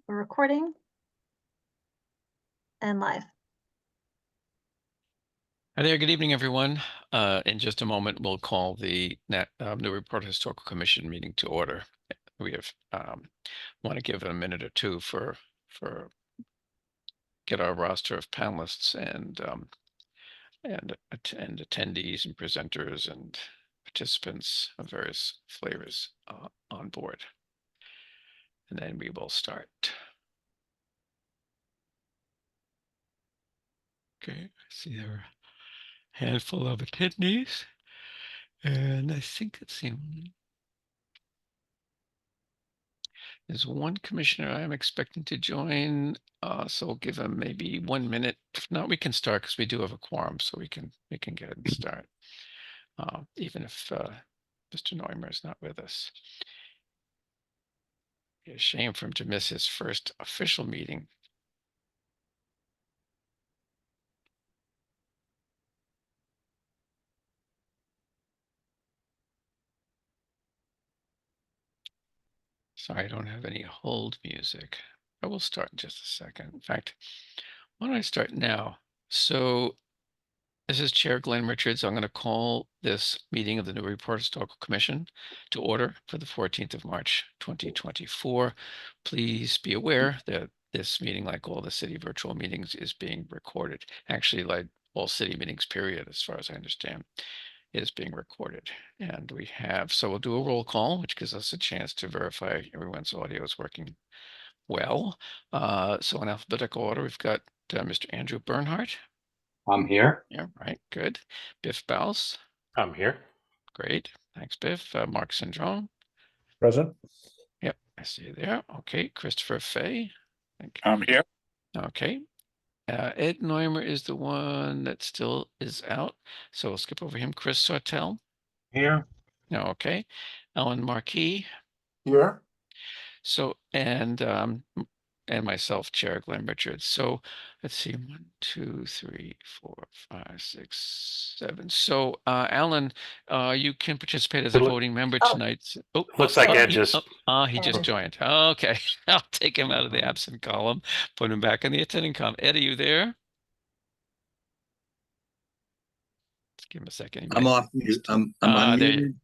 We're recording and live. Hi there. Good evening, everyone. In just a moment, we'll call the Newburyport Historical Commission meeting to order. We have want to give it a minute or two for get our roster of panelists and attendees and presenters and participants of various flavors on board, and then we will start. Okay, I see there are a handful of attendees, and I think it's the There's one commissioner I'm expecting to join, so we'll give him maybe 1 minute. If not, we can start because we do have a quorum, so we can get it and start, even if Mr. Neumer is not with us. Be a shame for him to miss his first official meeting. Sorry, I don't have any hold music. I will start in just a second. In fact, why don't I start now? So this is Chair Glenn Richards. I'm going to call this meeting of the Newburyport Historical Commission to order for the 14th of March, 2024. Please be aware that this meeting, like all the city virtual meetings, is being recorded. Actually, like all city meetings, period, as far as I understand, is being recorded. And so we'll do a roll call, which gives us a chance to verify everyone's audio is working well. So in alphabetical order, we've got Mr. Andrew Bernhardt. I'm here. Yeah, right, good. Biff Baus. I'm here. Great, thanks, Biff. Mark Syndrome. Present. Yep, I see you there. Okay, Christopher Fay. I'm here. Okay. Ed Neumer is the one that still is out, so we'll skip over him. Chris Sartell. Here. Okay. Alan Marquis. Here. So, and myself, Chair Glenn Richards. So let's see, 1, 2, 3, 4, 5, 6, 7. So Alan, you can participate as a voting member tonight. Oh, looks like Ed just. he just joined. Okay, I'll take him out of the absent column, put him back in the attending column. Ed, are you there? Let's give him a second. I'm off mute. I'm unmuted.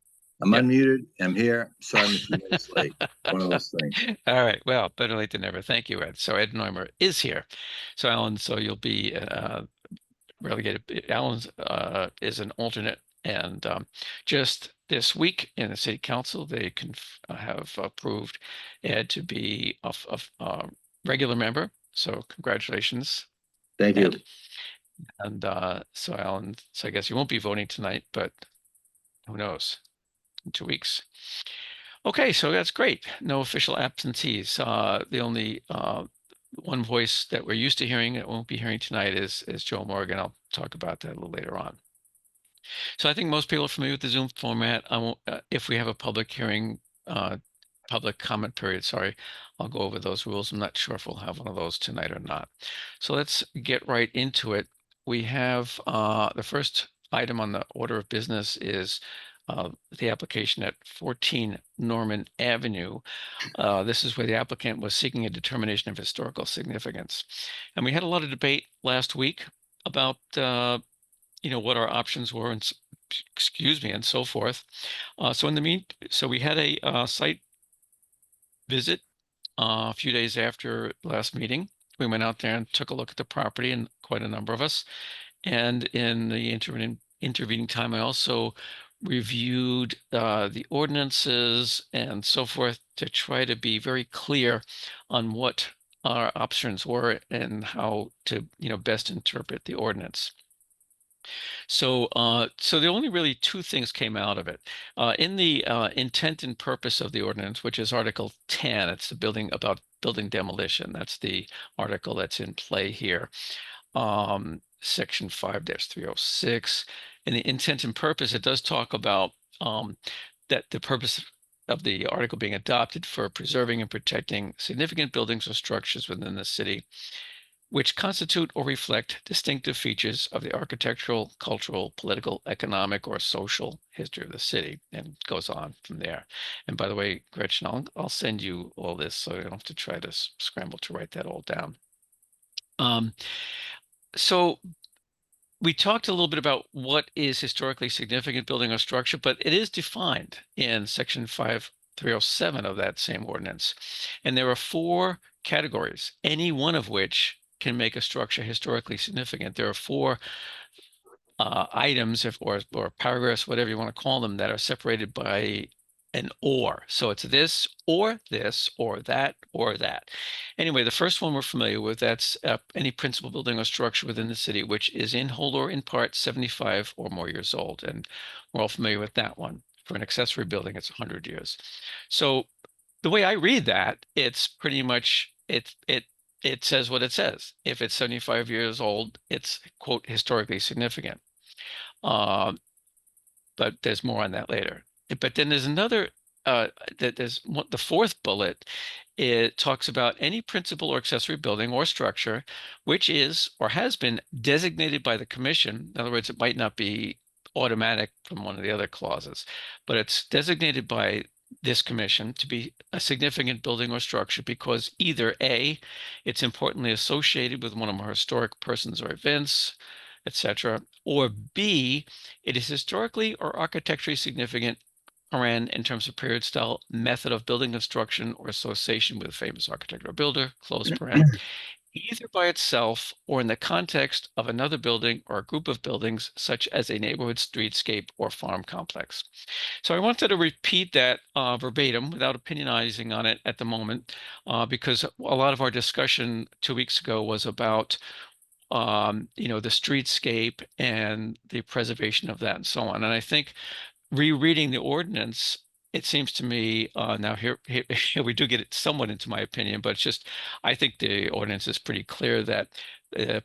I'm unmuted. I'm here. Sorry, I'm a few minutes late. One of those things. All right. Well, better late than never. Thank you, Ed. So Ed Neumer is here. So Alan, so you'll be relegated. Alan is an alternate, and just this week in the city council, they can have approved Ed to be a regular member. So congratulations. Thank you. And so Alan, so I guess you won't be voting tonight, but who knows? In 2 weeks. Okay, so that's great. No official absentees. The only one voice that we're used to hearing that won't be hearing tonight is Joe Morgan. I'll talk about that a little later on. So I think most people are familiar with the Zoom format. I won't, if we have a public hearing, public comment period, sorry, I'll go over those rules. I'm not sure if we'll have one of those tonight or not. So let's get right into it. We have the first item on the order of business is the application at 14 Norman Avenue. This is where the applicant was seeking a determination of historical significance. And we had a lot of debate last week about, what our options were and, and so forth. So we had a site visit a few days after last meeting. We went out there and took a look at the property, and quite a number of us. And in the intervening time, I also reviewed the ordinances and so forth to try to be very clear on what our options were and how to best interpret the ordinance. So so the only really two things came out of it. In the intent and purpose of the ordinance, which is Article 10, it's the building demolition. That's the article that's in play here. Section 5-306. In the intent and purpose, it does talk about that the purpose of the article being adopted for preserving and protecting significant buildings or structures within the city, which constitute or reflect distinctive features of the architectural, cultural, political, economic, or social history of the city, and goes on from there. And by the way, Gretchen, I'll send you all this so you don't have to try to scramble to write that all down. So we talked a little bit about what is historically significant building or structure, but it is defined in section 5307 of that same ordinance. And there are 4 categories, any one of which can make a structure historically significant. There are 4 items or paragraphs, whatever you want to call them, that are separated by an or. So it's this or that or that. Anyway, the first one we're familiar with, that's any principal building or structure within the city which is in whole or in part 75 or more years old. And we're all familiar with that one. For an accessory building, it's 100 years. So the way I read that, it's pretty much, it says what it says. If it's 75 years old, it's, quote, historically significant. But there's more on that later. But then there's another, there's the 4th bullet. It talks about any principal or accessory building or structure which is or has been designated by the commission. In other words, it might not be automatic from one of the other clauses, but it's designated by this commission to be a significant building or structure because either A, it's importantly associated with one of our historic persons or events, etc., or B, it is historically or architecturally significant, in terms of period, style, method of building construction, or association with a famous architect or builder, close paren, either by itself or in the context of another building or a group of buildings, such as a neighborhood, streetscape, or farm complex. So I wanted to repeat that verbatim without opinionizing on it at the moment, because a lot of our discussion 2 weeks ago was about the streetscape and the preservation of that and so on. And I think rereading the ordinance, it seems to me, now here we do get it somewhat into my opinion, but it's just, I think the ordinance is pretty clear that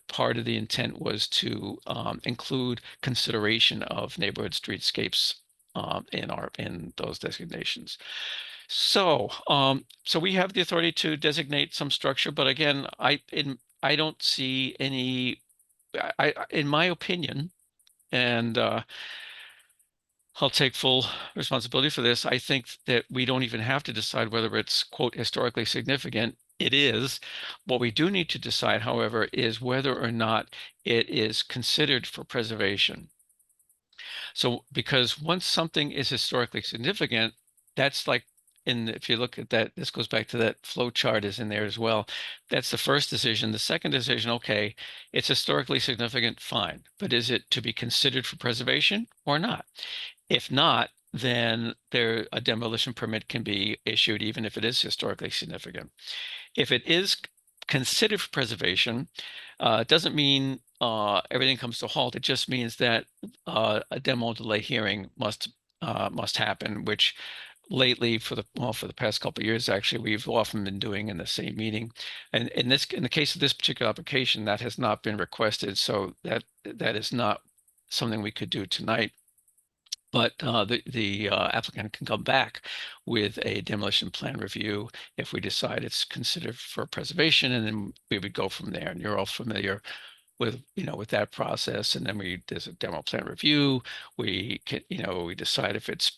part of the intent was to include consideration of neighborhood streetscapes in those designations. So, so we have the authority to designate some structure, but again, I don't see any, in my opinion, and I'll take full responsibility for this. I think that we don't even have to decide whether it's, quote, historically significant. It is. What we do need to decide, however, is whether or not it is considered for preservation. So, because once something is historically significant, that's like, if you look at that, this goes back to that flow chart is in there as well. That's the first decision. The second decision, okay, it's historically significant, fine. But is it to be considered for preservation or not? If not, then a demolition permit can be issued even if it is historically significant. If it is considered for preservation, it doesn't mean everything comes to a halt. It just means that a demo delay hearing must happen, which lately for the past couple of years, actually, we've often been doing in the same meeting. And in the case of this particular application, that has not been requested. So that is not something we could do tonight. But the applicant can come back with a demolition plan review if we decide it's considered for preservation, and then we would go from there. And you're all familiar with with that process. And then there's a demo plan review. We can we decide if it's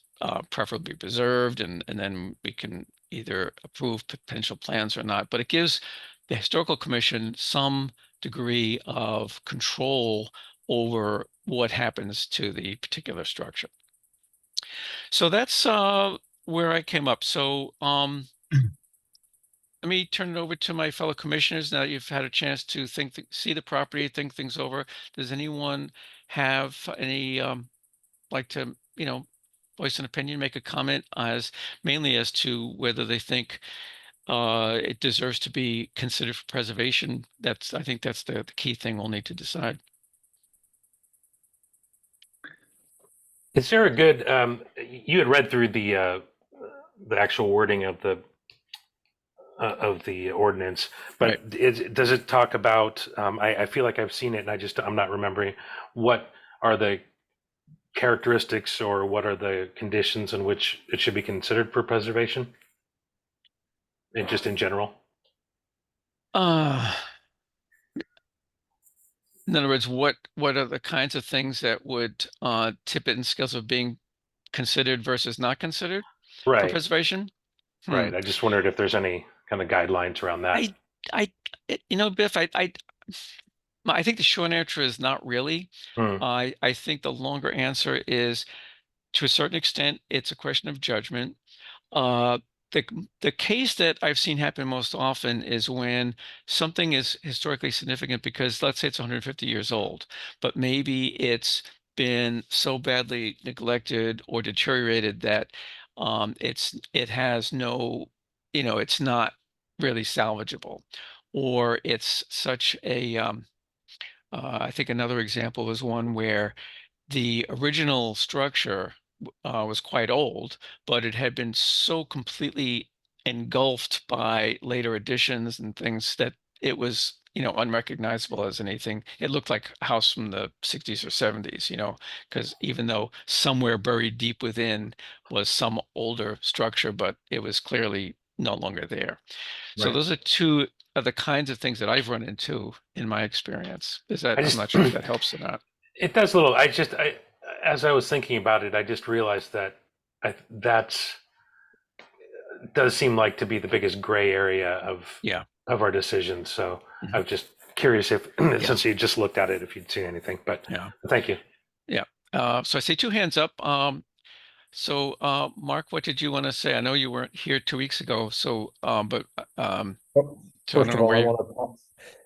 preferably preserved, and then we can either approve potential plans or not. But it gives the Historical Commission some degree of control over what happens to the particular structure. So that's where I came up. So let me turn it over to my fellow commissioners now that you've had a chance to see the property, think things over. Does anyone have any like to voice an opinion, make a comment mainly as to whether they think it deserves to be considered for preservation? I think that's the key thing we'll need to decide. Is there a good, you had read through the actual wording of the ordinance, but Right. does it talk about, I feel like I've seen it and I'm not remembering, what are the characteristics or what are the conditions in which it should be considered for preservation? And just in general? In other words, what are the kinds of things that would tip it in scales of being considered versus not considered for Right, preservation? right. I just wondered if there's any kind of guidelines around that. I, Biff, I think the short answer is not really. Hmm. I think the longer answer is, to a certain extent, it's a question of judgment. Uh, the case that I've seen happen most often is when something is historically significant because, let's say, it's 150 years old, but maybe it's been so badly neglected or deteriorated that it has no, it's not really salvageable, or it's such a I think another example is one where the original structure was quite old, but it had been so completely engulfed by later additions and things that it was, unrecognizable as anything. It looked like a house from the 60s or 70s, because even though somewhere buried deep within was some older structure, but it was clearly no longer there. So Right. those are two of the kinds of things that I've run into in my experience. I I'm just not sure if that helps or not. it does a little. As I was thinking about it, I just realized that that's does seem like to be the biggest gray area Yeah. of our decisions. So Mhm. I was just curious if, since you just looked at it, if you'd seen anything. But Yeah. thank you. Yeah. So I see two hands up. Mark, what did you want to say? I know you weren't here 2 weeks ago, so but Well, so I First don't of know all, where you.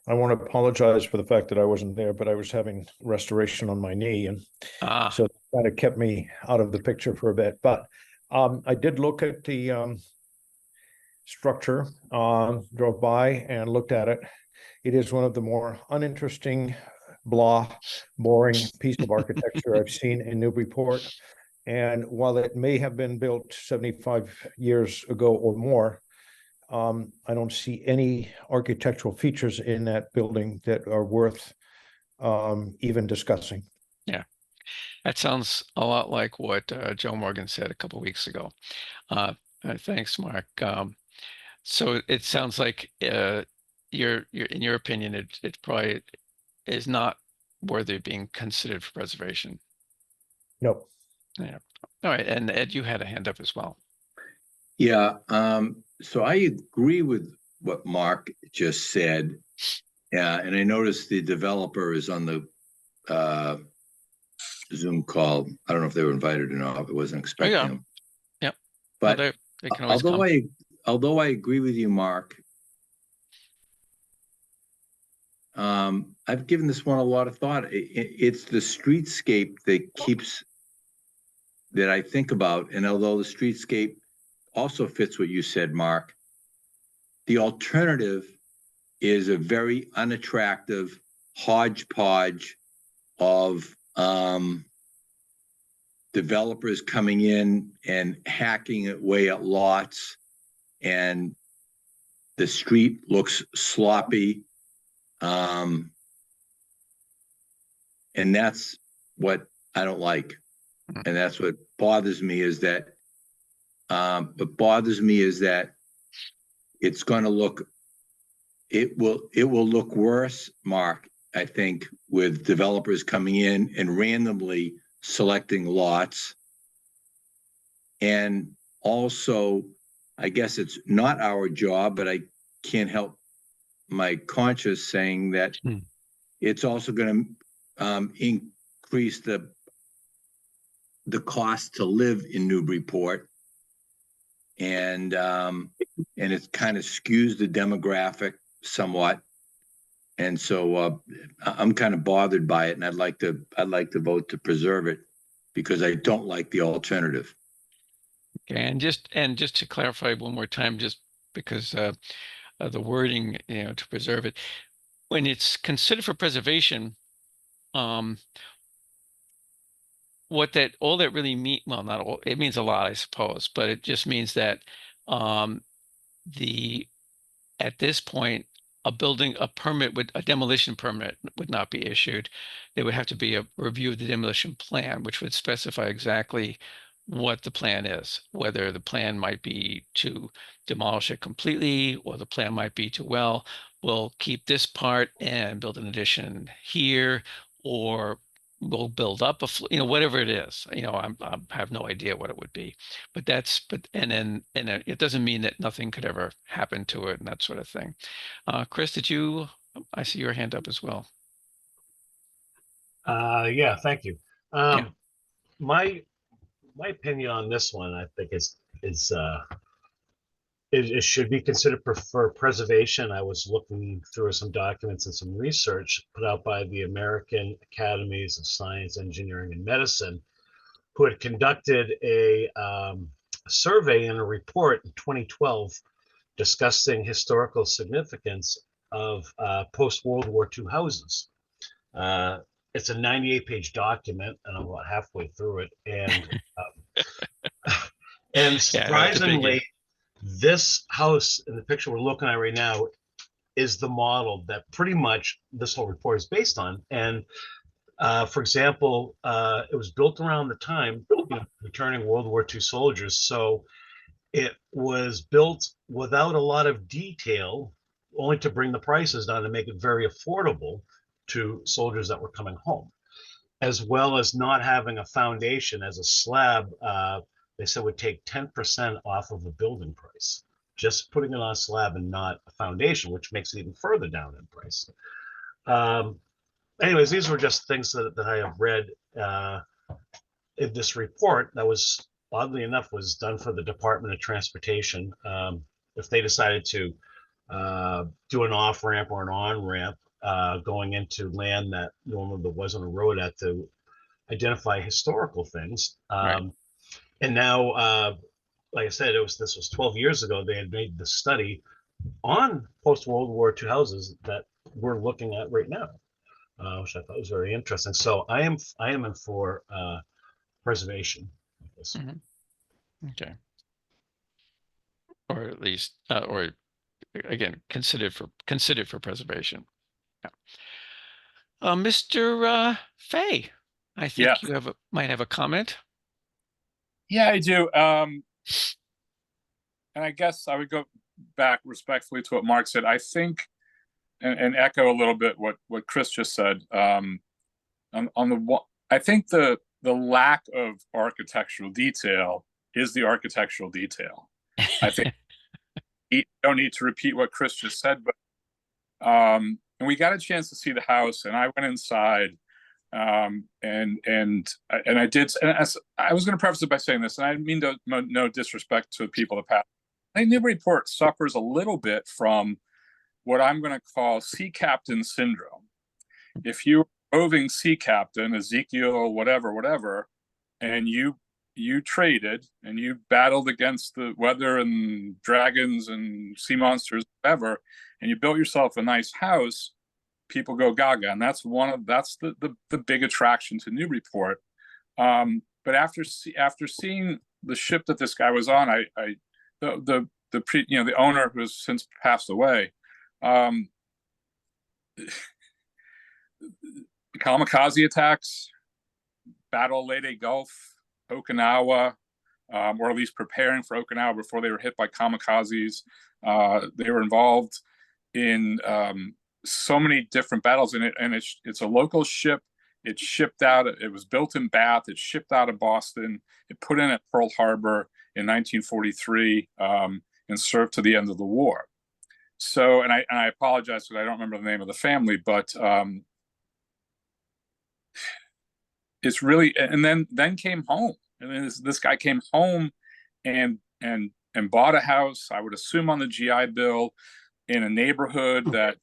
I want to apologize for the fact that I wasn't there, but I was having restoration on my knee, and Ah, so it kind of kept me out of the picture for a bit. But I did look at the structure, drove by and looked at it. It is one of the more uninteresting, blah, boring piece of architecture I've seen in Newburyport. And while it may have been built 75 years ago or more, I don't see any architectural features in that building that are worth even discussing. yeah. That sounds a lot like what Joe Morgan said a couple weeks ago. Thanks, Mark. So it sounds like in your opinion, it probably is not worthy of being considered for preservation. No. Yeah. All right. And Ed, you had a hand up as well. Yeah, so I agree with what Mark just said. Yeah, and I noticed the developer is on the Zoom call. I don't know if they were invited or not. I wasn't Oh expecting yeah. them. Yep. Well, But they can always come. although I agree with you, Mark, I've given this one a lot of thought. It's the streetscape that I think about, and although the streetscape also fits what you said, Mark, the alternative is a very unattractive hodgepodge of developers coming in and hacking away at lots, and the street looks sloppy. And that's what I don't like. And that's what bothers me is that it's going to look, it will look worse, Mark, I think, with developers coming in and randomly selecting lots. And also, I guess it's not our job, but I can't help my conscience saying that it's also going to increase the cost to live in Newburyport, and it kind of skews the demographic somewhat. And so I'm kind of bothered by it, and I'd like to vote to preserve it because I don't like the alternative. Okay, and just to clarify one more time, just because the wording, to preserve it, when it's considered for preservation, all that really mean, well, not all, it means a lot, I suppose, but it just means that at this point, a demolition permit would not be issued. There would have to be a review of the demolition plan, which would specify exactly what the plan is, whether the plan might be to demolish it completely, or the plan might be to, well, we'll keep this part and build an addition here, or we'll build up whatever it is. I have no idea what it would be, but and it doesn't mean that nothing could ever happen to it and that sort of thing. Chris, I see your hand up as well. Yeah, thank you. Yeah. My opinion on this one, I think it should be considered for preservation. I was looking through some documents and some research put out by the American Academies of Science, Engineering, and Medicine, who had conducted a survey and a report in 2012 discussing historical significance of post-World War II houses. It's a 98-page document, and I'm about halfway through it. And surprisingly, this house in the picture we're looking at right now is the model that pretty much this whole report is based on. And for example, it was built around the time returning World War II soldiers. So it was built without a lot of detail, only to bring the prices down to make it very affordable to soldiers that were coming home, as well as not having a foundation as a slab. They said would take 10% off of a building price, just putting it on a slab and not a foundation, which makes it even further down in price. Anyways, these were just things that I have read in this report that was, oddly enough, was done for the Department of Transportation. If they decided to do an off-ramp or an on-ramp going into land that normally there wasn't a road at, to identify historical things. Right. And now, like I said, this was 12 years ago. They had made the study on post-World War II houses that we're looking at right now, which I thought was very interesting. So I am in for preservation. Okay. Or at least, or again, considered for preservation. Yeah. Mr. Fay, I think you might have a comment. Yeah, I do. And I guess I would go back respectfully to what Mark said. I think, and echo a little bit what Chris just said. I think the lack of architectural detail is the architectural detail. I think you don't need to repeat what Chris just said, but and we got a chance to see the house, and I went inside. And I did, and I was going to preface it by saying this, and I mean no disrespect to the people that passed. I think Newburyport suffers a little bit from what I'm going to call sea captain syndrome. If you're roving sea captain, Ezekiel, whatever, and you traded and you battled against the weather and dragons and sea monsters, whatever, and you built yourself a nice house, people go gaga, and that's the big attraction to Newburyport. But after seeing the ship that this guy was on, the owner, who has since passed away, kamikaze attacks, Battle of Leyte Gulf, Okinawa, or at least preparing for Okinawa before they were hit by kamikazes. They were involved in so many different battles, and it's a local ship. It shipped out. It was built in Bath. It shipped out of Boston. It put in at Pearl Harbor in 1943 and served to the end of the war. So, and I apologize because I don't remember the name of the family, but it's really, and then came home. And then this guy came home and bought a house, I would assume on the GI Bill, in a neighborhood that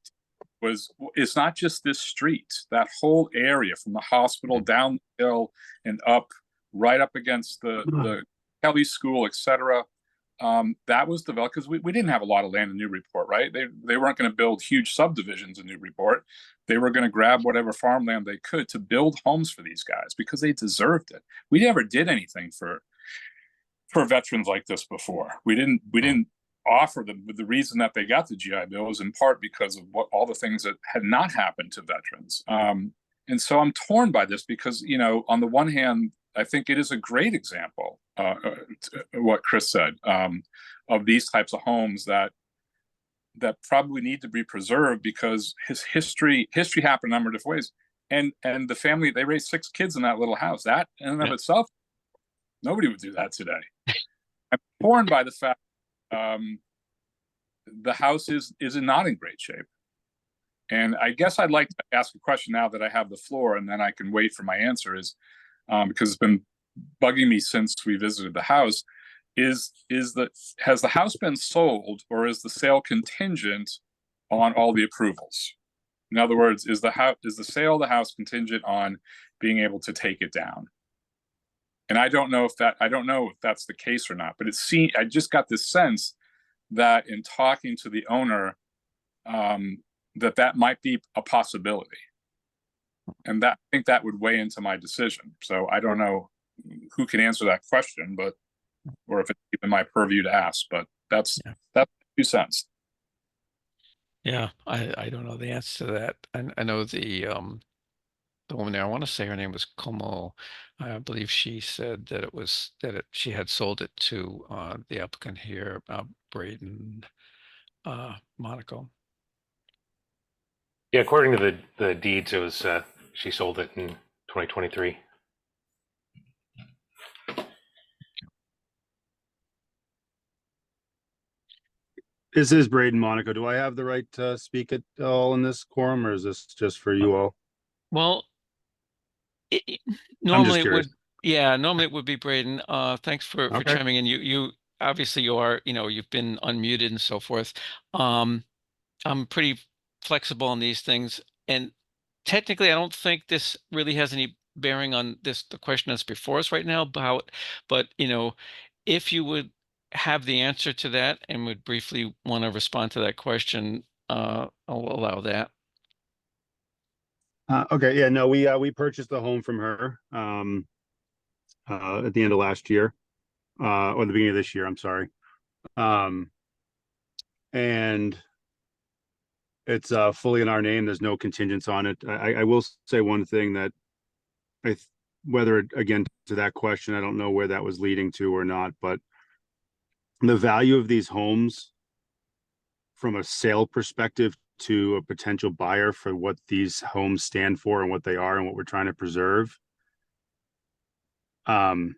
it's not just this street, that whole area from the hospital down the hill and up, right up against the Kelly School, etc. That was developed because we didn't have a lot of land in Newburyport, right? They weren't going to build huge subdivisions in Newburyport. They were going to grab whatever farmland they could to build homes for these guys because they deserved it. We never did anything for veterans like this before. We didn't offer them, but the reason that they got the GI Bill was in part because of all the things that had not happened to veterans. And so I'm torn by this because, on the one hand, I think it is a great example, what Chris said, of these types of homes that that probably need to be preserved because his history happened a number of different ways. And the family, they raised 6 kids in that little house. That in and of itself, nobody would do that today. I'm torn by the fact the house is not in great shape. And I guess I'd like to ask a question now that I have the floor, and then I can wait for my answer, is because it's been bugging me since we visited the house, has the house been sold, or is the sale contingent on all the approvals? In other words, is the sale of the house contingent on being able to take it down? And I don't know if that's the case or not, but I just got this sense that in talking to the owner, that might be a possibility. And I think that would weigh into my decision. So I don't know who can answer that question, or if it's even my purview to ask, but that's 2 cents. Yeah, I don't know the answer to that. I know the woman there, I want to say her name was Como. I believe she said that she had sold it to the applicant here, Braden Monaco. Yeah, according to the deeds, it was she sold it in 2023. This is Braden Monaco. Do I have the right to speak at all in this quorum, or is this just for you all? Well, normally it would be Braden. Thanks for chiming in. You obviously you've been unmuted and so forth. I'm pretty flexible on these things, and technically I don't think this really has any bearing on the question that's before us right now, but if you would have the answer to that and would briefly want to respond to that question, I'll allow that. Okay, yeah, no, we purchased the home from her at the end of last year, or the beginning of this year, I'm sorry. And it's fully in our name. There's no contingents on it. I will say one thing that whether again to that question, I don't know where that was leading to or not, but the value of these homes from a sale perspective to a potential buyer for what these homes stand for and what they are and what we're trying to preserve. I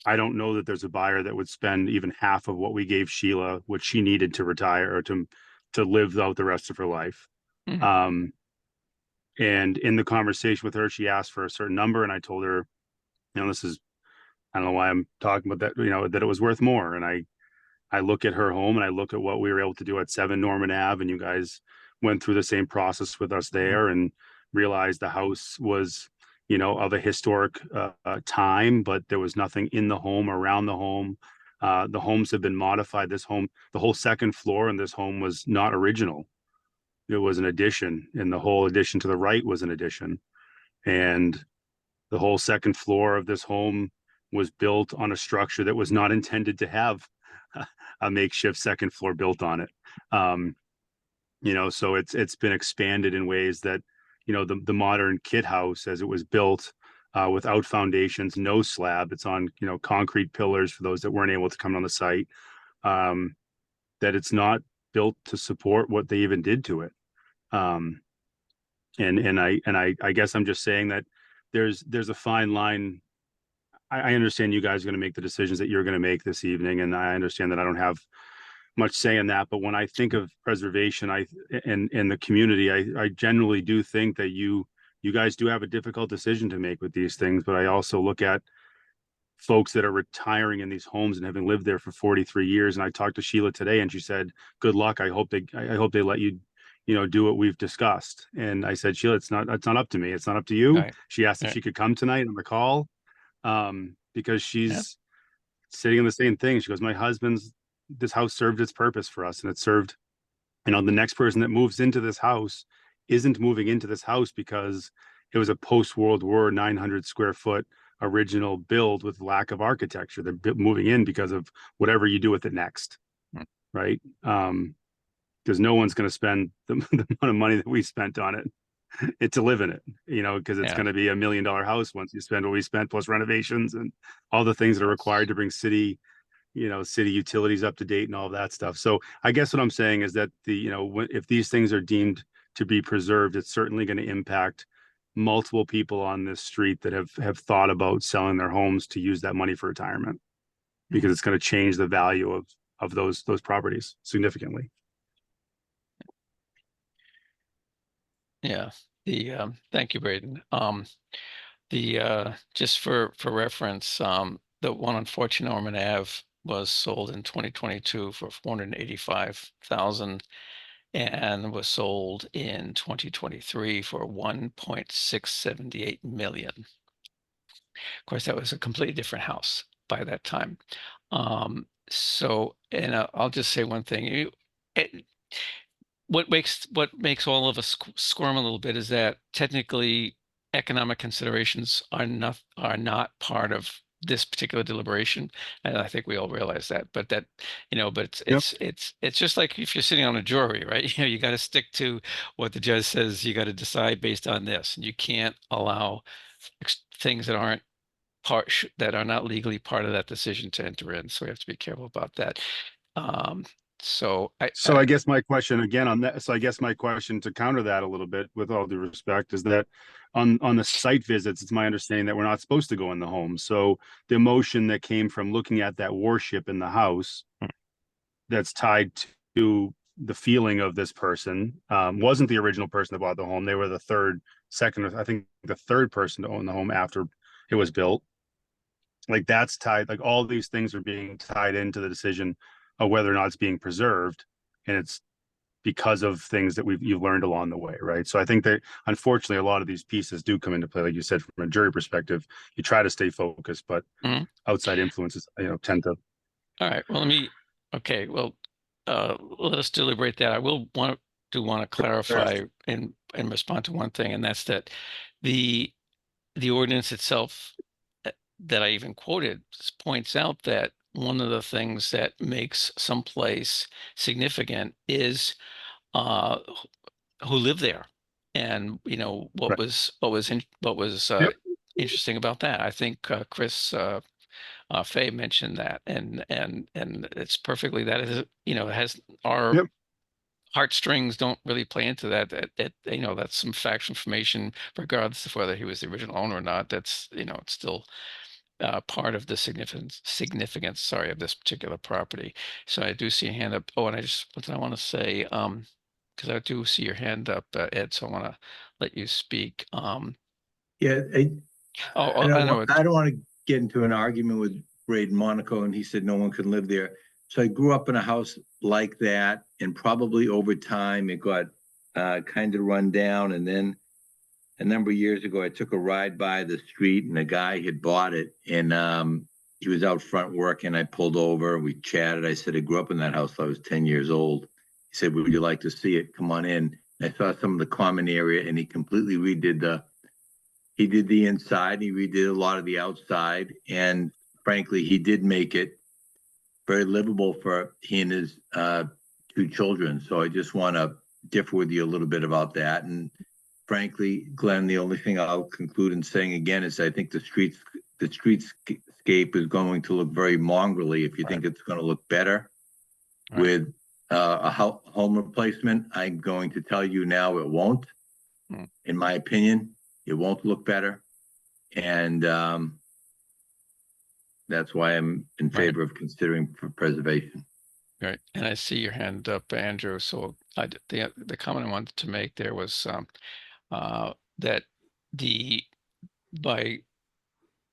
don't know that there's a buyer that would spend even half of what we gave Sheila, what she needed to retire or to live out the rest of her life. Mm-hmm. And in the conversation with her, she asked for a certain number, and I told her, I don't know why I'm talking about that, that it was worth more. And I look at her home and I look at what we were able to do at 7 Norman Ave, and you guys went through the same process with us there and realized the house was, of a historic time, but there was nothing in the home, around the home. The homes have been modified. This home, the whole second floor in this home was not original. It was an addition, and the whole addition to the right was an addition. And the whole second floor of this home was built on a structure that was not intended to have a makeshift second floor built on it. So it's been expanded in ways that, the modern kit house, as it was built without foundations, no slab, it's on, concrete pillars for those that weren't able to come on the site, that it's not built to support what they even did to it. And I guess I'm just saying that there's a fine line. I understand you guys are going to make the decisions that you're going to make this evening, and I understand that I don't have much say in that. But when I think of preservation, in the community, I generally do think that you guys do have a difficult decision to make with these things. But I also look at folks that are retiring in these homes and having lived there for 43 years. And I talked to Sheila today, and she said, "Good luck. I hope they let you." Do what we've discussed. And I said, Sheila, it's not up to me. It's not up to you. Right. She asked if she could come tonight on the call, because she's sitting in the same thing. She goes, this house served its purpose for us. And it served, the next person that moves into this house isn't moving into this house because it was a post-World War 900 square foot original build with lack of architecture. They're moving in because of whatever you do with it next. Right. Because no one's going to spend the amount of money that we spent on it to live in it, because it's going to be $1 million house once you spend what we spent plus renovations and all the things that are required to bring city, city utilities up to date and all that stuff. So I guess what I'm saying is that if these things are deemed to be preserved, it's certainly going to impact multiple people on this street that have thought about selling their homes to use that money for retirement, because it's going to change the value of those properties significantly. Yeah. Thank you, Braden. Just for reference, the one on 14 Norman Ave was sold in 2022 for 485,000 and was sold in 2023 for 1.678 million. Of course, that was a completely different house by that time. I'll just say one thing. What makes all of us squirm a little bit is that technically economic considerations are not part of this particular deliberation, and I think we all realize that. But it's just like if you're sitting on a jury, right? You got to stick to what the judge says. You got to decide based on this, and you can't allow things that aren't that are not legally part of that decision to enter in. So we have to be careful about that. I guess my question again on that. So I guess my question to counter that a little bit, with all due respect, is that on the site visits, it's my understanding that we're not supposed to go in the home. So the emotion that came from looking at that warship in the house, that's tied to the feeling of this person, wasn't the original person that bought the home. They were the third person to own the home after it was built. Like that's tied. Like all these things are being tied into the decision of whether or not it's being preserved, and it's because of things that you've learned along the way, right? So I think that unfortunately a lot of these pieces do come into play, like you said, from a jury perspective. You try to stay focused, but outside influences, tend to. All right. Well, let us deliberate that. I will want to clarify and respond to one thing, and that's that the ordinance itself that I even quoted points out that one of the things that makes some place significant is who lived there, and what was interesting about that. I think Chris Fay mentioned that, and it's perfectly that is has our heartstrings don't really play into that. That's some factual information, regardless of whether he was the original owner or not. That's it's still part of the significance, of this particular property. So I do see a hand up. Oh, and what did I want to say? Because I do see your hand up, Ed. So I want to let you speak. I I know. I don't want to get into an argument with Braden Monaco, and he said no one could live there. So I grew up in a house like that, and probably over time it got kind of run down, and then a number of years ago, I took a ride by the street and a guy had bought it, and he was out front working. I pulled over, we chatted. I said, I grew up in that house till I was 10 years old. He said, would you like to see it? Come on in. And I saw some of the common area, and he completely redid the inside. He redid a lot of the outside. And frankly, he did make it very livable for he and his two children. So I just want to differ with you a little bit about that. And frankly, Glenn, the only thing I'll conclude in saying again is I think the streetscape is going to look very mongrelly. If you think it's going to look better with a home replacement, I'm going to tell you now it won't. In my opinion, it won't look better. And that's why I'm in favor of considering for preservation. Right. And I see your hand up, Andrew. So the comment I wanted to make there was that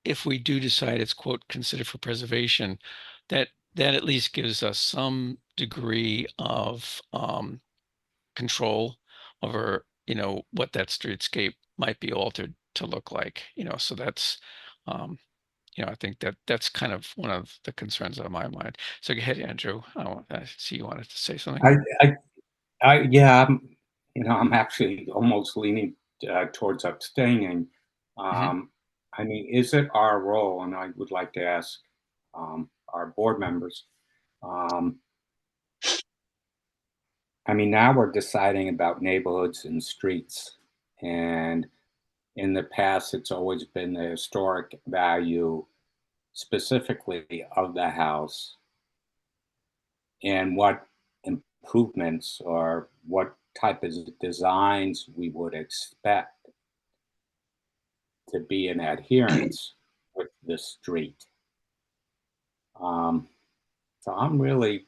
if we do decide it's quote considered for preservation, that at least gives us some degree of control over what that streetscape might be altered to look like. So that's I think that's kind of one of the concerns on my mind. So go ahead, Andrew. I see you wanted to say something. I'm actually almost leaning towards abstaining. I mean, is it our role, and I would like to ask our board members, I mean, now we're deciding about neighborhoods and streets, and in the past, it's always been the historic value specifically of the house and what improvements or what type of designs we would expect to be in adherence with the street. So I'm really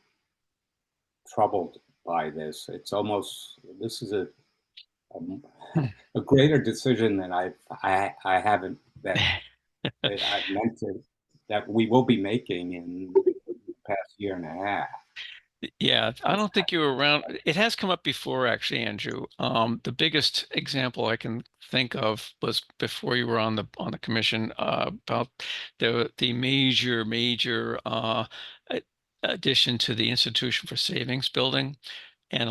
troubled by this. It's almost, this is a greater decision than I haven't, that I've meant to, that we will be making in the past year and a half. Yeah, I don't think you were around. It has come up before, actually, Andrew. The biggest example I can think of was before you were on the commission, about the major addition to the Institution for Savings building. And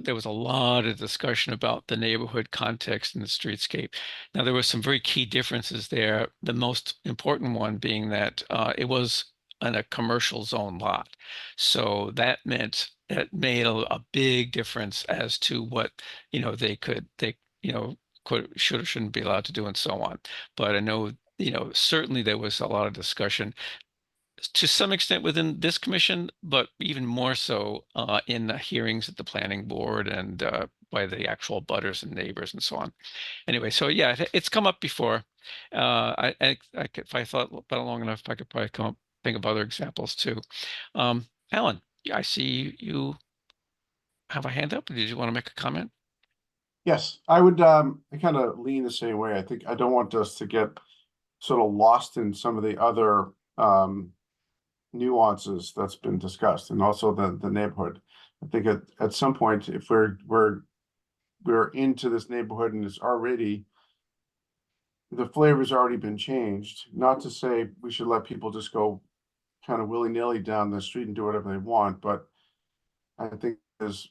there was a lot of discussion about the neighborhood context and the streetscape. Now, there were some very key differences there. The most important one being that it was in a commercial zone lot. So that made a big difference as to what, they should or shouldn't be allowed to do and so on. But I know, certainly there was a lot of discussion to some extent within this commission, but even more so in the hearings at the planning board and by the actual butters and neighbors and so on. Anyway, so yeah, it's come up before. If I thought about it long enough, I could probably think of other examples too. Alan, I see you have a hand up. Did you want to make a comment? Yes, I would I kind of lean the same way. I think I don't want us to get sort of lost in some of the other nuances that's been discussed, and also the neighborhood. I think at some point, if we're into this neighborhood and it's already, the flavor's already been changed, not to say we should let people just go kind of willy-nilly down the street and do whatever they want, but I think if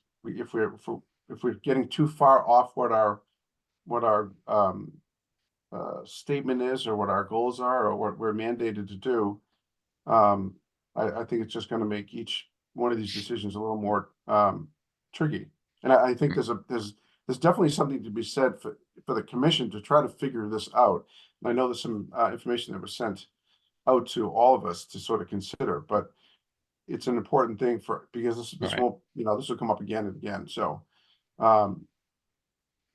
we're getting too far off what our statement is, or what our goals are, or what we're mandated to do, I think it's just going to make each one of these decisions a little more tricky. And I think there's definitely something to be said for the commission to try to figure this out. And I know there's some information that was sent out to all of us to sort of consider, but it's an important thing because this Right. won't, this will come up again and again. So,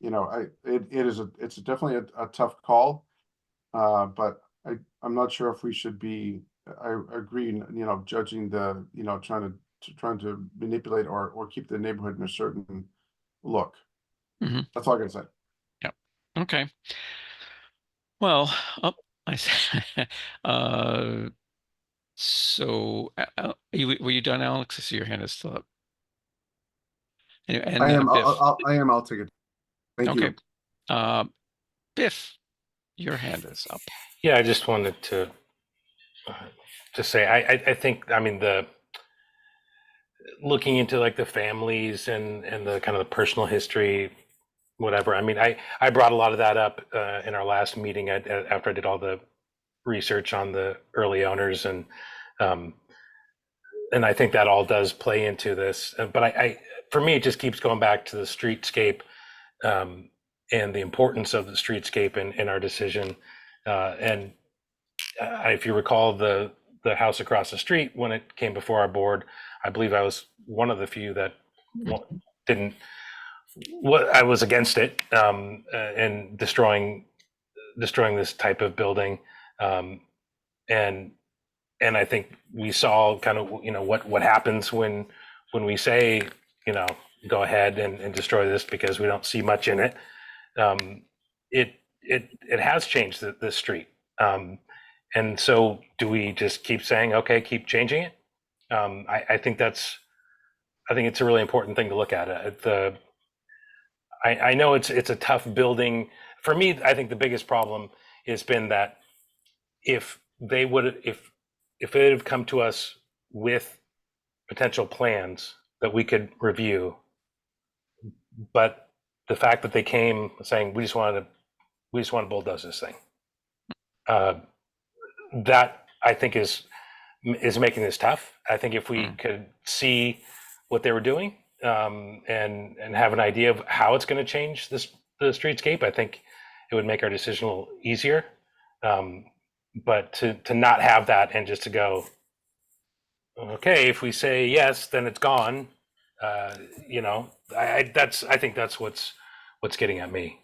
it's definitely a tough call, but I'm not sure if we should be. I agree, judging trying to manipulate or keep the neighborhood in a certain look. Mm-hmm. That's all I gotta say. Yep. Okay. Well, I so were you done, Alex? I see your hand is still up. And I am. Biff. I'll take it. Thank you. Okay. Biff, your hand is up. Yeah, I just wanted to say, I think, I mean, looking into like the families and the kind of the personal history, whatever. I mean, I brought a lot of that up in our last meeting after I did all the research on the early owners, and I think that all does play into this. But for me, it just keeps going back to the streetscape and the importance of the streetscape in our decision. And if you recall the house across the street, when it came before our board, I believe I was one of the few that I was against it, and destroying this type of building. And I think we saw kind of, what happens when we say, go ahead and destroy this because we don't see much in it. It has changed the street. And so do we just keep saying, okay, keep changing it? I think it's a really important thing to look at. I know it's a tough building. For me, I think the biggest problem has been that if they had come to us with potential plans that we could review, but the fact that they came saying we just want to bulldoze this thing, that I think is making this tough. I think if we could see what they were doing, and have an idea of how it's going to change the streetscape, I think it would make our decision a little easier. But to not have that and just to go, Okay, if we say yes, then it's gone. You know, I think that's what's getting at me.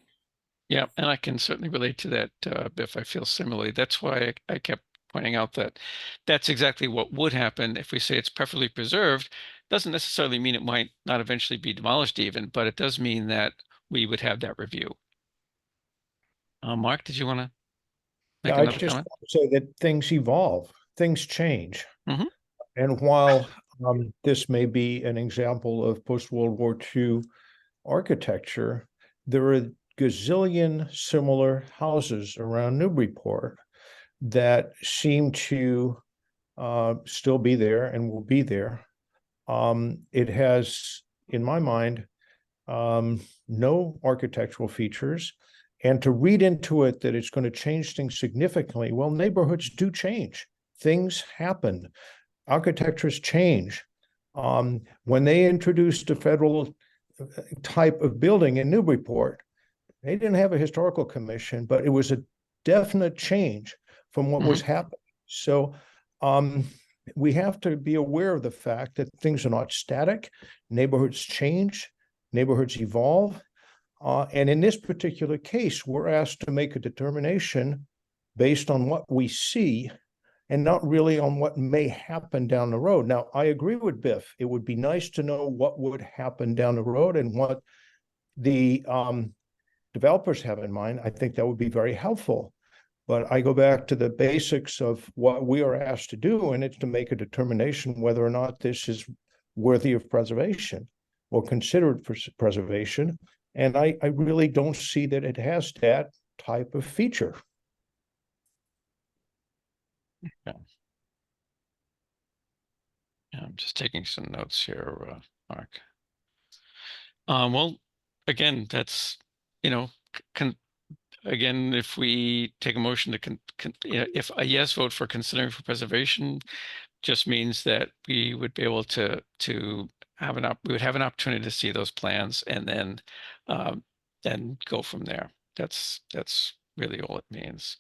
Yeah, and I can certainly relate to that, Biff. I feel similarly. That's why I kept pointing out that that's exactly what would happen if we say it's preferably preserved. Doesn't necessarily mean it might not eventually be demolished even, but it does mean that we would have that review. Mark, did you want to make Yeah, I another just comment? want to say that things evolve, things change. Mhm. And while this may be an example of post-World War II architecture, there are a gazillion similar houses around Newburyport that seem to still be there and will be there. It has, in my mind, no architectural features. And to read into it that it's going to change things significantly, well, neighborhoods do change. Things happen. Architectures change. When they introduced a federal type of building in Newburyport, they didn't have a historical commission, but it was a definite change from what was happening. So we have to be aware of the fact that things are not static. Neighborhoods change, neighborhoods evolve. And in this particular case, we're asked to make a determination based on what we see and not really on what may happen down the road. Now, I agree with Biff. It would be nice to know what would happen down the road and what the developers have in mind. I think that would be very helpful. But I go back to the basics of what we are asked to do, and it's to make a determination whether or not this is worthy of preservation or considered for preservation. And I really don't see that it has that type of feature. Yeah. I'm just taking some notes here, Mark. Well, again, that's, you know, again, if we take a motion to you know, if a yes vote for considering for preservation just means that we would be able to have we would have an opportunity to see those plans and then go from there. That's really all it means.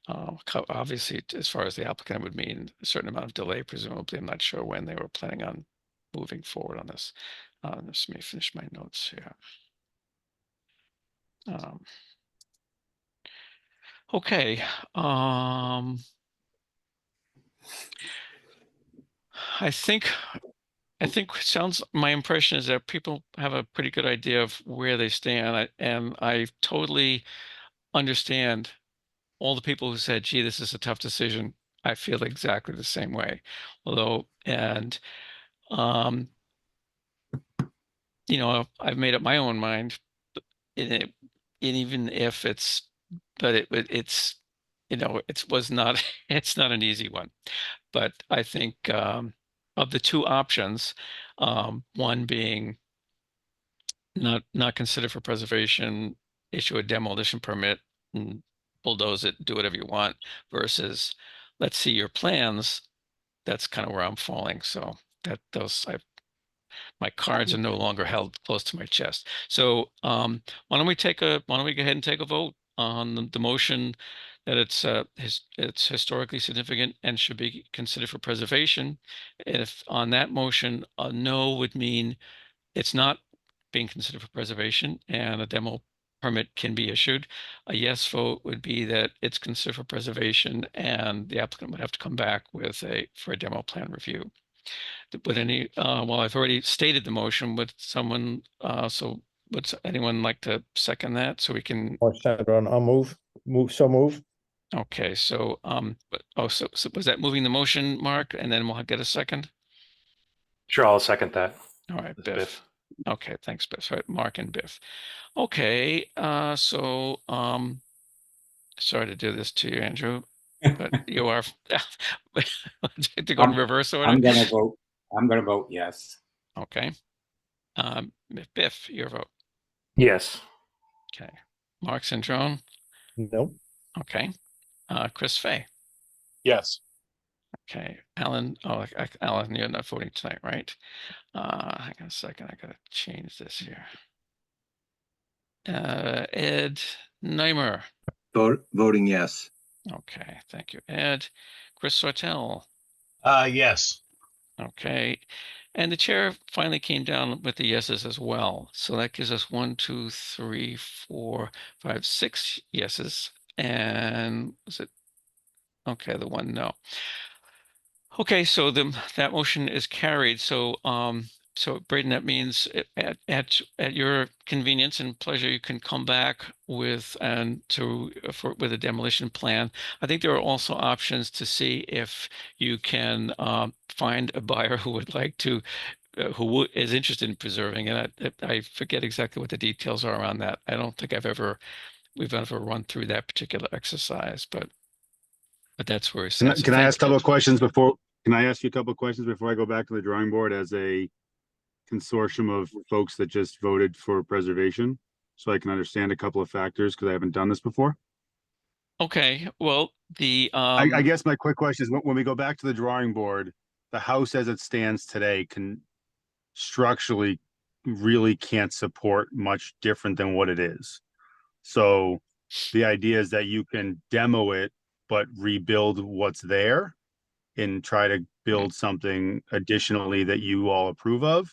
Obviously, as far as the applicant would mean a certain amount of delay, presumably. I'm not sure when they were planning on moving forward on this. Let me finish my notes here. Okay. I think my impression is that people have a pretty good idea of where they stand, and I totally understand all the people who said, gee, this is a tough decision. I feel exactly the same way. Although, and you know, I've made up my own mind in it, and even if it's, but it's, you know, it was not, it's not an easy one. But I think of the two options, one being not considered for preservation, issue a demolition permit and bulldoze it, do whatever you want, versus let's see your plans. That's kind of where I'm falling. So my cards are no longer held close to my chest. So why don't we go ahead and take a vote on the motion that it's historically significant and should be considered for preservation. If on that motion, a no would mean it's not being considered for preservation and a demo permit can be issued. A yes vote would be that it's considered for preservation and the applicant would have to come back for a demo plan review. Would well, I've already stated the motion, would someone, would anyone like to second that so we can? Or I'll move. Okay, so, so was that moving the motion, Mark? And then we'll get a second? Sure, I'll second that. All right, Biff. Okay, thanks, Biff. Sorry, Mark and Biff. Okay, so, sorry to do this to you, Andrew, but you are, to go in reverse order? I'm gonna vote yes. Okay. Biff, your vote. Yes. Okay. Mark Cendrone? Nope. Okay. Chris Fay? Yes. Okay. Alan, Alan, you're not voting tonight, right? Hang on a second, I gotta change this here. Ed Neimer? Voting yes. Okay, thank you, Ed. Chris Sortel? Yes. Okay. And the chair finally came down with the yeses as well. So that gives us 1, 2, 3, 4, 5, 6 yeses. And was it? Okay, the one no. Okay, so that motion is carried. So so Braden, that means at your convenience and pleasure, you can come back with with a demolition plan. I think there are also options to see if you can find a buyer who would like to is interested in preserving it. I forget exactly what the details are around that. I don't think we've ever run through that particular exercise, but that's where we stand. So Can I ask a couple you. of questions before? Can I ask you a couple of questions before I go back to the drawing board as a consortium of folks that just voted for preservation, so I can understand a couple of factors because I haven't done this before? Okay, well, I guess my quick question is when we go back to the drawing board, the house as it stands today can structurally really can't support much different than what it is. So the idea is that you can demo it, but rebuild what's there and try to build something additionally that you all approve of,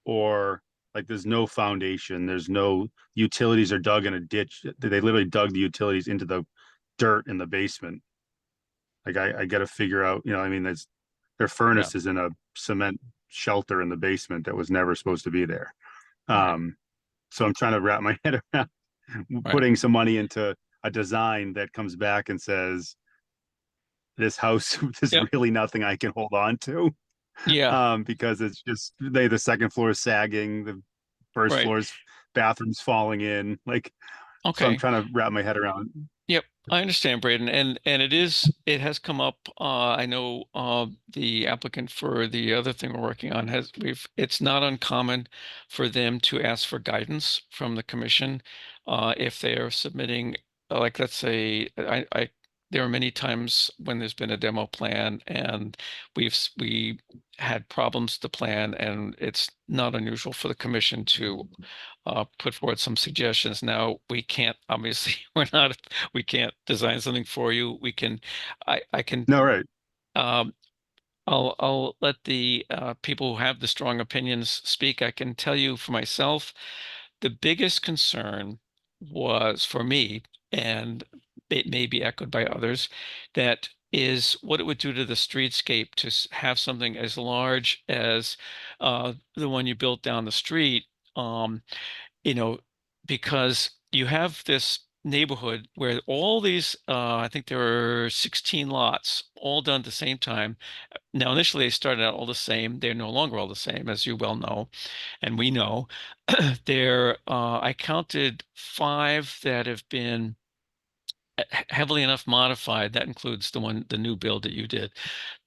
or like there's no foundation, there's no utilities are dug in a ditch. They literally dug the utilities into the dirt in the basement. Like I got to figure out, I mean, their furnace is in a cement shelter in the basement that was never supposed to be there. Right. So I'm trying to wrap my head around putting some money into a design that comes back and says, this house, there's really nothing I can hold on to. Yeah. Because it's just the second floor is sagging, the first floor's bathroom's falling in. Like, so I'm trying to wrap my head around. Yep, I understand, Braden, and it has come up. I know the applicant for the other thing we're working on it's not uncommon for them to ask for guidance from the commission if they are submitting, like, let's say, there are many times when there's been a demo plan and we had problems with the plan, and it's not unusual for the commission to put forward some suggestions. Now, we can't, obviously, we can't design something for you. We can, I can. No, right. I'll let the people who have the strong opinions speak. I can tell you for myself, the biggest concern was for me, and it may be echoed by others, that is what it would do to the streetscape to have something as large as the one you built down the street. Because you have this neighborhood where all these, I think there were 16 lots, all done at the same time. Now, initially, they started out all the same. They're no longer all the same, as you well know, and we know. I counted 5 that have been heavily enough modified. That includes the new build that you did,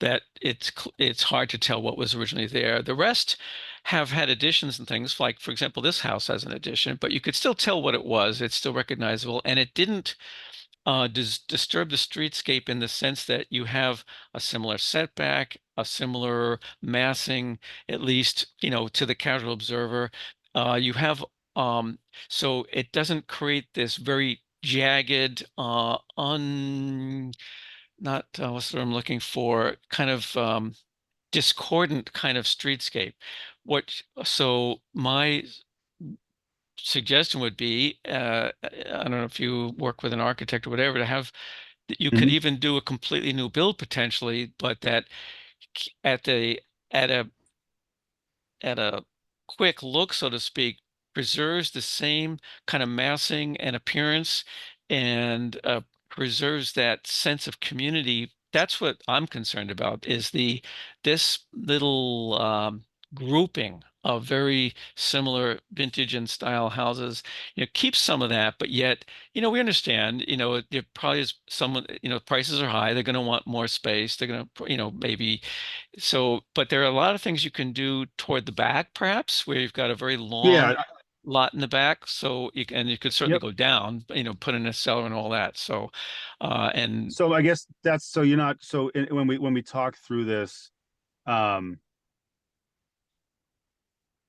that it's hard to tell what was originally there. The rest have had additions and things, like, for example, this house has an addition, but you could still tell what it was. It's still recognizable, and it didn't disturb the streetscape in the sense that you have a similar setback, a similar massing, at least, to the casual observer. You have so it doesn't create this very jagged, not what's what I'm looking for, kind of discordant kind of streetscape. So my suggestion would be, I don't know if you work with an architect or whatever, to have that you could even do a completely new build potentially, but that at the at a quick look, so to speak, preserves the same kind of massing and appearance, and preserves that sense of community. That's what I'm concerned about, is this little grouping of very similar vintage and style houses. Keep some of that, but yet, we understand, there probably is someone, prices are high. They're going to want more space. They're going to, maybe. So, but there are a lot of things you can do toward the back, perhaps, where you've got a very long lot in the back. So you could certainly go down, put in a cellar and all that. So, and so I guess that's, so you're not, so when we talk through this,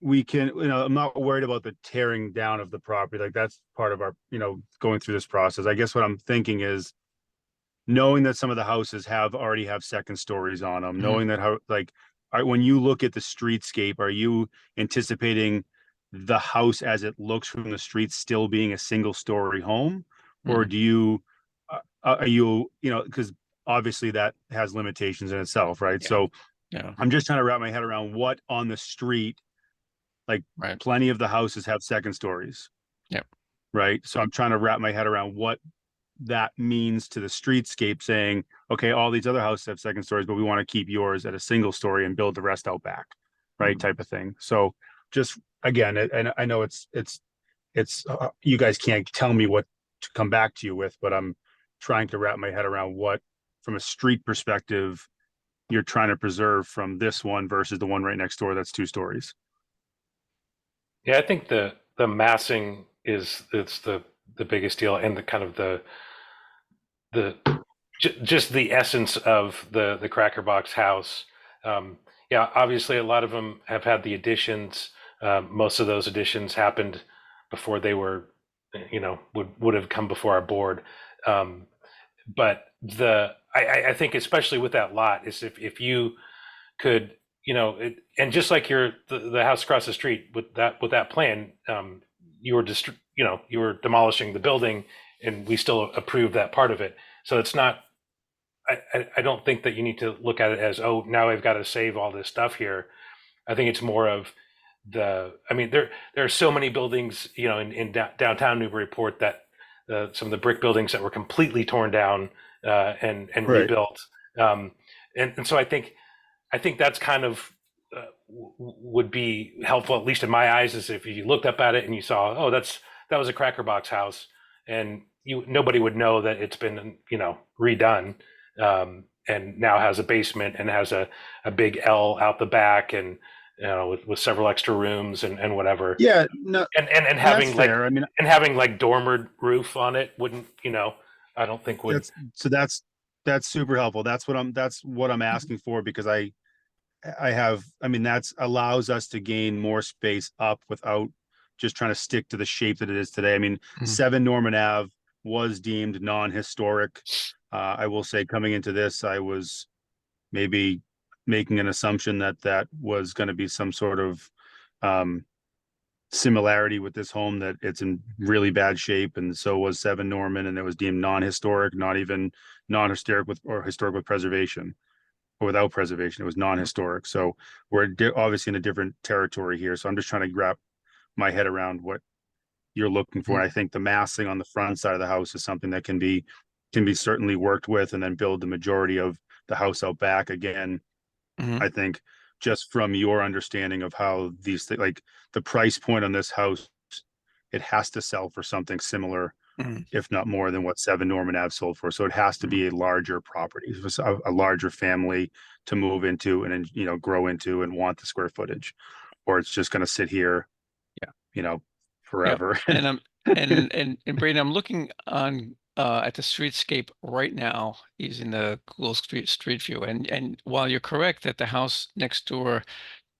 we can, I'm not worried about the tearing down of the property. Like, that's part of our, going through this process. I guess what I'm thinking is, knowing that some of the houses already have second stories on them, knowing that when you look at the streetscape, are you anticipating the house as it looks from the street still being a single story home? Or do you, are you, because obviously that has limitations in itself, right? Yeah. So Yeah. I'm just trying to wrap my head around what on the street, like Right. plenty of the houses have second stories. Yep. Right. So I'm trying to wrap my head around what that means to the streetscape, saying, okay, all these other houses have second stories, but we want to keep yours at a single story and build the rest out back, right? Type of thing. So just again, and I know it's you guys can't tell me what to come back to you with, but I'm trying to wrap my head around what, from a street perspective, you're trying to preserve from this one versus the one right next door that's 2 stories. Yeah, I think the massing it's the biggest deal, and the kind of just the essence of the Cracker Box house. Yeah, obviously a lot of them have had the additions. Most of those additions happened before they were, would have come before our board. But I think especially with that lot is if you could, and just like the house across the street with that plan, you were demolishing the building, and we still approved that part of it. So it's not. I don't think that you need to look at it as, oh, now I've got to save all this stuff here. I think it's more of there are so many buildings, in downtown Newburyport that some of the brick buildings that were completely torn down and Right. rebuilt. And so I think that's kind of would be helpful, at least in my eyes, is if you looked up at it and you saw, oh, that was a Cracker Box house, and nobody would know that it's been, redone, and now has a basement and has a big L out the back, and with several extra rooms and whatever. Yeah, no, and having like fair. I mean, and having like dormered roof on it wouldn't, I don't think would. That's super helpful. That's what I'm asking for, because that's allows us to gain more space up without just trying to stick to the shape that it is today. I mean, 7 Norman Ave was deemed non-historic. I will say, coming into this, I was maybe making an assumption that was going to be some sort of similarity with this home, that it's in really bad shape, and so was 7 Norman, and it was deemed non-historic, not even non-historic or historic with preservation, or without preservation. It was non-historic. So we're obviously in a different territory here. So I'm just trying to wrap my head around what you're looking for. And I think the massing on the front side of the house is something that can be certainly worked with, and then build the majority of the house out back. Again, I think just from your understanding of how these things, like the price point on this house, it has to sell for something similar, if not more than what 7 Norman Ave sold for. So it has to be a larger property, a larger family to move into and, grow into and want the square footage, or it's just going to sit here, forever. Yeah. And Braden, I'm looking on at the streetscape right now using the Google Street View, and while you're correct that the house next door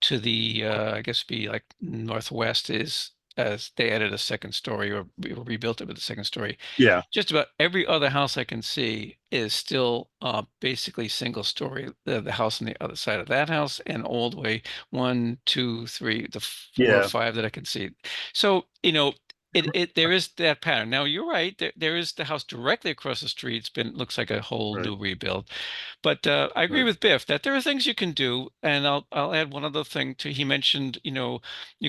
to the I guess be like northwest is, as they added a second story or rebuilt it with a second story. Yeah. Just about every other house I can see is still basically single story. The house on the other side of that house, and all the way 1, 2, 3, the 4 or 5 that I can see. So, there is that pattern. Now you're right. There is the house directly across the street. Looks like a whole new rebuild. But I agree with Biff that there are things you can do, and I'll add one other thing too. He mentioned, you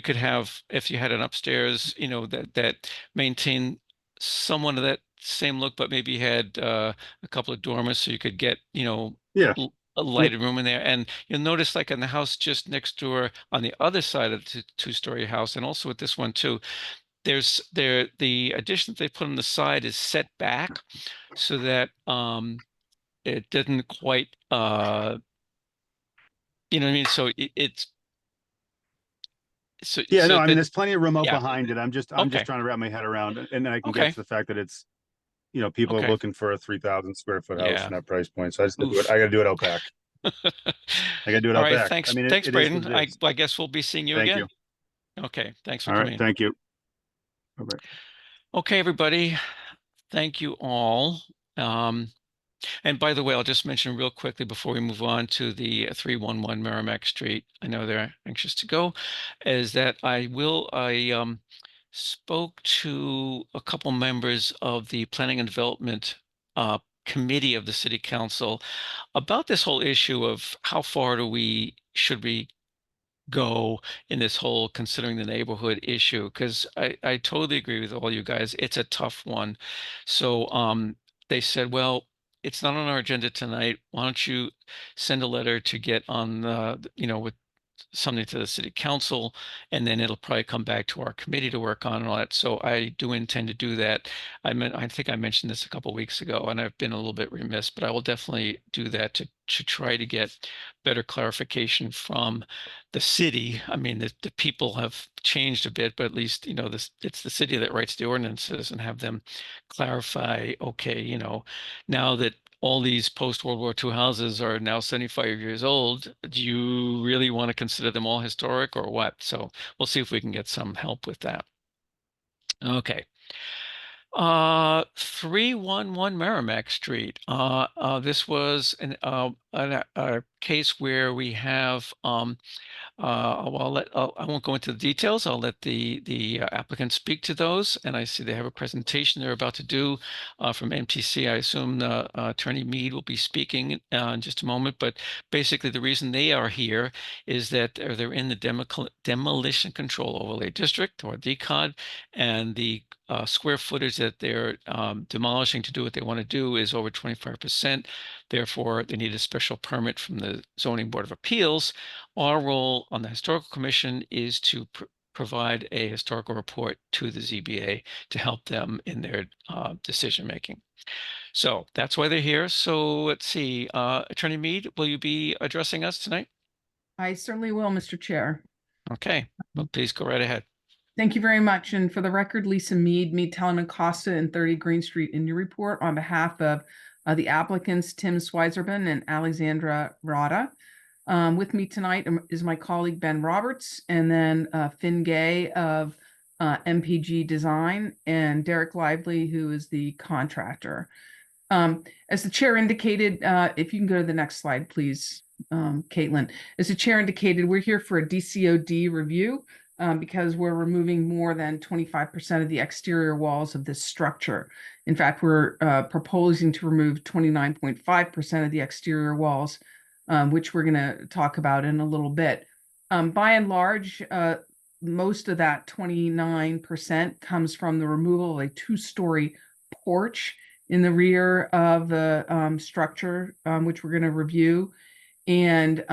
could have, if you had an upstairs, that maintain somewhat of that same look, but maybe had a couple of dormers, so you could get, a lighted room in there. And you'll notice, like in the house just next door on the other side of the 2-story house, and also with this one too, the addition that they put on the side is set back so that it didn't quite you know what I mean? So it's so yeah, so no, I mean, that, there's plenty of room out behind it. I'm just trying to wrap my head around it, and then I can get to the fact that it's, people are looking for a 3,000 square foot house in that price point. So I got to do it out back. I got to do it all out right, back. thanks. I mean, Thanks, Braden. it I guess we'll be seeing you Thank again. you. Okay, thanks for All coming right, in. thank you. All right. Okay, everybody. Thank you all. And by the way, I'll just mention real quickly before we move on to the 311 Merrimack Street. I know they're anxious to go, is that I spoke to a couple members of the Planning and Development Committee of the City Council about this whole issue of how far should we go in this whole considering the neighborhood issue, because I totally agree with all you guys. It's a tough one. So they said, well, it's not on our agenda tonight. Why don't you send a letter to get on with something to the city council, and then it'll probably come back to our committee to work on and all that. So I do intend to do that. I think I mentioned this a couple of weeks ago, and I've been a little bit remiss, but I will definitely do that to try to get better clarification from the city. I mean, the people have changed a bit, but at least, it's the city that writes the ordinances, and have them clarify, okay, now that all these post-World War II houses are now 75 years old, do you really want to consider them all historic or what? So we'll see if we can get some help with that. Okay. 311 Merrimack Street. This was a case where we have well, I won't go into the details. I'll let the applicant speak to those. And I see they have a presentation they're about to do from MTC. I assume Attorney Mead will be speaking in just a moment. But basically, the reason they are here is that they're in the Demolition Control Overlay District, or DCOD, and the square footage that they're demolishing to do what they want to do is over 25%. Therefore, they need a special permit from the Zoning Board of Appeals. Our role on the Historical Commission is to provide a historical report to the ZBA to help them in their decision making. So that's why they're here. So let's see, Attorney Mead, will you be addressing us tonight? I certainly will, Mr. Chair. Okay, well, please go right ahead. Thank you very much. And for the record, Lisa Mead, Talon & Costa and 30 Green Street in Newburyport, on behalf of the applicants, Tim Sweiserman and Alexandra Rada. With me tonight is my colleague, Ben Roberts, and then Finn Gay of MPG Design, and Derek Lively, who is the contractor. As the chair indicated, if you can go to the next slide, please, Caitlin. As the chair indicated, we're here for a DCOD review because we're removing more than 25% of the exterior walls of this structure. In fact, we're proposing to remove 29.5% of the exterior walls, which we're going to talk about in a little bit. By and large, most of that 29% comes from the removal of a two-story porch in the rear of the structure, which we're going to review. And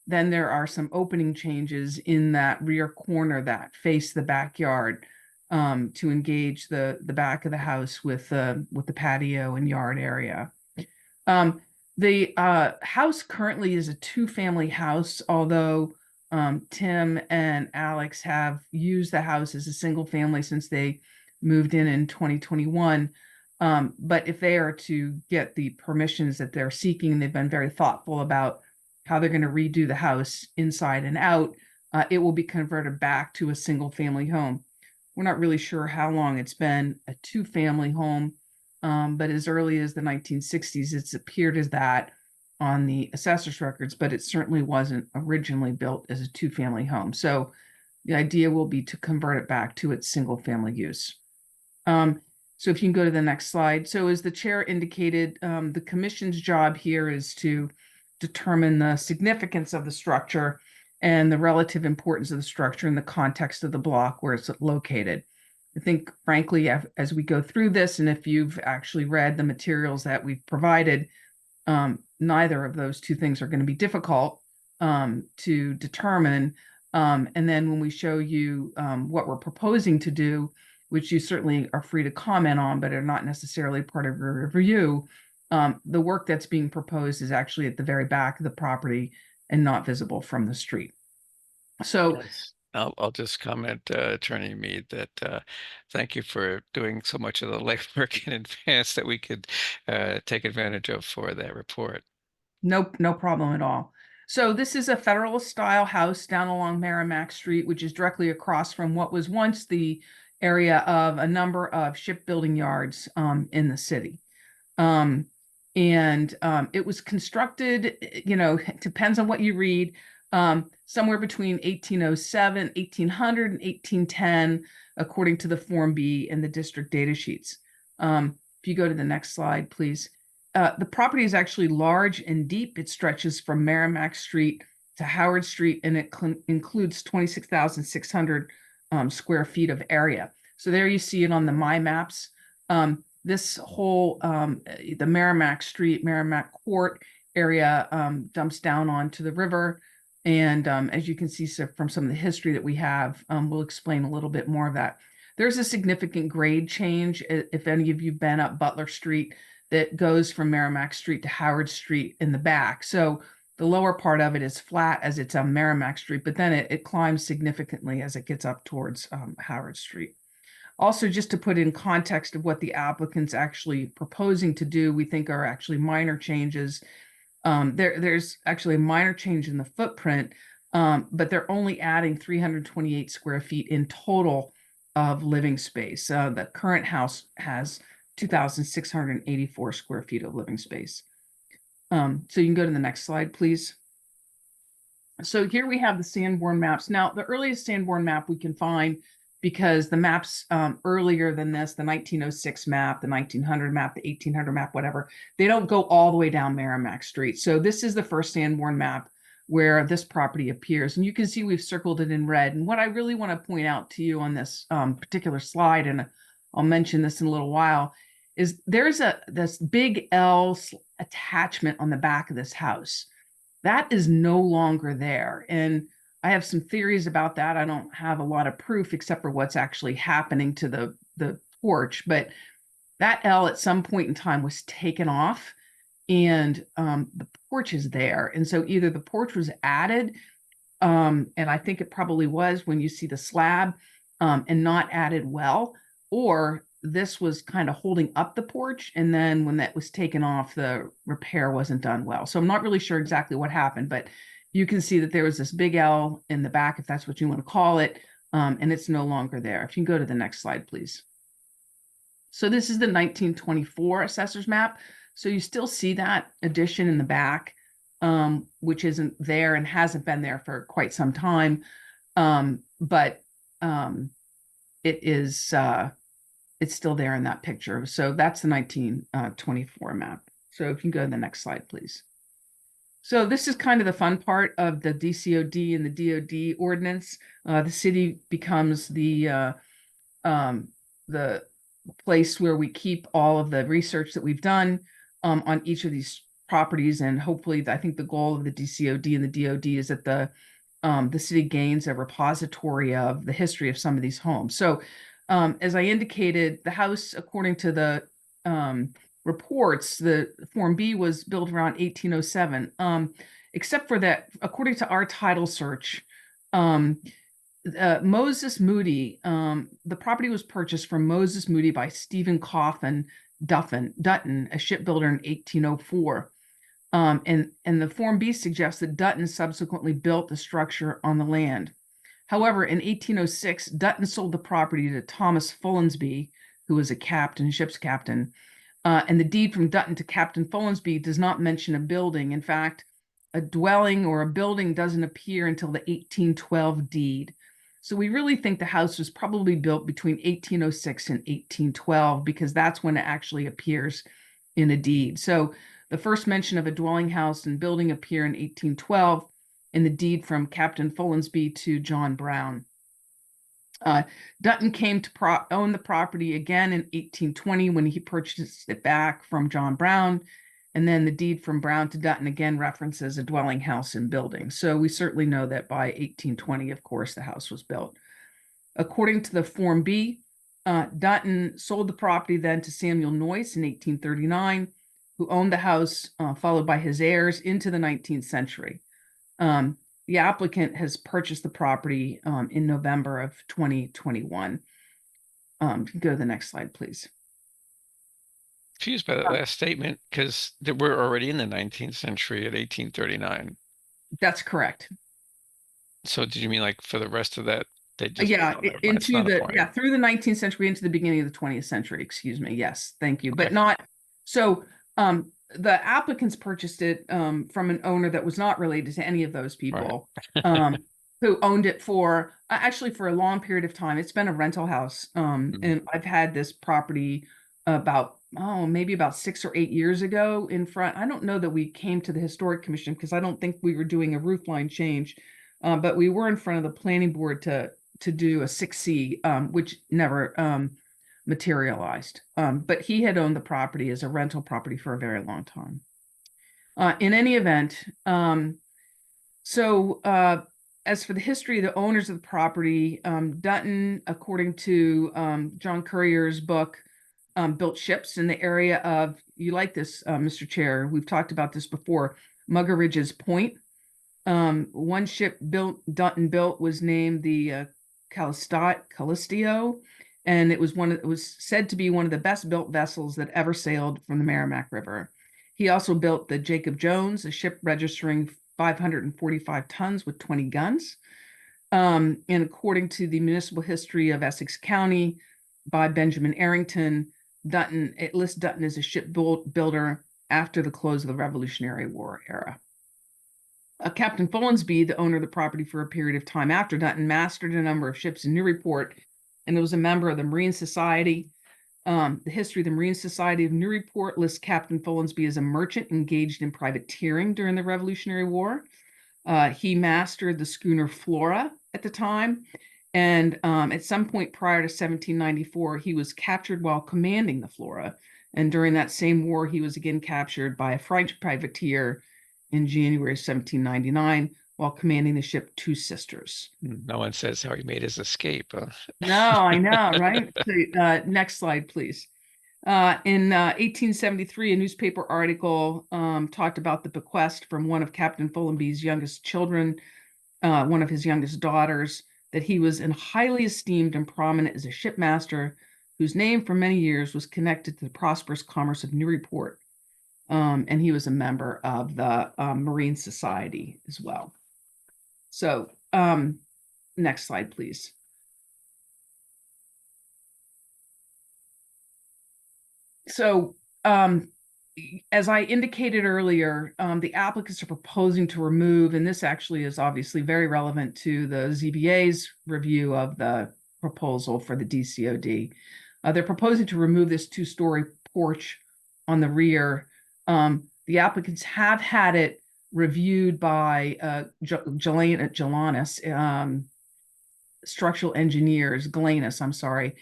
then there are some opening changes in that rear corner that face the backyard to engage the back of the house with the patio and yard area. The house currently is a two-family house, although Tim and Alex have used the house as a single family since they moved in 2021. But if they are to get the permissions that they're seeking, they've been very thoughtful about how they're going to redo the house inside and out. It will be converted back to a single family home. We're not really sure how long it's been a two-family home, but as early as the 1960s, it's appeared as that on the assessor's records, but it certainly wasn't originally built as a two-family home. So the idea will be to convert it back to its single family use. So if you can go to the next slide. So as the chair indicated, the commission's job here is to determine the significance of the structure and the relative importance of the structure in the context of the block where it's located. I think, frankly, as we go through this, and if you've actually read the materials that we've provided, neither of those two things are going to be difficult to determine. And then when we show you what we're proposing to do, which you certainly are free to comment on, but are not necessarily part of your review, the work that's being proposed is actually at the very back of the property and not visible from the street. So yes. I'll just comment, Attorney Mead, that thank you for doing so much of the legwork in advance that we could take advantage of for that report. Nope, no problem at all. So this is a Federalist style house down along Merrimack Street, which is directly across from what was once the area of a number of shipbuilding yards in the city. And And it was constructed, you know, it depends on what you read, somewhere between 1807, 1800, and 1810, according to the Form B and the district data sheets. If you go to the next slide, please. The property is actually large and deep. It stretches from Merrimack Street to Howard Street, and it includes 26,600 square feet of area. So there you see it on the My Maps. This whole, the Merrimack Street, Merrimack Court area dumps down onto the river. And as you can see from some of the history that we have, we'll explain a little bit more of that. There's a significant grade change, if any of you've been up Butler Street, that goes from Merrimack Street to Howard Street in the back. So the lower part of it is flat as it's on Merrimack Street, but then it climbs significantly as it gets up towards Howard Street. Also, just to put in context of what the applicant's actually proposing to do, we think are actually minor changes. There's actually a minor change in the footprint, but they're only adding 328 square feet in total of living space. The current house has 2,684 square feet of living space. So you can go to the next slide, please. So here we have the Sanborn maps. Now, the earliest Sanborn map we can find, because the maps earlier than this, the 1906 map, the 1900 map, the 1800 map, whatever, they don't go all the way down Merrimack Street. So this is the first Sanborn map where this property appears. And you can see we've circled it in red. And what I really want to point out to you on this particular slide, and I'll mention this in a little while, is there's this big L attachment on the back of this house. That is no longer there. And I have some theories about that. I don't have a lot of proof except for what's actually happening to the porch, but that L at some point in time was taken off, and the porch is there. And so either the porch was added, and I think it probably was when you see the slab, and not added well, or this was kind of holding up the porch, and then when that was taken off, the repair wasn't done well. So I'm not really sure exactly what happened, but you can see that there was this big L in the back, if that's what you want to call it, and it's no longer there. If you can go to the next slide, please. So this is the 1924 assessor's map. So you still see that addition in the back, which isn't there and hasn't been there for quite some time, but it is it's still there in that picture. So that's the 1924 map. So if you can go to the next slide, please. So this is kind of the fun part of the DCOD and the DOD ordinance. The city becomes the place where we keep all of the research that we've done on each of these properties. And hopefully, I think the goal of the DCOD and the DOD is that the city gains a repository of the history of some of these homes. So as I indicated, the house, according to the reports, the Form B was built around 1807, except for that, according to our title search, Moses Moody, the property was purchased from Moses Moody by Stephen Coffin Dutton, a shipbuilder, in 1804. And the Form B suggests that Dutton subsequently built the structure on the land. However, in 1806, Dutton sold the property to Thomas Follansby, who was a captain, ship's captain. And the deed from Dutton to Captain Follansby does not mention a building. In fact, a dwelling or a building doesn't appear until the 1812 deed. So we really think the house was probably built between 1806 and 1812, because that's when it actually appears in a deed. So the first mention of a dwelling house and building appear in 1812 in the deed from Captain Follansby to John Brown. Dutton came to own the property again in 1820 when he purchased it back from John Brown. And then the deed from Brown to Dutton again references a dwelling house and building. So we certainly know that by 1820, of course, the house was built. According to the Form B, Dutton sold the property then to Samuel Noyce in 1839, who owned the house, followed by his heirs into the 19th century. The applicant has purchased the property in November of 2021. Go to the next slide, please. Confused by that last statement, because we're already in the 19th century at 1839. That's correct. So did you mean like for the rest of that? They just into the through the 19th century into the beginning of the 20th century. Excuse me. Yes, thank you. Okay. But not so. the applicants purchased it from an owner that was not related to any of those people, who owned it for actually for a long period of time. It's been a rental house, and I've had this property about maybe about 6 or 8 years ago in front. I don't know that we came to the Historic Commission because I don't think we were doing a roof line change, but we were in front of the planning board to do a 6C, which never materialized. But he had owned the property as a rental property for a very long time. In any event, as for the history of the owners of the property, Dutton, according to John Currier's book, built ships in the area of, you like this, Mr. Chair, we've talked about this before, Muggeridge's Point. One ship Dutton built was named the Callistio, and it was said to be one of the best built vessels that ever sailed from the Merrimack River. He also built the Jacob Jones, a ship registering 545 tons with 20 guns. And according to the Municipal History of Essex County by Benjamin Arrington, it lists Dutton as a ship builder after the close of the Revolutionary War era. Captain Follansbee, the owner of the property for a period of time after Dutton, mastered a number of ships in Newburyport and was a member of the Marine Society. The history of the Marine Society of Newburyport lists Captain Follansbee as a merchant engaged in privateering during the Revolutionary War. He mastered the schooner Flora at the time, and at some point prior to 1794, he was captured while commanding the Flora. And during that same war, he was again captured by a French privateer in January 1799 while commanding the ship Two Sisters. No one says how he made his escape. No, I know, right? So, next slide, please. In 1873, a newspaper article talked about the bequest from one of Captain Follansbee's youngest children, one of his youngest daughters, that he was highly esteemed and prominent as a shipmaster, whose name for many years was connected to the prosperous commerce of Newburyport. And he was a member of the Marine Society as well. So next slide, please. So as I indicated earlier, the applicants are proposing to remove, and this actually is obviously very relevant to the ZBA's review of the proposal for the DCOD. They're proposing to remove this two-story porch on the rear. The applicants have had it reviewed by Galanis, structural engineers, Galanis, I'm sorry.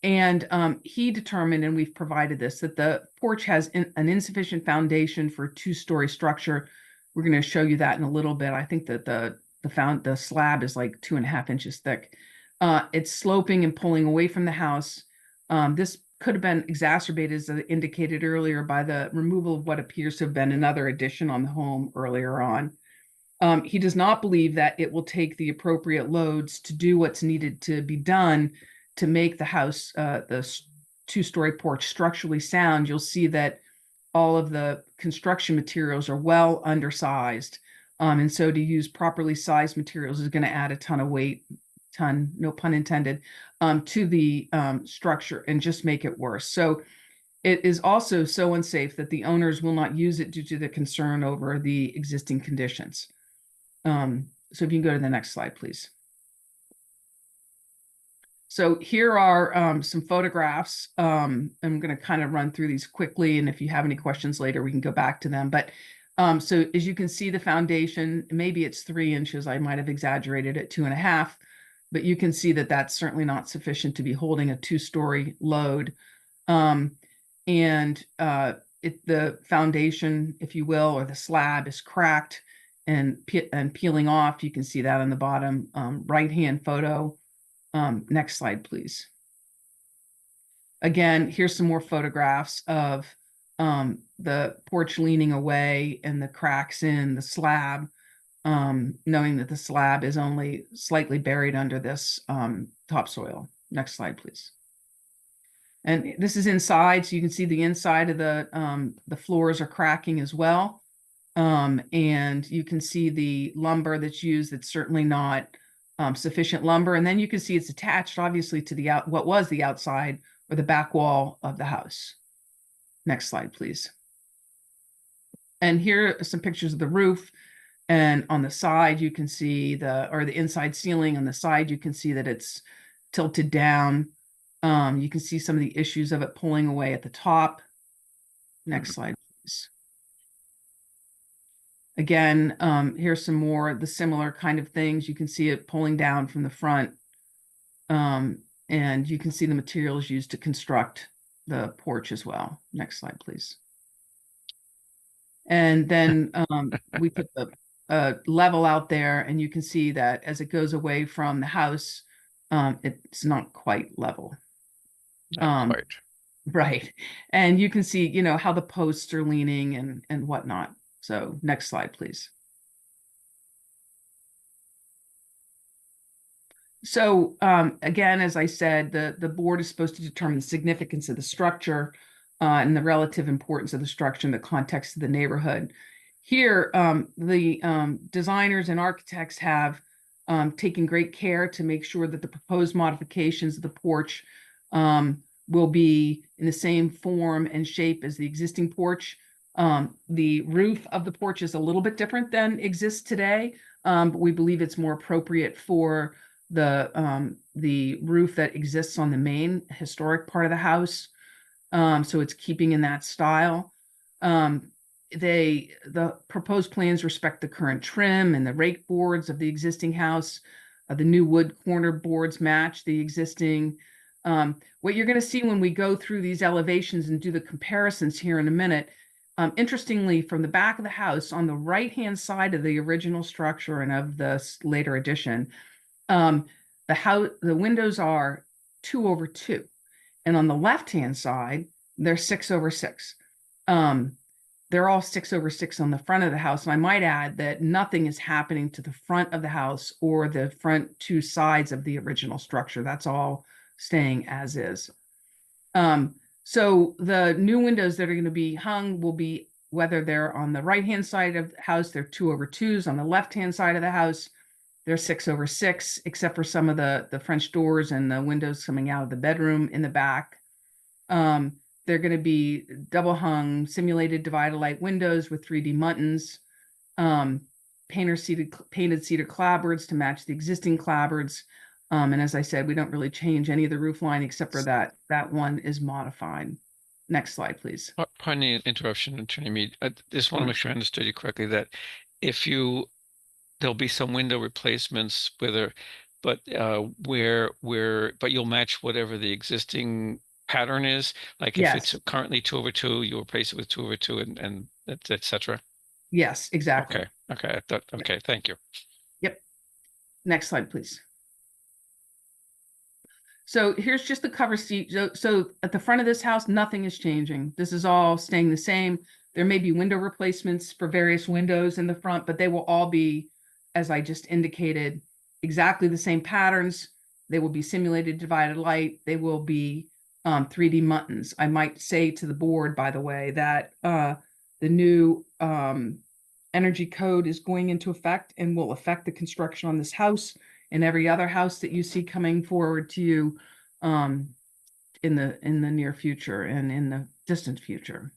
And he determined, and we've provided this, that the porch has an insufficient foundation for a two-story structure. We're going to show you that in a little bit. I think that the slab is like 2.5 inches thick. It's sloping and pulling away from the house. This could have been exacerbated, as indicated earlier, by the removal of what appears to have been another addition on the home earlier on. He does not believe that it will take the appropriate loads to do what's needed to be done to make the house, the two-story porch, structurally sound. You'll see that all of the construction materials are well undersized. And so to use properly sized materials is going to add a ton of weight, no pun intended, to the structure and just make it worse. So it is also so unsafe that the owners will not use it due to the concern over the existing conditions. So if you can go to the next slide, please. So here are some photographs. I'm going to kind of run through these quickly, and if you have any questions later, we can go back to them. But so as you can see, the foundation, maybe it's 3 inches. I might have exaggerated it, 2.5, but you can see that that's certainly not sufficient to be holding a two-story load. The foundation, if you will, or the slab is cracked and peeling off. You can see that on the bottom right-hand photo. Next slide, please. Again, here's some more photographs of the porch leaning away and the cracks in the slab, knowing that the slab is only slightly buried under this topsoil. Next slide, please. And this is inside, so you can see the inside of the floors are cracking as well. And you can see the lumber that's used. That's certainly not sufficient lumber. And then you can see it's attached, obviously, to what was the outside or the back wall of the house. Next slide, please. And here are some pictures of the roof. And on the side, you can see the inside ceiling. On the side, you can see that it's tilted down. You can see some of the issues of it pulling away at the top. Next slide, please. Again, here's some more the similar kind of things. You can see it pulling down from the front. And you can see the materials used to construct the porch as well. Next slide, please. And then we put the level out there, and you can see that as it goes away from the house, it's not quite level. Not quite. Right. And you can see, you know, how the posts are leaning and whatnot. So next slide, please. So again, as I said, the board is supposed to determine the significance of the structure and the relative importance of the structure in the context of the neighborhood. Here, the designers and architects have taken great care to make sure that the proposed modifications of the porch will be in the same form and shape as the existing porch. The roof of the porch is a little bit different than exists today, but we believe it's more appropriate for the roof that exists on the main historic part of the house. So it's keeping in that style. The proposed plans respect the current trim and the rake boards of the existing house. The new wood corner boards match the existing. What you're going to see when we go through these elevations and do the comparisons here in a minute, interestingly, from the back of the house on the right-hand side of the original structure and of the later addition, the windows are 2/2, and on the left-hand side, they're 6/6. They're all 6/6 on the front of the house. And I might add that nothing is happening to the front of the house or the front two sides of the original structure. That's all staying as is. So the new windows that are going to be hung will be, whether they're on the right-hand side of the house, they're 2/2s. On the left-hand side of the house, they're 6/6, except for some of the French doors and the windows coming out of the bedroom in the back. They're going to be double hung, simulated divided light windows with 3D muntins, painted cedar clapboards to match the existing clapboards. And as I said, we don't really change any of the roof line except for that one is modified. Next slide, please. Pardon the interruption, Attorney Mead. I just want to make sure I understood you correctly, that there'll be some window replacements but you'll match whatever the existing pattern is. Like if it's currently 2/2, you replace it with 2/2 and et cetera. Yes, exactly. Okay. Okay. Thank you. Yep. Next slide, please. So here's just the cover sheet. So at the front of this house, nothing is changing. This is all staying the same. There may be window replacements for various windows in the front, but they will all be, as I just indicated, exactly the same patterns. They will be simulated divided light. They will be 3D muntins. I might say to the board, by the way, that the new energy code is going into effect and will affect the construction on this house and every other house that you see coming forward to you in the near future and in the distant future.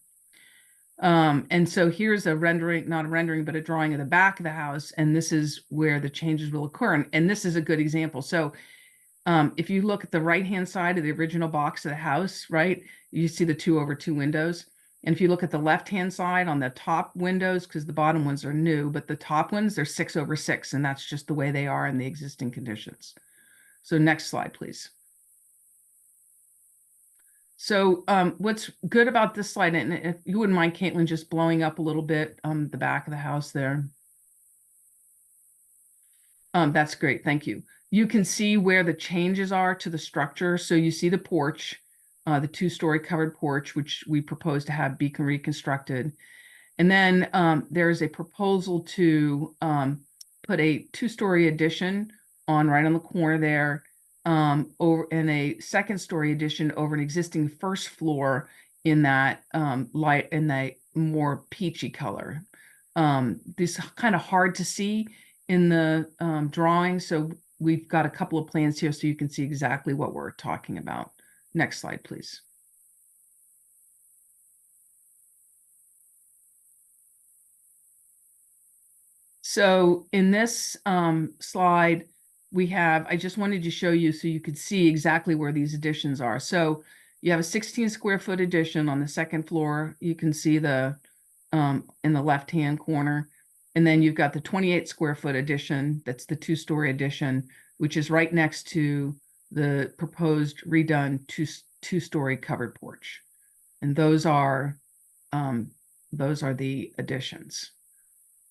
And so here's a rendering, not a rendering, but a drawing of the back of the house. And this is where the changes will occur. And this is a good example. So if you look at the right-hand side of the original box of the house, right, you see the 2/2 windows. And if you look at the left-hand side on the top windows, because the bottom ones are new, but the top ones, they're 6/6, and that's just the way they are in the existing conditions. So next slide, please. So what's good about this slide, and if you wouldn't mind, Caitlin, just blowing up a little bit the back of the house there. That's great, thank you. You can see where the changes are to the structure. So you see the porch, the 2-story covered porch, which we propose to have beacon reconstructed. And then there's a proposal to put a 2-story addition right on the corner there, over in a 2nd-story addition over an existing 1st floor in that light, in that more peachy color. This is kind of hard to see in the drawing, so we've got a couple of plans here so you can see exactly what we're talking about. Next slide, please. So in this slide, I just wanted to show you so you could see exactly where these additions are. So you have a 16 square foot addition on the second floor. You can see the in the left-hand corner. And then you've got the 28 square foot addition. That's the 2-story addition, which is right next to the proposed redone two-story covered porch. And those are the additions.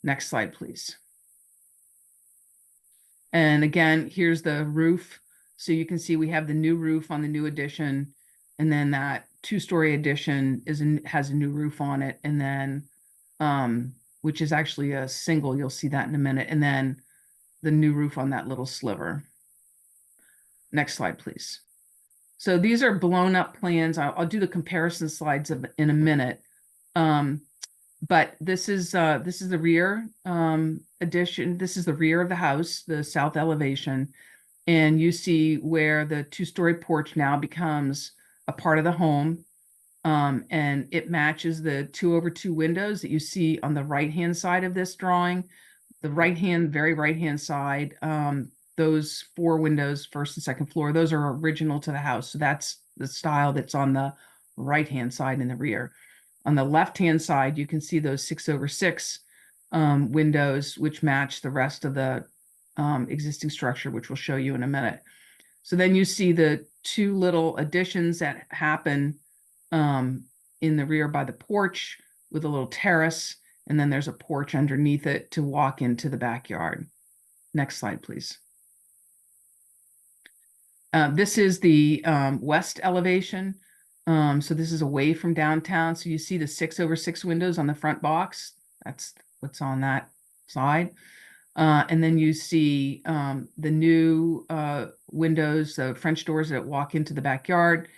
Next slide, please. And again, here's the roof. So you can see we have the new roof on the new addition, and then that 2-story addition has a new roof on it, and then which is actually a single. You'll see that in a minute, and then the new roof on that little sliver. Next slide, please. So these are blown up plans. I'll do the comparison slides in a minute. But this is the rear addition. This is the rear of the house, the south elevation. And you see where the 2-story porch now becomes a part of the home. And it matches the 2/2 windows that you see on the right-hand side of this drawing. The very right-hand side, those 4 windows, first and second floor, those are original to the house. So that's the style that's on the right-hand side in the rear. On the left-hand side, you can see those 6/6 windows, which match the rest of the existing structure, which we'll show you in a minute. So then you see the 2 little additions that happen in the rear by the porch with a little terrace, and then there's a porch underneath it to walk into the backyard. Next slide, please. This is the west elevation. So this is away from downtown. So you see the 6/6 windows on the front box. That's what's on that side. And then you see the new windows, the French doors that walk into the backyard,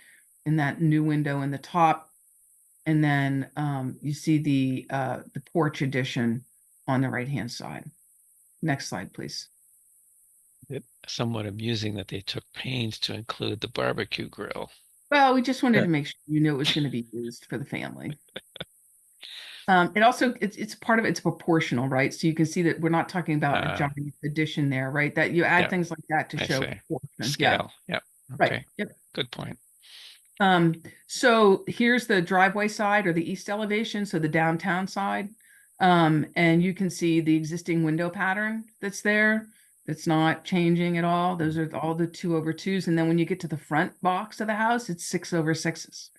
and that new window in the top. And then you see the porch addition on the right-hand side. Next slide, please. It's somewhat amusing that they took pains to include the barbecue grill. Well, we just wanted to make sure you knew it was going to be used for the family. It also, it's part of it's proportional, right? So you can see that we're not talking about a giant addition there, right? That you add things like that to show proportion. Scale. Yeah. Right. Okay. Yep. Good point. So here's the driveway side or the east elevation, so the downtown side. And you can see the existing window pattern that's there. That's not changing at all. Those are all the 2/2s. And then when you get to the front box of the house, it's 6/6s.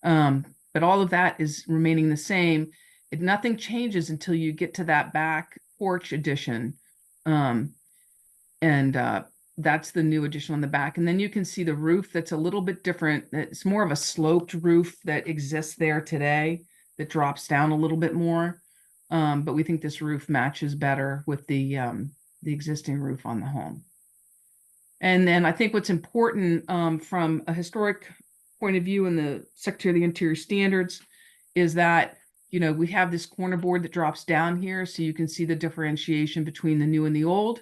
But all of that is remaining the same. Nothing changes until you get to that back porch addition. That's the new addition on the back. And then you can see the roof that's a little bit different. It's more of a sloped roof that exists there today that drops down a little bit more. But we think this roof matches better with the existing roof on the home. And then I think what's important from a historic point of view in the Secretary of the Interior standards is that, you know, we have this corner board that drops down here, so you can see the differentiation between the new and the old.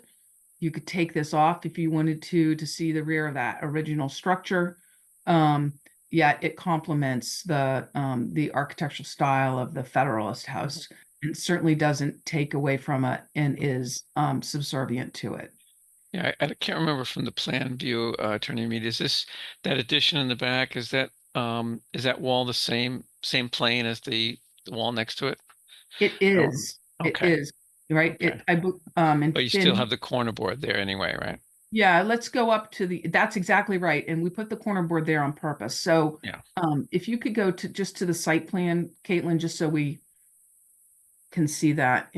You could take this off if you wanted to see the rear of that original structure. Yet it complements the architectural style of the Federalist House. It certainly doesn't take away from it and is subservient to it. Yeah, I can't remember from the plan view, Attorney Mead, is this that addition in the back? Is that wall the same plane as the wall next to it? It is. Okay. It is right. Okay. But you still have the corner board there anyway, right? Yeah, let's go up to that's exactly right. And we put the corner board there on purpose. So yeah. If you could go to just to the site plan, Caitlin, just so we can see that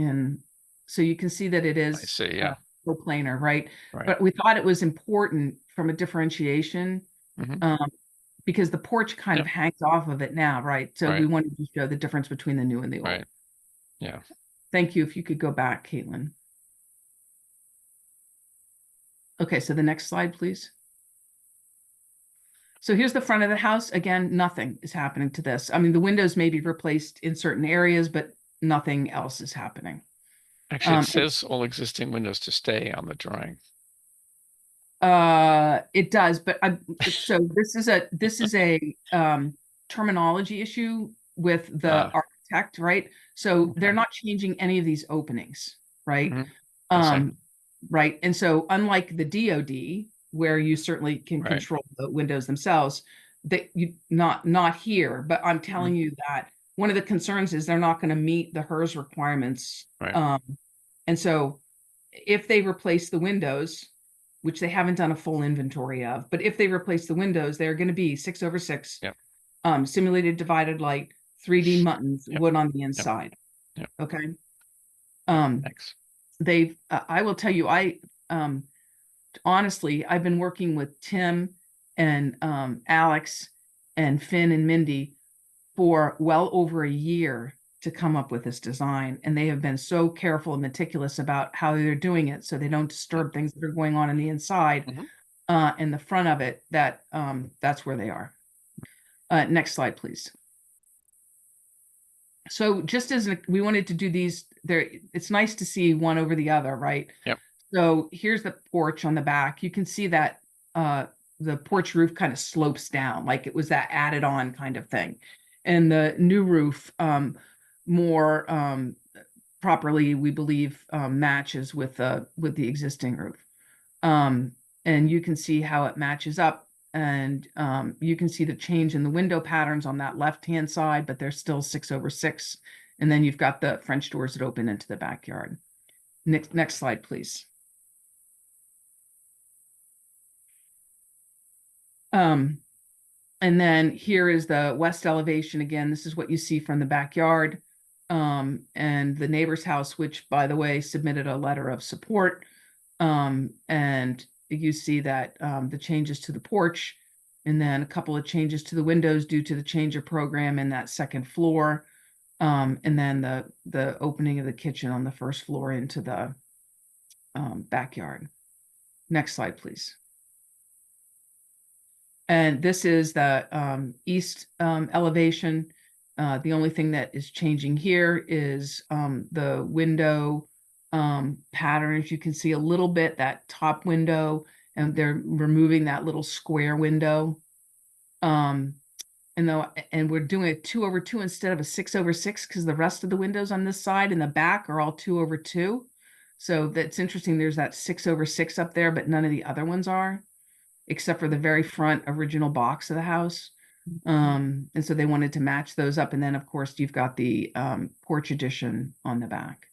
so you can see that it is I see, yeah. planar, right? Right. But we thought it was important from a differentiation because the porch kind of hangs off of it now, right? So we wanted to show the difference between the new and the old. Right. Yeah. Thank you. If you could go back, Caitlin. Okay, so the next slide, please. So here's the front of the house. Again, nothing is happening to this. I mean, the windows may be replaced in certain areas, but nothing else is happening. Actually, it says all existing windows to stay on the drawing. It does, but so this is a terminology issue with the architect, right? So they're not changing any of these openings, right? Mhm. Yes, I- Right. And so unlike the DoD, where you certainly can Right. control the windows themselves, that you not here, but I'm telling you that one of the concerns is they're not going to meet the HERS requirements. Right. And so if they replace the windows, which they haven't done a full inventory of, but if they replace the windows, they're going to be 6/6, Yep. Simulated divided light, 3D muttons, Yep. wood on the inside. Yep. Okay. Thanks. I will tell you, honestly, I've been working with Tim and Alex and Finn and Mindy for well over a year to come up with this design. And they have been so careful and meticulous about how they're doing it so they don't disturb things that are going on in the inside in the front of it, that that's where they are. Next slide, please. So just as we wanted to do these there, it's nice to see one over the other, right? Yep. So here's the porch on the back. You can see that the porch roof kind of slopes down, like it was that added on kind of thing. And the new roof more properly, we believe, matches with the existing roof. And you can see how it matches up. And you can see the change in the window patterns on that left-hand side, but they're still 6/6. And then you've got the French doors that open into the backyard. Next slide, please. And then here is the west elevation. Again, this is what you see from the backyard. And the neighbor's house, which, by the way, submitted a letter of support. And you see that the changes to the porch, and then a couple of changes to the windows due to the change of program in that second floor. And then the opening of the kitchen on the first floor into the backyard. Next slide, please. And this is the east elevation. The only thing that is changing here is the window pattern. As you can see a little bit, that top window, and they're removing that little square window. And we're doing a 2/2 instead of a 6/6 because the rest of the windows on this side and the back are all 2/2. So that's interesting. There's that 6/6 up there, but none of the other ones are, except for the very front original box of the house. And so they wanted to match those up. And then, of course, you've got the porch addition on the back.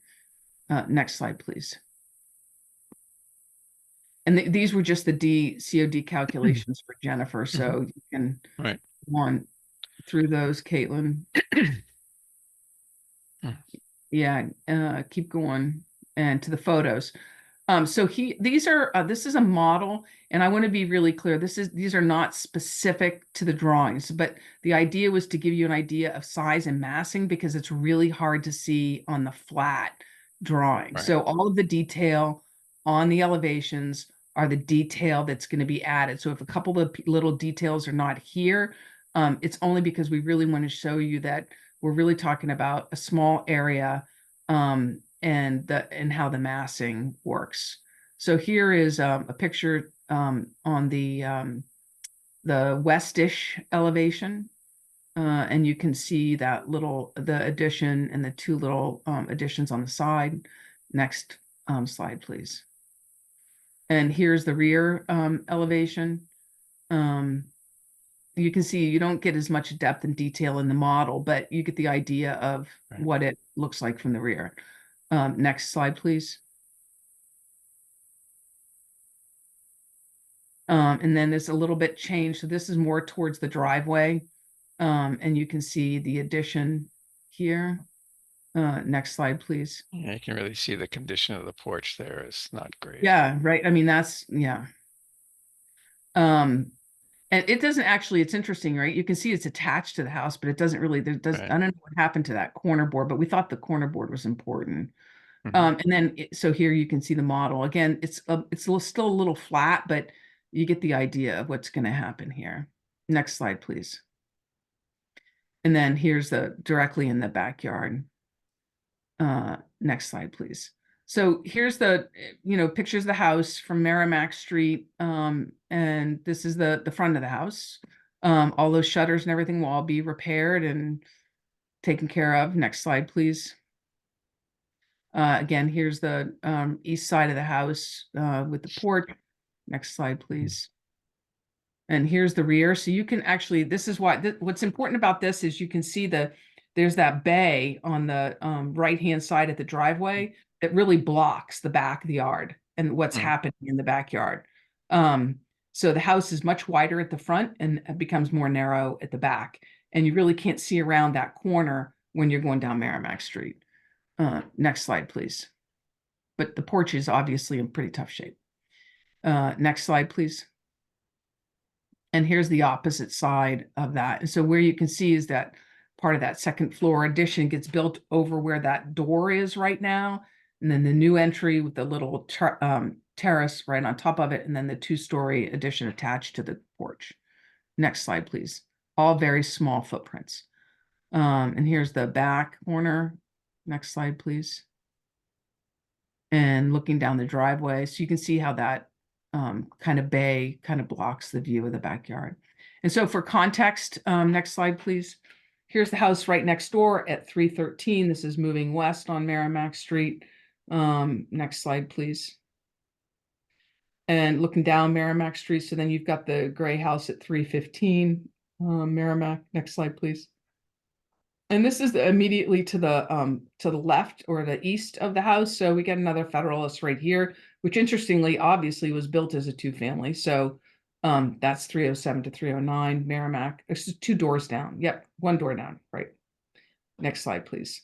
Next slide, please. And these were just the COD calculations for Jennifer. So you can go on through those, Caitlin. Yeah, keep going and to the photos. So this is a model, and I want to be really clear. These are not specific to the drawings, but the idea was to give you an idea of size and massing because it's really hard to see on the flat drawing. Right. So all of the detail on the elevations are the detail that's going to be added. So if a couple of little details are not here, it's only because we really want to show you that we're really talking about a small area and how the massing works. So here is a picture on the westish elevation, and you can see that the addition and the two little additions on the side. Next slide, please. And here's the rear elevation. You can see you don't get as much depth and detail in the model, but you get the idea of what it looks like from the rear. Next slide, please. And then there's a little bit change. So this is more towards the driveway. And you can see the addition here. Next slide, please. Yeah, you can really see the condition of the porch there is not great. Yeah, right. I mean, yeah. And it doesn't actually, it's interesting, right? You can see it's attached to the house, but it doesn't really, I don't know what happened to that corner board, but we thought the corner board was important. And then, so here you can see the model. Again, it's still a little flat, but you get the idea of what's going to happen here. Next slide, please. And then here's directly in the backyard. Next slide, please. So here's the, pictures of the house from Merrimack Street. And this is the front of the house. All those shutters and everything will all be repaired and taken care of. Next slide, please. Again, here's the east side of the house with the porch. Next slide, please. And here's the rear. So you can actually, this is why, what's important about this is you can see there's that bay on the right-hand side of the driveway that really blocks the back of the yard and what's happening in the backyard. So the house is much wider at the front and it becomes more narrow at the back. And you really can't see around that corner when you're going down Merrimack Street. Next slide, please. But the porch is obviously in pretty tough shape. Next slide, please. And here's the opposite side of that. And so where you can see is that part of that second floor addition gets built over where that door is right now. And then the new entry with the little terrace right on top of it. And then the 2-story addition attached to the porch. Next slide, please. All very small footprints. And here's the back corner. Next slide, please. And looking down the driveway. So you can see how that kind of bay kind of blocks the view of the backyard. And so for context, next slide, please. Here's the house right next door at 313. This is moving west on Merrimack Street. Next slide, please. And looking down Merrimack Street. So then you've got the gray house at 315 Merrimack. Next slide, please. And this is immediately to the left or the east of the house. So we get another Federalist right here, which interestingly, obviously was built as a 2-family. So that's 307 to 309 Merrimack. It's 2 doors down. Yep, 1 door down. Right. Next slide, please.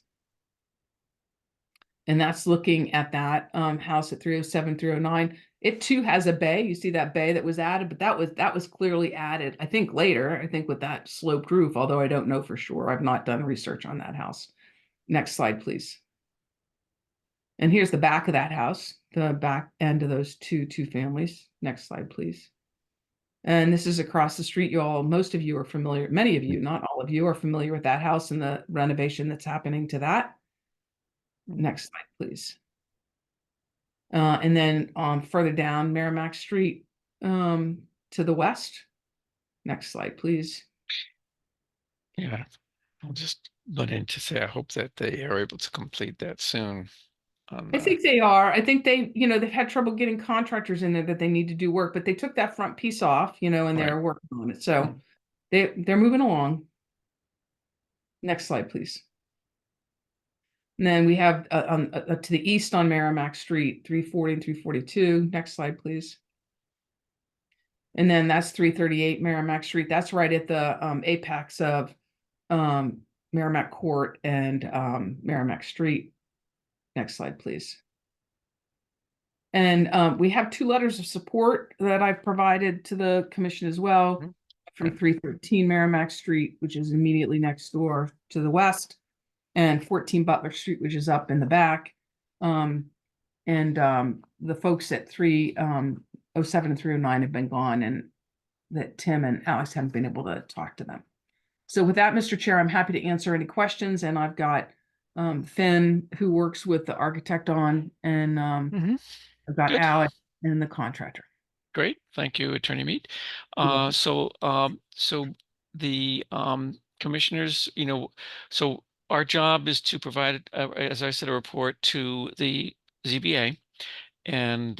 And that's looking at that house at 307, 309. It too has a bay. You see that bay that was added, but that was clearly added, I think later, I think with that sloped roof, although I don't know for sure. I've not done research on that house. Next slide, please. And here's the back of that house, the back end of those two families. Next slide, please. And this is across the street. Most of you are familiar, many of you, not all of you, are familiar with that house and the renovation that's happening to that. Next slide, please. And then further down Merrimack Street to the west. Next slide, please. Yeah, I'll just butt in to say I hope that they are able to complete that soon. I think they are. I think they've had trouble getting contractors in there that they need to do work, but they took that front piece off, and they're working on it. So they're moving along. Next slide, please. And then we have to the east on Merrimack Street, 340 and 342. Next slide, please. And then that's 338 Merrimack Street. That's right at the apex of Merrimack Court and Merrimack Street. Next slide, please. And we have 2 letters of support that I've provided to the commission as well, from 313 Merrimack Street, which is immediately next door to the west, and 14 Butler Street, which is up in the back. And the folks at 307 and 309 have been gone, and that Tim and Alex haven't been able to talk to them. So with that, Mr. Chair, I'm happy to answer any questions, and I've got Finn, who works with the architect on, and I've got Good. Alex and the contractor. Great, thank you, Attorney Mead. So the commissioners, so our job is to provide, as I said, a report to the ZBA, and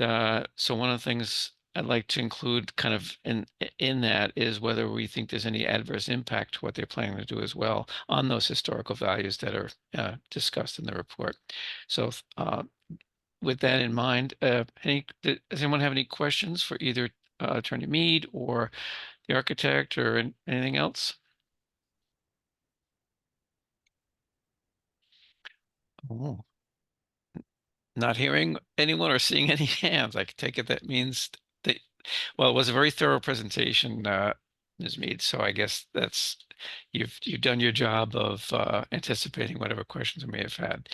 so one of the things I'd like to include kind of in that is whether we think there's any adverse impact to what they're planning to do as well on those historical values that are discussed in the report. So with that in mind, does anyone have any questions for either Attorney Mead or the architect or anything else? Oh, not hearing anyone or seeing any hands. I can take it that means that, well, it was a very thorough presentation, Ms. Mead. So I guess that's you've done your job of anticipating whatever questions we may have had.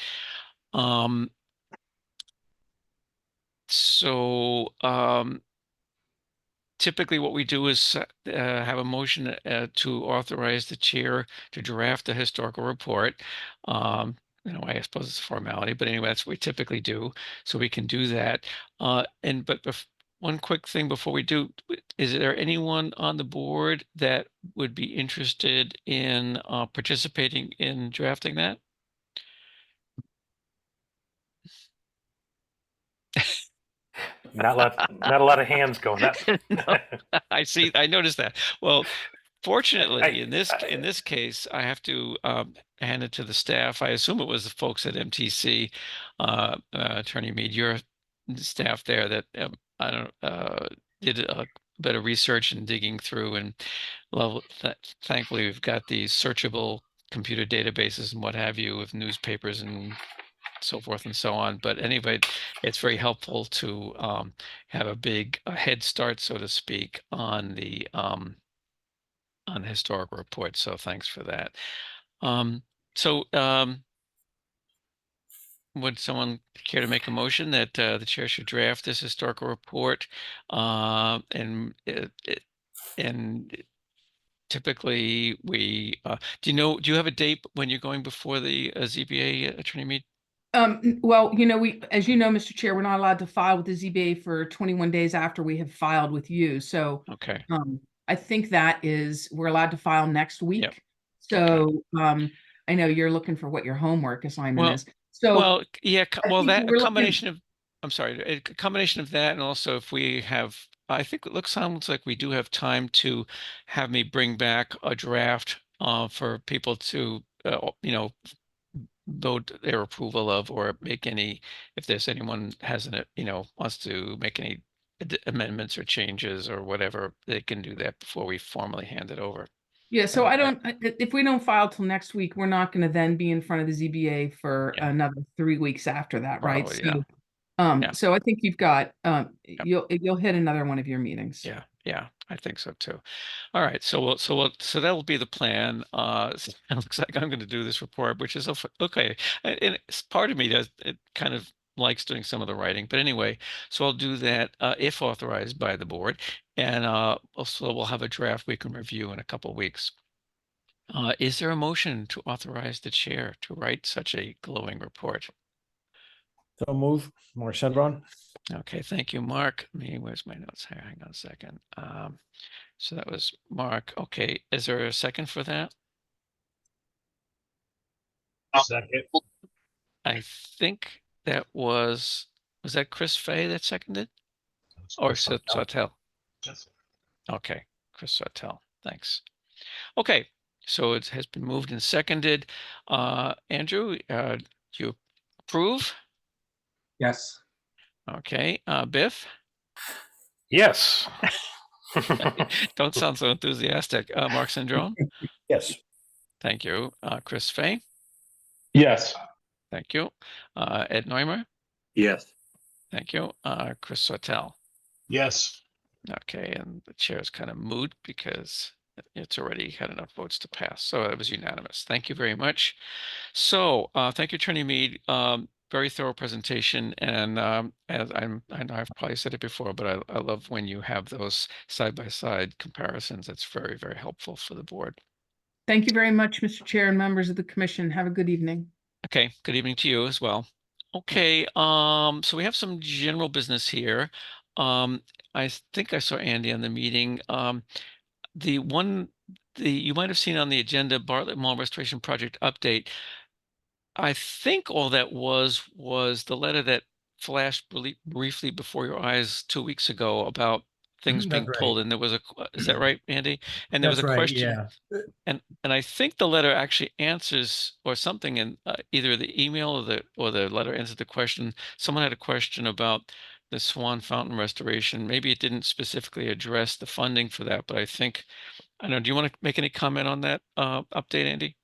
Typically what we do is have a motion to authorize the chair to draft a historical report. I suppose it's a formality, but anyway, that's what we typically do. So we can do that. But one quick thing before we do, is there anyone on the board that would be interested in participating in drafting that? Not a lot of hands going up. No, I see. I noticed that. Well, fortunately, I- in this case, I have to hand it to the staff. I assume it was the folks at MTC, Attorney Mead, your staff there that I don't did a bit of research and digging through, and thankfully we've got these searchable computer databases and what have you with newspapers and so forth and so on. But anyway, it's very helpful to have a head start, so to speak, on the historical report. So thanks for that. So would someone care to make a motion that the chair should draft this historical report? And typically we do you have a date when you're going before the ZBA, Attorney Mead? Well, as you know, Mr. Chair, we're not allowed to file with the ZBA for 21 days after we have filed with you. So Okay. I think we're allowed to file next week. Yep. So I know you're looking for what your homework assignment is. So well, yeah, well, that a combination looking... of, I'm sorry, a combination of that, and also if we have, I think it sounds like we do have time to have me bring back a draft for people to, vote their approval of, or make any, if there's anyone has wants to make any amendments or changes or whatever, they can do that before we formally hand it over. Yeah, so if we don't file till next week, we're not going to then be in front of the ZBA for another 3 weeks after that, right? Probably, So, so I think you've got, you'll hit another one of your meetings. Yeah, I think so too. All right, so that will be the plan. It looks like I'm going to do this report, which is okay. And part of me it kind of likes doing some of the writing, but anyway, so I'll do that if authorized by the board, and also we'll have a draft we can review in a couple of weeks. Is there a motion to authorize the chair to write such a glowing report? So move, Mark Sendron. Okay, thank you, Mark. Where's my notes? Hang on a second. So that was Mark. Okay, is there a second for that? Second. I think that was that Chris Fay that seconded? Or Sautel? Okay, Chris Sautel, thanks. Okay, so it has been moved and seconded. Andrew, do you approve? Yes. Okay, Biff? Yes. Don't sound so enthusiastic. Mark Sandrone? Yes. Thank you. Chris Fay? Yes. Thank you. Ed Neumer? Yes. Thank you. Chris Sautel? Yes. Okay, and the chair is kind of moot because it's already had enough votes to pass. So it was unanimous. Thank you very much. So thank you, Attorney Mead. Very thorough presentation. And as I know I've probably said it before, but I love when you have those side-by-side comparisons. It's very, very helpful for the board. Thank you very much, Mr. Chair and members of the commission. Have a good evening. Okay, good evening to you as well. Okay, so we have some general business here. I think I saw Andy on the meeting. You might have seen on the agenda, Bartlett Mall Restoration Project update. I think all that was the letter that flashed briefly before your eyes 2 weeks ago about things being pulled. And there was is that right, Andy? And there was a question. Yeah. And I think the letter actually answers, or something in either the email or the letter answered the question. Someone had a question about the Swan Fountain restoration. Maybe it didn't specifically address the funding for that, but I don't know, do you want to make any comment on that update, Andy?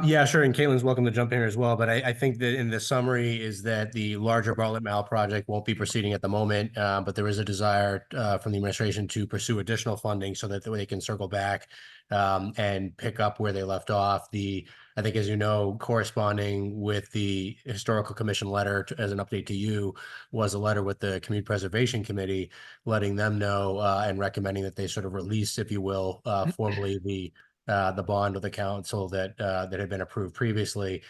Yeah, sure. And Caitlin's welcome to jump in here as well. But I think that in the summary is that the larger Bartlett Mall project won't be proceeding at the moment, but there is a desire from the administration to pursue additional funding so that they can circle back and pick up where they left off. I think, as you know, corresponding with the Historical Commission letter as an update to you was a letter with the Community Preservation Committee, letting them know and recommending that they sort of release, if you will, formally the bond of the council that had been approved previously,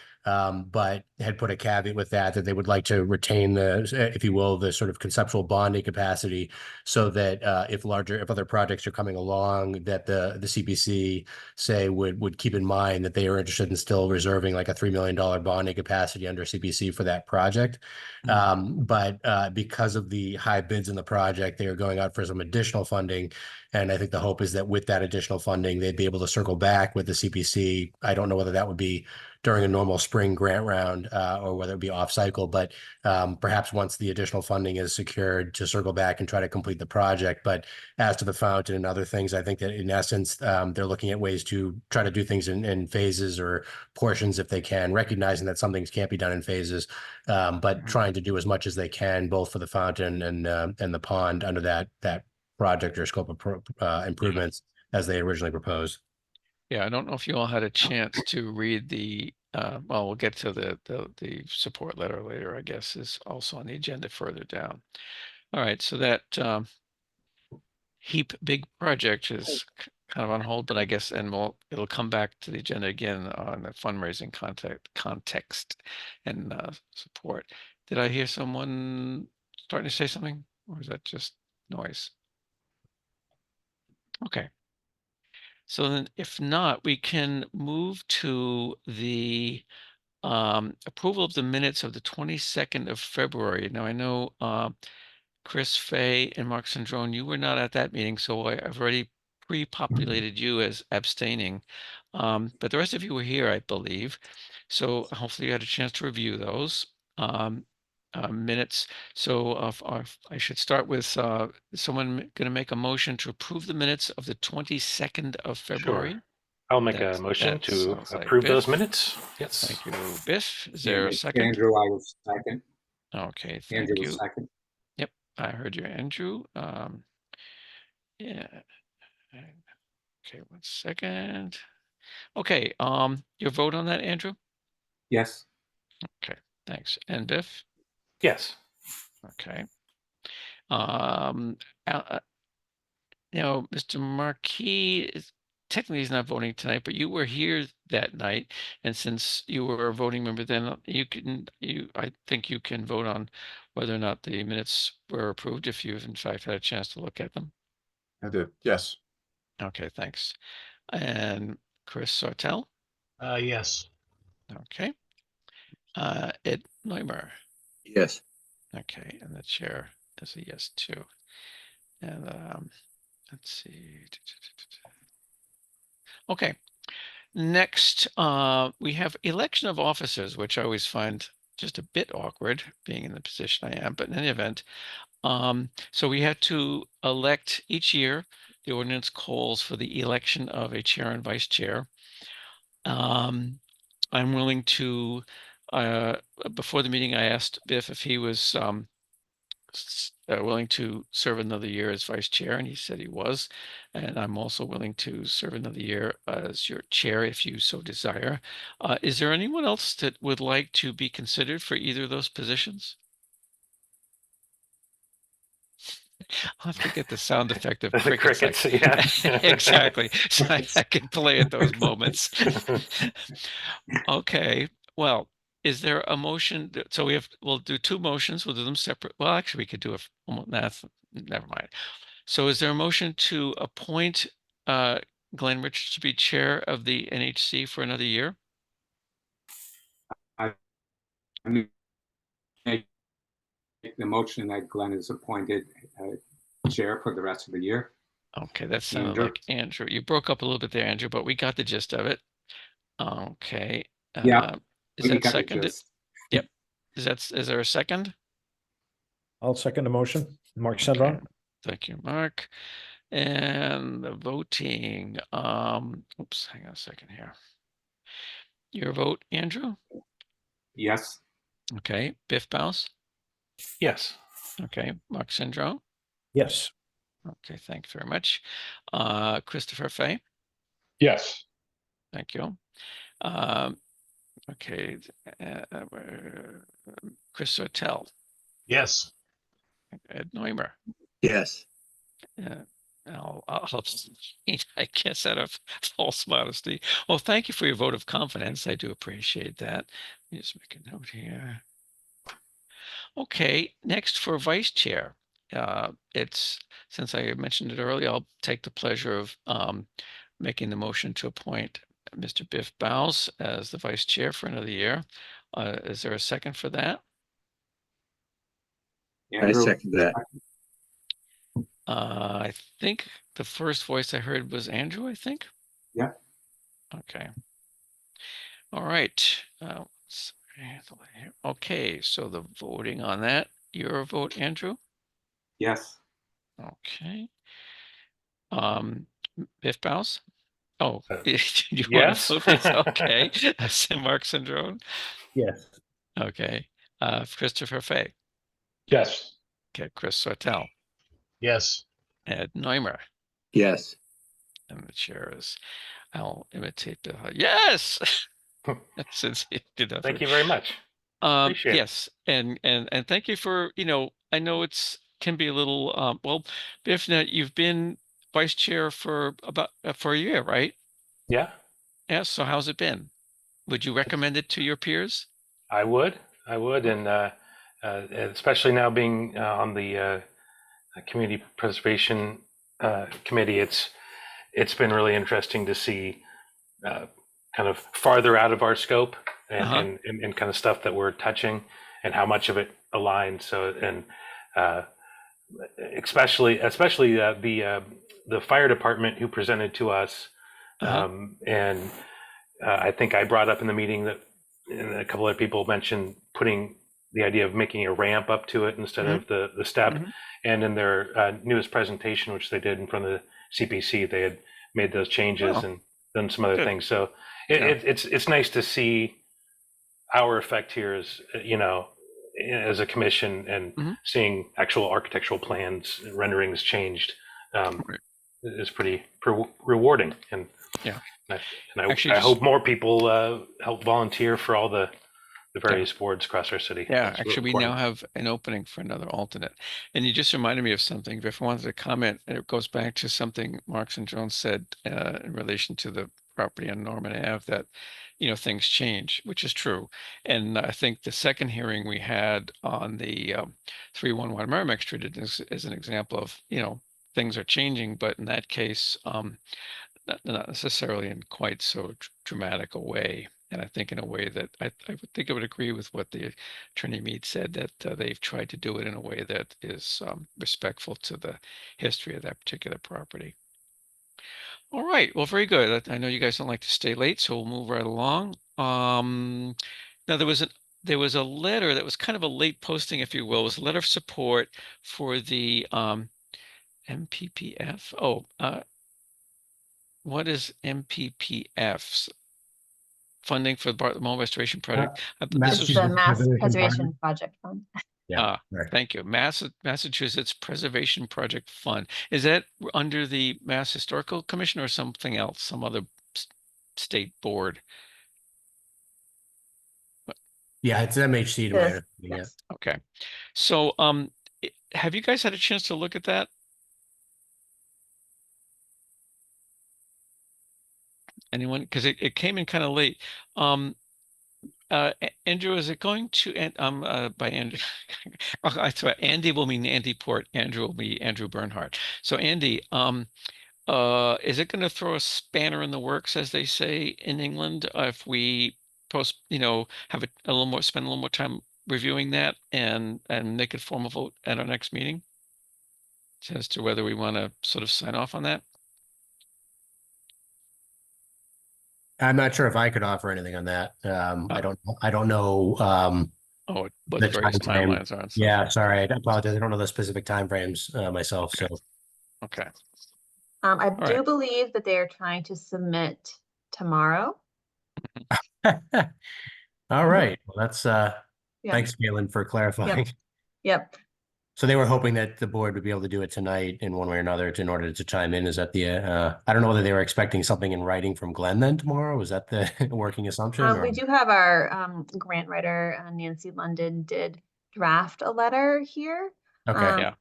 but had put a caveat with that they would like to retain the, if you will, the sort of conceptual bonding capacity, so that if other projects are coming along, that the CPC say would keep in mind that they are interested in still reserving like a $3 million bonding capacity under CPC for that project. But because of the high bids in the project, they are going out for some additional funding. And I think the hope is that with that additional funding, they'd be able to circle back with the CPC. I don't know whether that would be during a normal spring grant round or whether it be off cycle, but perhaps once the additional funding is secured, to circle back and try to complete the project. But as to the fountain and other things, I think that in essence, they're looking at ways to try to do things in phases or portions if they can, recognizing that some things can't be done in phases, but trying to do as much as they can, both for the fountain and the pond under that project or scope of improvements as they originally proposed. Yeah, I don't know if you all had a chance to read the, well, we'll get to the support letter later, I guess, is also on the agenda further down. All right, so that HEAP big project is kind of on hold, but I guess, and it'll come back to the agenda again on the fundraising context and support. Did I hear someone starting to say something, or is that just noise? Okay. So then if not, we can move to the approval of the minutes of the 22nd of February. Now I know Chris Fay and Mark Sandrone, you were not at that meeting, so I've already pre-populated you as abstaining. But the rest of you were here, I believe. So hopefully you had a chance to review those minutes. So I should start with someone going to make a motion to approve the minutes of the 22nd of February. Sure. I'll make a motion to approve those minutes. Yes. Thank you, Biff. Is there a second? Andrew, I will second. Okay, thank Andrew you. will second. Yep, I heard you, Andrew. Yeah. Okay, 1 second. Okay, your vote on that, Andrew? Yes. Okay, thanks. And Biff? Yes. Okay. Now, Mr. Marquis is technically he's not voting tonight, but you were here that night, and since you were a voting member, then I think you can vote on whether or not the minutes were approved if you've in fact had a chance to look at them. I did, yes. Okay, thanks. And Chris Sartell? Yes. Okay. Ed Neumer? Yes. Okay, and the chair is a yes too. And let's see. Okay. Next, we have election of officers, which I always find just a bit awkward being in the position I am, but in any event, so we have to elect each year. The ordinance calls for the election of a chair and vice chair. I'm willing to, before the meeting, I asked Biff if he was willing to serve another year as vice chair, and he said he was. And I'm also willing to serve another year as your chair if you so desire. Is there anyone else that would like to be considered for either of those positions? I'll have to get the sound effect of The crickets. crickets, yeah. Exactly. So I can play at those moments. Okay. Well, is there a motion? So we'll do two motions. We'll do them separate. Well, actually, we could do never mind. So is there a motion to appoint Glenn Richards to be chair of the NHC for another year? I make the motion that Glenn is appointed chair for the rest of the year. Okay, that sounded Andrew? like Andrew. You broke up a little bit there, Andrew, but we got the gist of it. Okay. Yeah, Is that got the seconded? gist. Yep. Is there a second? I'll second the motion. Mark Okay. Sandron? Thank you, Mark. And the voting. Oops, hang on a second here. Your vote, Andrew? Yes. Okay. Biff Bouse? Yes. Okay. Mark Sandro? Yes. Okay, thanks very much. Christopher Fay? Yes. Thank you. Okay. Chris Sartell? Yes. Ed Neumer? Yes. I'll I guess out of false modesty. Well, thank you for your vote of confidence. I do appreciate that. Let me just make a note here. Okay, next for vice chair. It's, since I mentioned it earlier, I'll take the pleasure of making the motion to appoint Mr. Biff Bowles as the vice chair for another year. Is there a second for that? I second that. I think the first voice I heard was Andrew, I think. Yeah. Okay. All right. Okay, so the voting on that, your vote, Andrew? Yes. Okay. Biff Bowles? Oh, you want yes. to vote this? Okay. Mark Syndrome? Yes. Okay. Christopher Fay? Yes. Okay, Chris Sortel? Yes. Ed Neumer? Yes. And the chair is, I'll imitate the, yes! Since he did that. Thank you very much. Appreciate it. Yes, and thank you for, I know can be a little, well, Biff, now you've been vice chair for about for a year, right? Yeah, Yeah, so how's it been? Would you recommend it to your peers? I would, and especially now being on the community preservation committee, it's been really interesting to see kind of farther out of our scope and kind of stuff that we're touching and how much of it aligns. So, and especially the fire department who presented to us, and I think I brought up in the meeting that, and a couple of people mentioned putting the idea of making a ramp up to it instead of the step. And in their newest presentation, which they did in front of the CPC, they had made those changes and done some other things. So it's nice to see our effect here as, as a commission and seeing actual architectural plans and renderings changed is pretty rewarding. And I hope more people help volunteer for all the various boards across our city. Yeah, That's actually, really we now important. have an opening for another alternate. And you just reminded me of something. If I wanted to comment, and it goes back to something Marks and Jones said in relation to the property on Norman Ave, that, things change, which is true. And I think the second hearing we had on the 311 Merrimack Street is an example of, things are changing, but in that case, not necessarily in quite so dramatic a way. And I think in a way that I would think I would agree with what the Attorney Mead said, that they've tried to do it in a way that is respectful to the history of that particular property. All right, well, very good. I know you guys don't like to stay late, so we'll move right along. Now there was a letter that was kind of a late posting, if you will. It was a letter of support for the MPPF. What is MPPF's funding for the Bartlett Mall Restoration Project? It's the Mass Preservation Project Fund. Yeah, right. Thank you. Massachusetts Preservation Project Fund. Is that under the Mass Historical Commission or something else, some other state board? Yeah, it's MHC. Yes. Yeah. Okay. So, have you guys had a chance to look at that? Anyone? Because it came in kind of late. Andrew, is it going to end by Andrew? I thought Andy will mean Andy Port. Andrew will be Andrew Bernhardt. So Andy, is it going to throw a spanner in the works, as they say in England, if we spend a little more time reviewing that and make a formal vote at our next meeting as to whether we want to sort of sign off on that? I'm not sure if I could offer anything on that. I don't know. What the the various timeframe. timelines are. And stuff. Yeah, sorry, I apologize. I don't know the specific timeframes myself. Okay. So Okay. I All do right. believe that they are trying to submit tomorrow. all right. Well, that's Yeah. thanks, Caitlin, for clarifying. Yep. So they were hoping that the board would be able to do it tonight in one way or another in order to chime in. Is that the I don't know whether they were expecting something in writing from Glenn then tomorrow? Was that the working assumption? We do have our grant writer, Nancy London, did draft a letter here. Okay. Yeah.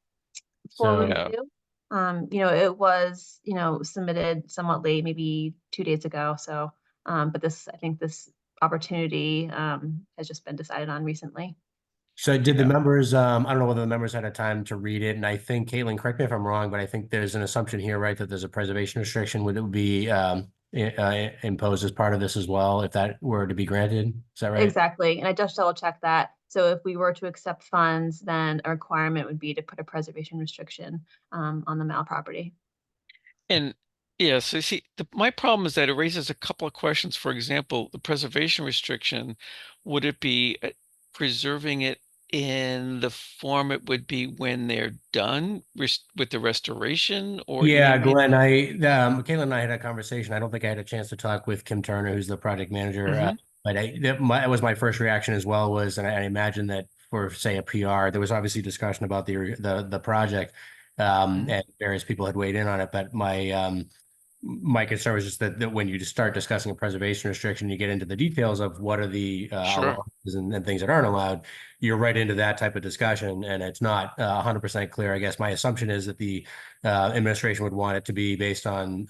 For So review. It was, submitted somewhat late, maybe 2 days ago. So, but I think this opportunity has just been decided on recently. So did the Yeah. members, I don't know whether the members had a time to read it, and I think, Caitlin, correct me if I'm wrong, but I think there's an assumption here, right, that there's a preservation restriction. Would it be imposed as part of this as well, if that were to be granted? Is that right? Exactly. And I just double checked that. So if we were to accept funds, then a requirement would be to put a preservation restriction on the Mal property. And yeah, so see, my problem is that it raises a couple of questions. For example, the preservation restriction, would it be preserving it in the form it would be when they're done with the restoration? Or you know Yeah, what I mean? Glenn, Caitlin and I had a conversation. I don't think I had a chance to talk with Kim Turner, who's the project manager. Mhm. But that was my first reaction as well, was, and I imagine that for, say, a PR, there was obviously discussion about the project, Mhm. and various people had weighed in on it. But my concern was just that when you just start discussing a preservation restriction, you get into the details of what are the Sure. allowances and things that aren't allowed. You're right into that type of discussion, and it's not 100% clear. I guess my assumption is that the administration would want it to be based on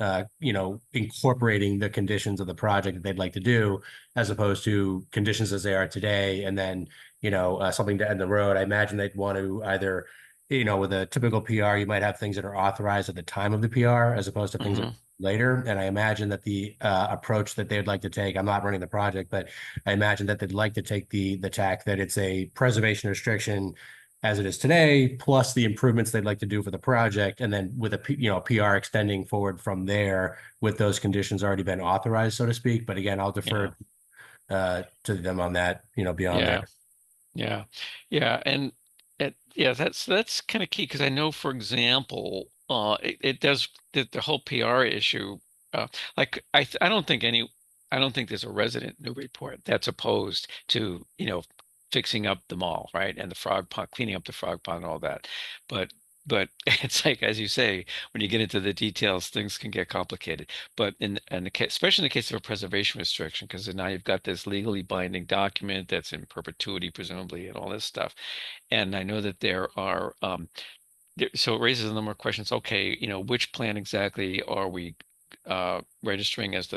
incorporating the conditions of the project that they'd like to do, as opposed to conditions as they are today, and then something to end the road. I imagine they'd want to either, with a typical PR, you might have things that are authorized at the time of the PR as opposed to things that Mhm. later. And I imagine that the approach that they'd like to take, I'm not running the project, but I imagine that they'd like to take the tack that it's a preservation restriction as it is today, plus the improvements they'd like to do for the project, and then with a PR extending forward from there with those conditions already been authorized, so to speak. But again, I'll defer to them on that, beyond Yeah. there. Yeah. Yeah. And yeah, that's kind of key, because I know, for example, it does the whole PR issue. Like I don't think there's a resident in Newburyport that's opposed to, fixing up the mall, right? And the frog pond, cleaning up the frog pond and all that. But it's like, as you say, when you get into the details, things can get complicated. But in the case, especially in the case of a preservation restriction, because now you've got this legally binding document that's in perpetuity, presumably, and all this stuff. And I know that there are so it raises a number of questions. Okay, which plan exactly are we registering as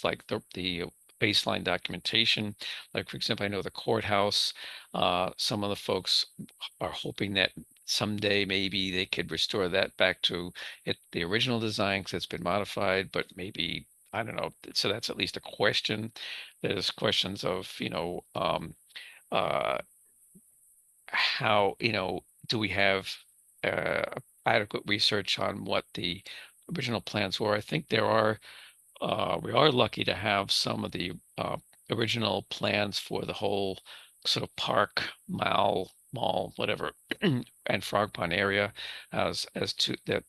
like the baseline documentation? Like, for example, I know the courthouse, some of the folks are hoping that someday maybe they could restore that back to the original design, because it's been modified, but maybe, I don't know. So that's at least a question. There's questions of, uh, how, do we have uh, adequate research on what the original plans were? I think we are lucky to have some of the original plans for the whole sort of park, mall, whatever, and Frog Pond area, as to that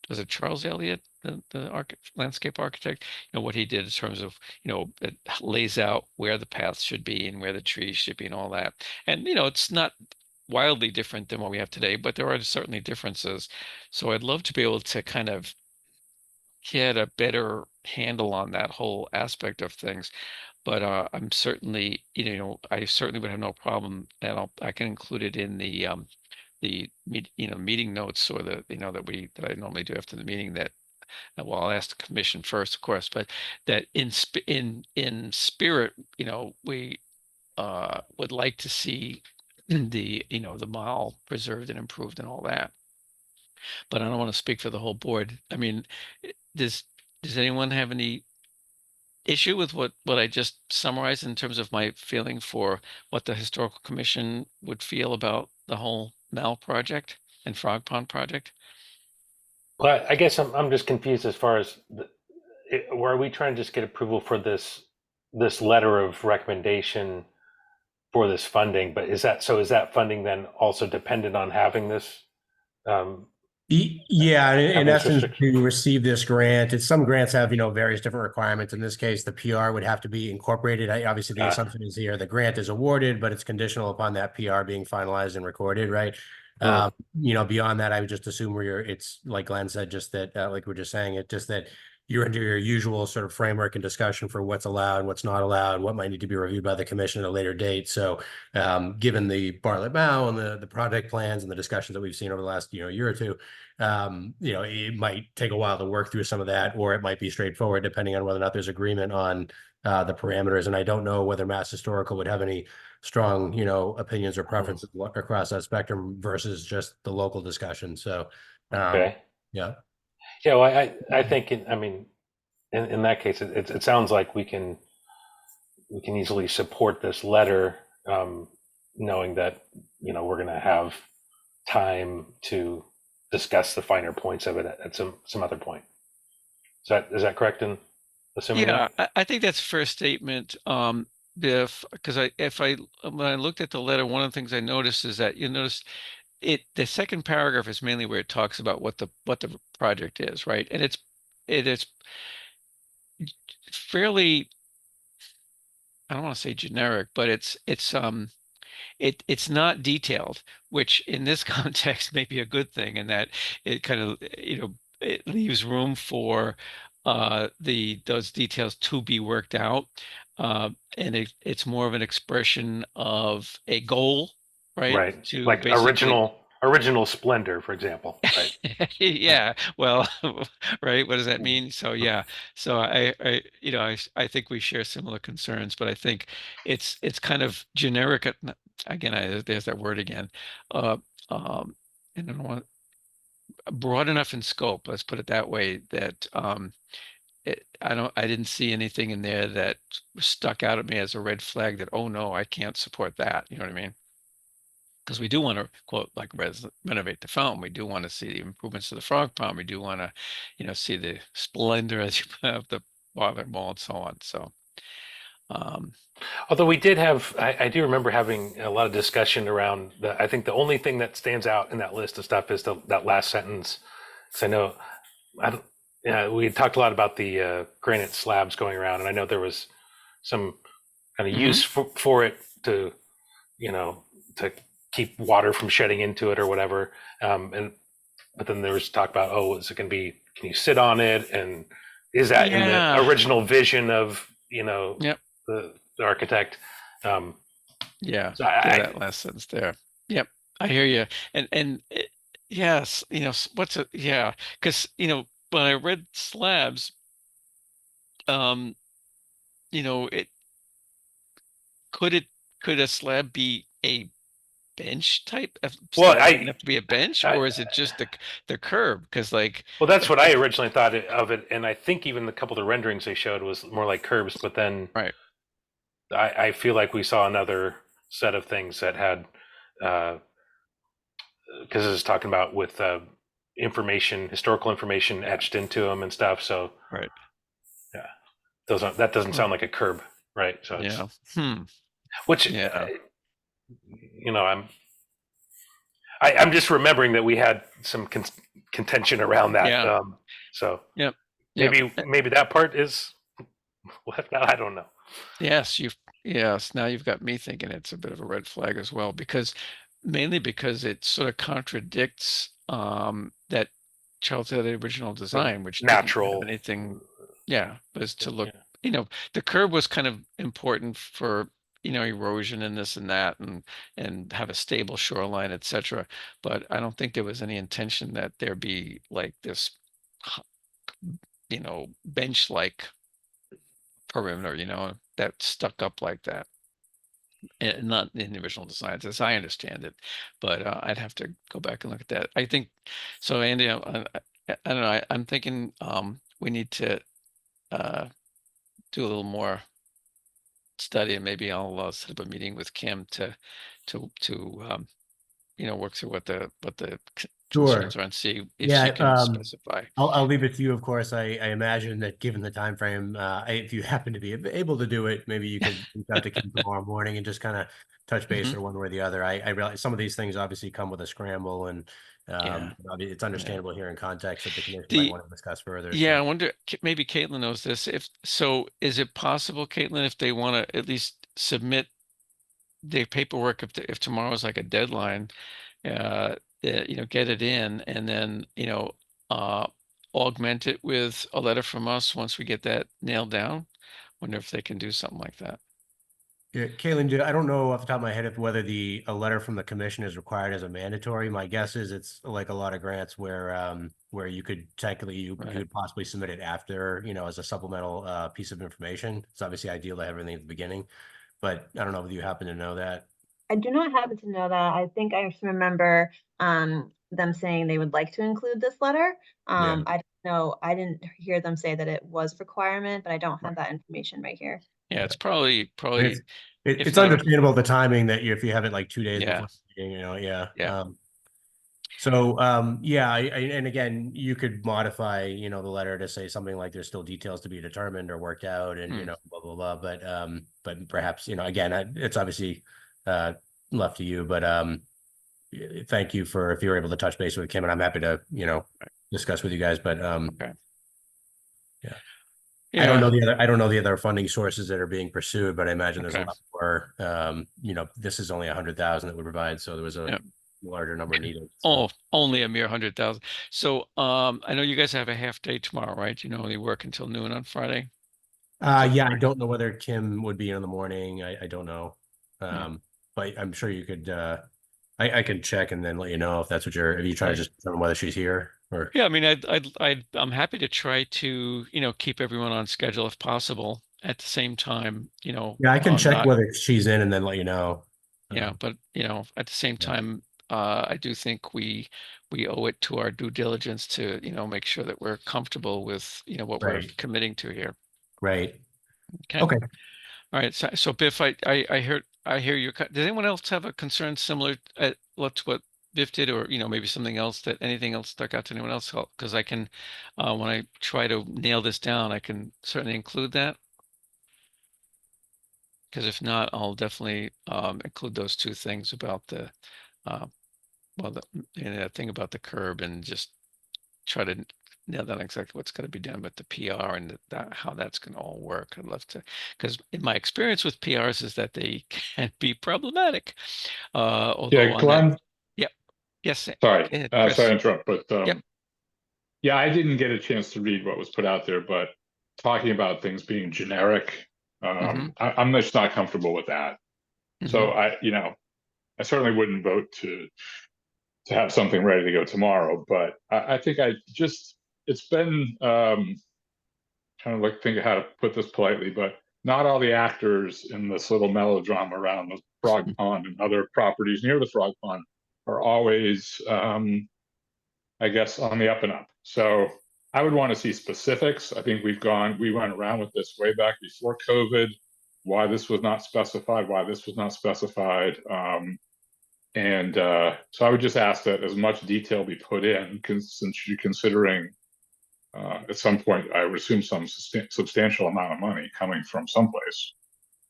was it Charles Elliott, the landscape architect, what he did in terms of, it lays out where the paths should be and where the trees should be and all that. And, it's not wildly different than what we have today, but there are certainly differences. So I'd love to be able to kind of get a better handle on that whole aspect of things. But I'm certainly, I certainly would have no problem, and I can include it in the meeting notes, or that I normally do after the meeting, that well, I'll ask the commission first, of course, but that in spirit, we would like to see the mall preserved and improved and all that. But I don't want to speak for the whole board. I mean, does anyone have any issue with what I just summarized in terms of my feeling for what the historical commission would feel about the whole Mal project and Frog Pond project? Well, I guess I'm just confused as far as where are we trying to just get approval for this letter of recommendation for this funding? But is that funding then also dependent on having this? Yeah, in this essence, restriction? to receive this grant, some grants have, various different requirements. In this case, the PR would have to be incorporated. Obviously, the assumption is here, the grant is awarded, but it's conditional upon that PR being finalized and recorded, right? Beyond that, I would just assume it's like Glenn said, just that, like we're just saying, it just that you're into your usual sort of framework and discussion for what's allowed, what's not allowed, what might need to be reviewed by the commission at a later date. So given the Bartlett Mow and the project plans and the discussions that we've seen over the last year or two, it might take a while to work through some of that, or it might be straightforward depending on whether or not there's agreement on the parameters. And I don't know whether Mass Historical would have any strong, opinions or preferences across that spectrum versus just the local discussion. So, Okay. yeah. Yeah, well, I think, in that case, it sounds like we can easily support this letter, knowing that, we're going to have time to discuss the finer points of it at some other point. Is that correct in assuming Yeah, that? I think that's a fair statement. Because when I looked at the letter, one of the things I noticed is that you notice the second paragraph is mainly where it talks about what the project is, right? And it is fairly, I don't want to say generic, but it's not detailed, which in this context may be a good thing in that it kind of, it leaves room for those details to be worked out. And it's more of an expression of a goal, right? Right. To Like basically original splendor, for example. Right. yeah, well, right, what does that mean? So yeah, so I think we share similar concerns, but I think it's kind of generic again, there's that word again. uh I don't want broad enough in scope, let's put it that way, that I didn't see anything in there that stuck out at me as a red flag that, oh no, I can't support that, you know what I mean? Because we do want to, quote, like renovate the fountain. We do want to see the improvements to the frog pond. We do want to, see the splendor as you put up the boiler wall and so on. So, Although we did have, I do remember having a lot of discussion around I think the only thing that stands out in that list of stuff is that last sentence. So I know, we talked a lot about the granite slabs going around, and I know there was some kind of use for it to, to keep water from shedding into it or whatever. But then there was talk about, oh, is it going to be, can you sit on it? And is that in the original vision of, yep. the architect? Yeah, So that last sentence there. Yep, I hear you. And yes, yeah, because, when I read slabs, it could a slab be a bench type of Well, slab big enough to be a bench, or is it just the curb? Because well, that's what I originally thought of it, and I think even the couple of the renderings they showed was more like curbs. But then, right, I feel like we saw another set of things that had, because it's talking about with historical information etched into them and stuff. So right, yeah, that doesn't sound like a curb, right? So yeah, which yeah. I'm just remembering that we had some contention around that. Yeah. So Yep. maybe that part is left out. I don't know. Yes, now you've got me thinking it's a bit of a red flag as well, mainly because it sort of contradicts that childhood original design, which natural didn't have anything. Yeah, was to look. The curb was kind of important for erosion and this and that, and have a stable shoreline, etc. But I don't think there was any intention that there be like this, bench-like perimeter, that stuck up like that. And not in the original designs, as I understand it. But I'd have to go back and look at that. I think so, Andy. I don't know. I'm thinking we need to do a little more study, and maybe I'll set up a meeting with Kim to work through what the concerns are and see if she can specify. I'll leave it to you, of course. I imagine that given the time frame, if you happen to be able to do it, maybe you could reach out to Kim tomorrow morning and just kind of touch base or one way or the other. I realize some of these things obviously come with a scramble, and it's understandable here in context that the commission might want to discuss further. Yeah, I wonder, maybe Caitlin knows this. Is it possible, Caitlin, if they want to at least submit the paperwork, if tomorrow is like a deadline, get it in, and then augment it with a letter from us once we get that nailed down. Wonder if they can do something like that. Yeah, Caitlin, I don't know off the top of my head if whether a letter from the commission is required as a mandatory. My guess is it's like a lot of grants where you could technically you could possibly submit it after, as a supplemental piece of information. It's obviously ideal to have everything at the beginning, but I don't know if you happen to know that. I do not happen to know that. I think I just remember them saying they would like to include this letter. Yeah. I don't know. I didn't hear them say that it was a requirement, but I don't have that information right here. Yeah, it's probably It's not- understandable the timing that if you have it like 2 days Yeah. before the meeting, yeah. Yeah. And again, you could modify, the letter to say something like there's still details to be determined or worked out and, blah, blah, blah. But perhaps, again, it's obviously left to you, but thank you for if you were able to touch base with Kim, and I'm happy to, discuss with you guys, but Okay. Yeah. Yeah. I don't know the other funding sources that are being pursued, but I imagine there's a Okay. lot more. This is only 100,000 that would provide, so there was a larger number needed. Oh, only a mere 100,000. So I know you guys have a half day tomorrow, right? You only work until noon on Friday. Yeah, I don't know whether Kim would be in the morning. I don't know. But I'm sure you could I can check and then let you know if that's what if you try to just determine whether she's here or. Yeah, I mean, I'm happy to try to, keep everyone on schedule if possible. At the same time, Yeah, I can check whether she's in and then let you know. Yeah, but at the same time, I do think we owe it to our due diligence to, make sure that we're comfortable with, what we're committing to here. Right. Okay. Okay. All right. So Biff, I hear your. Does anyone else have a concern similar to what Biff did, or maybe something else anything else stuck out to anyone else? Because I can, when I try to nail this down, I can certainly include that. Because if not, I'll definitely include those two things about the, the thing about the curb and just try to nail down exactly what's going to be done with the PR and how that's going to all work. I'd love to, because in my experience with PRs is that they can be problematic. Although Glenn. Yep. Yes. Sorry. Chris. Sorry to interrupt, but Yep. yeah, I didn't get a chance to read what was put out there, but talking about things being generic, I'm just not comfortable with that. So I certainly wouldn't vote to have something ready to go tomorrow, but I think it's been trying to think of how to put this politely, but not all the actors in this little melodrama around the Frog Pond and other properties near the Frog Pond are always, I guess, on the up and up. So I would want to see specifics. I think we went around with this way back before COVID, why this was not specified, so I would just ask that as much detail be put in, since you're considering at some point, I would assume some substantial amount of money coming from someplace.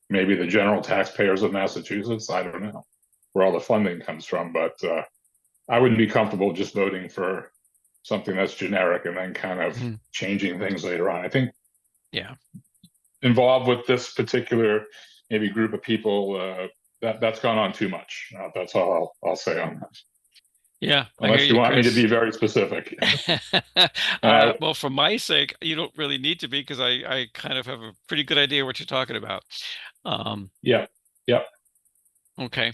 Maybe the general taxpayers of Massachusetts, I don't know where all the funding comes from, but I wouldn't be comfortable just voting for something that's generic and then kind of changing things later on. I think involved with this particular maybe group of people, that's gone on too much. That's all I'll say on that. Yeah. Unless you want me to be very specific. Well, for my sake, you don't really need to be, because I kind of have a pretty good idea what you're talking about. Yeah. Okay.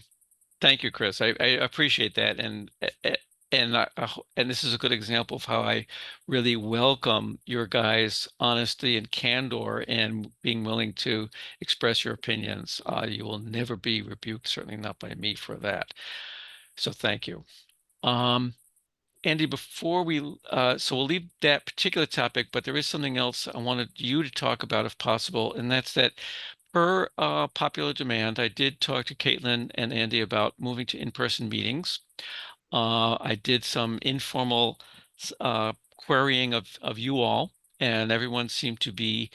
Thank you, Chris. I appreciate that. And this is a good example of how I really welcome your guys' honesty and candor and being willing to express your opinions. You will never be rebuked, certainly not by me, for that. So thank you. Andy, before so we'll leave that particular topic, but there is something else I wanted you to talk about if possible, and that's that per popular demand, I did talk to Caitlin and Andy about moving to in-person meetings. I did some informal querying of you all, and everyone seemed to be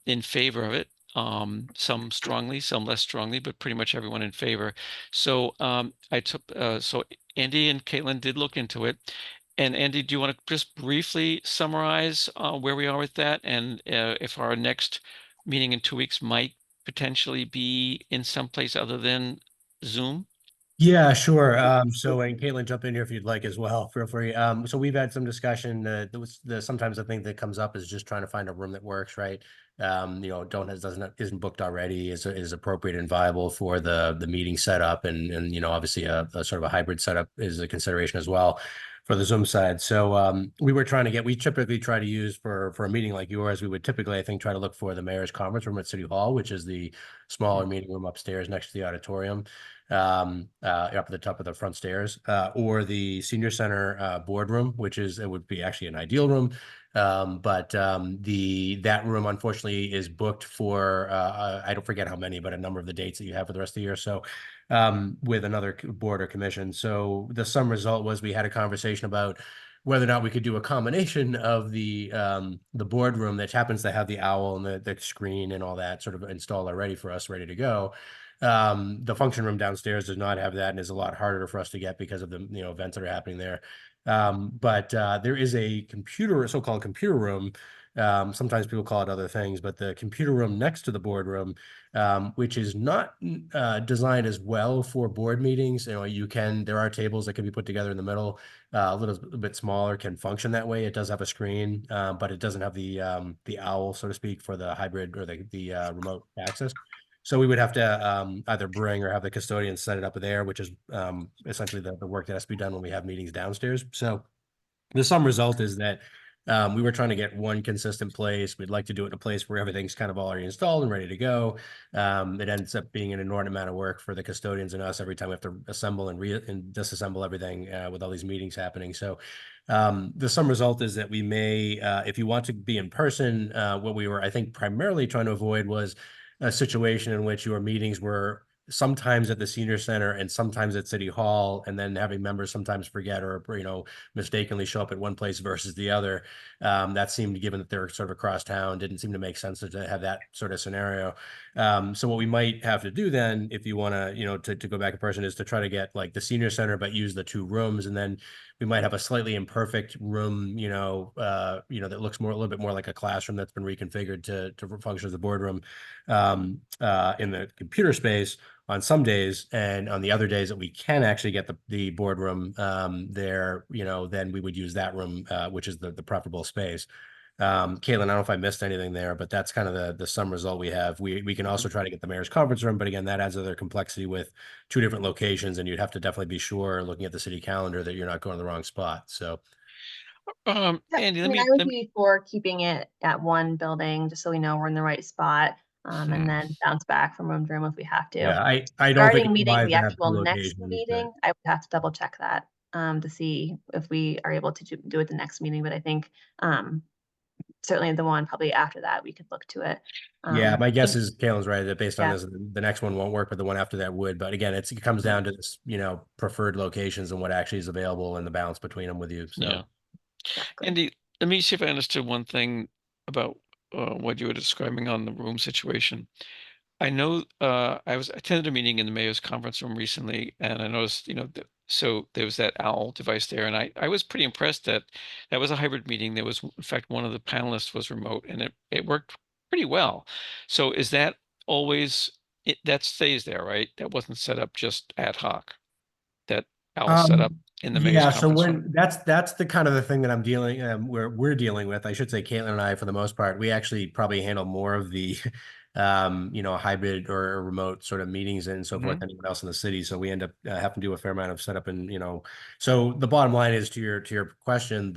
in favor of it. Some strongly, some less strongly, but pretty much everyone in favor. So so Andy and Caitlin did look into it. And Andy, do you want to just briefly summarize where we are with that, and if our next meeting in 2 weeks might potentially be in some place other than Zoom? Yeah, sure. So and Caitlin, jump in here if you'd like as well. Feel free. So we've had some discussion. Sometimes the thing that comes up is just trying to find a room that works, right? Isn't booked already, is appropriate and viable for the meeting setup, and obviously a sort of a hybrid setup is a consideration as well for the Zoom side. So we typically try to use for a meeting like yours, we would typically, I think, try to look for the mayor's conference room at City Hall, which is the smaller meeting room upstairs next to the auditorium, up at the top of the front stairs, or the senior center boardroom, it would be actually an ideal room. But that room unfortunately is booked for I don't forget how many, but a number of the dates that you have for the rest of the year. So with another board or commission. So the sum result was we had a conversation about whether or not we could do a combination of the boardroom that happens to have the owl and the screen and all that sort of installed already for us, ready to go. The function room downstairs does not have that and is a lot harder for us to get because of the events that are happening there. But there is a so-called computer room. Sometimes people call it other things, but the computer room next to the boardroom, which is not designed as well for board meetings. There are tables that can be put together in the middle, a little bit smaller, can function that way. It does have a screen, but it doesn't have the owl, so to speak, for the hybrid or the remote access. So we would have to either bring or have the custodian set it up there, which is essentially the work that has to be done when we have meetings downstairs. So the sum result is that we were trying to get one consistent place. We'd like to do it in a place where everything's kind of already installed and ready to go. It ends up being an inordinate amount of work for the custodians and us every time we have to assemble and disassemble everything with all these meetings happening. So the sum result is that we may, if you want to be in person, what we were, I think, primarily trying to avoid was a situation in which your meetings were sometimes at the senior center and sometimes at City Hall, and then having members sometimes forget or mistakenly show up at one place versus the other. That seemed, given that they're sort of across town, didn't seem to make sense to have that sort of scenario. So what we might have to do then, if you want to go back in person, is to try to get like the senior center, but use the two rooms, and then we might have a slightly imperfect room, that looks a little bit more like a classroom that's been reconfigured to function as a boardroom in the computer space on some days, and on the other days that we can actually get the boardroom there, then we would use that room, which is the preferable space. Caitlin, I don't know if I missed anything there, but that's kind of the sum result we have. We can also try to get the mayor's conference room, but again, that adds other complexity with two different locations, and you'd have to definitely be sure, looking at the city calendar, that you're not going to the wrong spot. So Andy, I would be for keeping it at one building, just so we know we're in the right spot, and then bounce back from room to room if we have to. yeah, I don't Regarding think meeting it's the wise to have actual two next locations, meeting, I would have to double check that to see if we are able to do it the next meeting. But I think certainly the one probably after that we could look to it. Yeah, my guess is Caitlin's right, that based on Yeah. this, the next one won't work, but the one after that would. But again, it comes down to this, preferred locations and what actually is available and the balance between them with you. So yeah. Exactly. Andy, let me see if I understood one thing about what you were describing on the room situation. I know I attended a meeting in the mayor's conference room recently, and I noticed, so there was that owl device there, and I was pretty impressed that was a hybrid meeting. There was, in fact, one of the panelists was remote, and it worked pretty well. So is that always that stays there, right? That wasn't set up just ad hoc. That owl set up in the mayor's yeah, so conference room. that's the kind of the thing that I'm dealing we're dealing with. I should say Caitlin and I, for the most part, we actually probably handle more of the hybrid or remote sort of meetings and so forth than anyone else in the city. So we end up having to do a fair amount of setup, and so the bottom line is, to your question,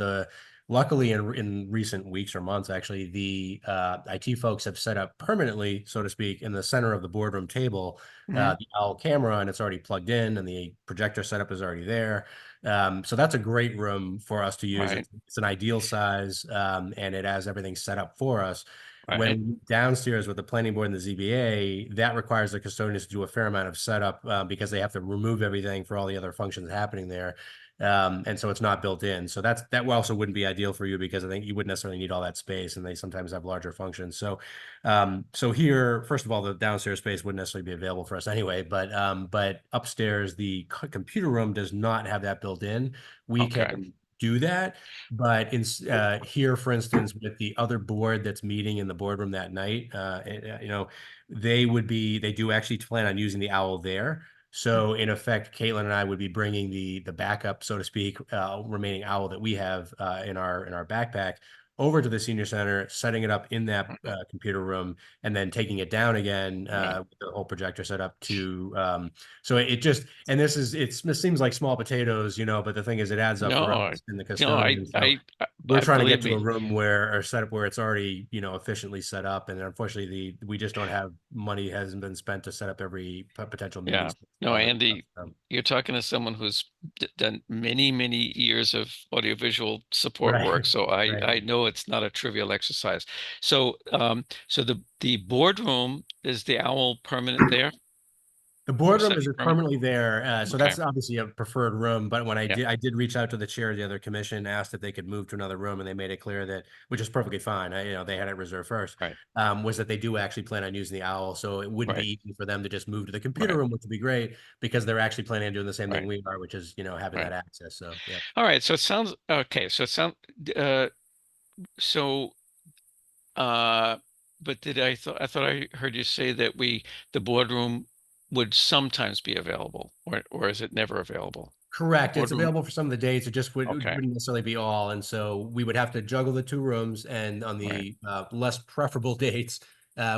luckily in recent weeks or months, actually, the IT folks have set up permanently, so to speak, in the center of the boardroom table, the owl camera, and it's already plugged in, and the projector setup is already there. So that's a great room for us to use. Right. It's an ideal size, and it has everything set up for us. Right. When downstairs with the planning board and the ZBA, that requires the custodians to do a fair amount of setup because they have to remove everything for all the other functions happening there. And so it's not built in. So that also wouldn't be ideal for you, because I think you wouldn't necessarily need all that space, and they sometimes have larger functions. So so here, first of all, the downstairs space wouldn't necessarily be available for us anyway, but upstairs, the computer room does not have that built in. We can do that, but here, for instance, with the other board that's meeting in the boardroom that night, they do actually plan on using the owl there. So in effect, Caitlin and I would be bringing the backup, so to speak, remaining owl that we have in our backpack over to the senior center, setting it up in that computer room, and then taking it down again with the whole projector set up to. So it just, and this seems like small potatoes, but the thing is, it adds up for us and the custodians. We're trying to get to a room or setup where it's already, efficiently set up. And unfortunately, we just don't have money hasn't been spent to set up every potential meeting. Yeah. No, Andy, you're talking to someone who's done many, many years of audiovisual support work. So I know it's not a trivial exercise. So, so the boardroom, is the owl permanent there? The boardroom is permanently there, so that's obviously a preferred room. But when I did reach out to the chair of the other commission, asked if they could move to another room, and they made it clear that, which is perfectly fine. They had it reserved first. Was that they do actually plan on using the owl, so it wouldn't be easy for them to just move to the computer room, which would be great because they're actually planning on doing the same thing we are, which is having that access. So yeah. All right. So it sounds okay. So it sounds but I thought I heard you say that the boardroom would sometimes be available, or is it never available? Correct. It's available for some of the dates. It just wouldn't necessarily be all. And so we would have to juggle the two rooms, and on the less preferable dates,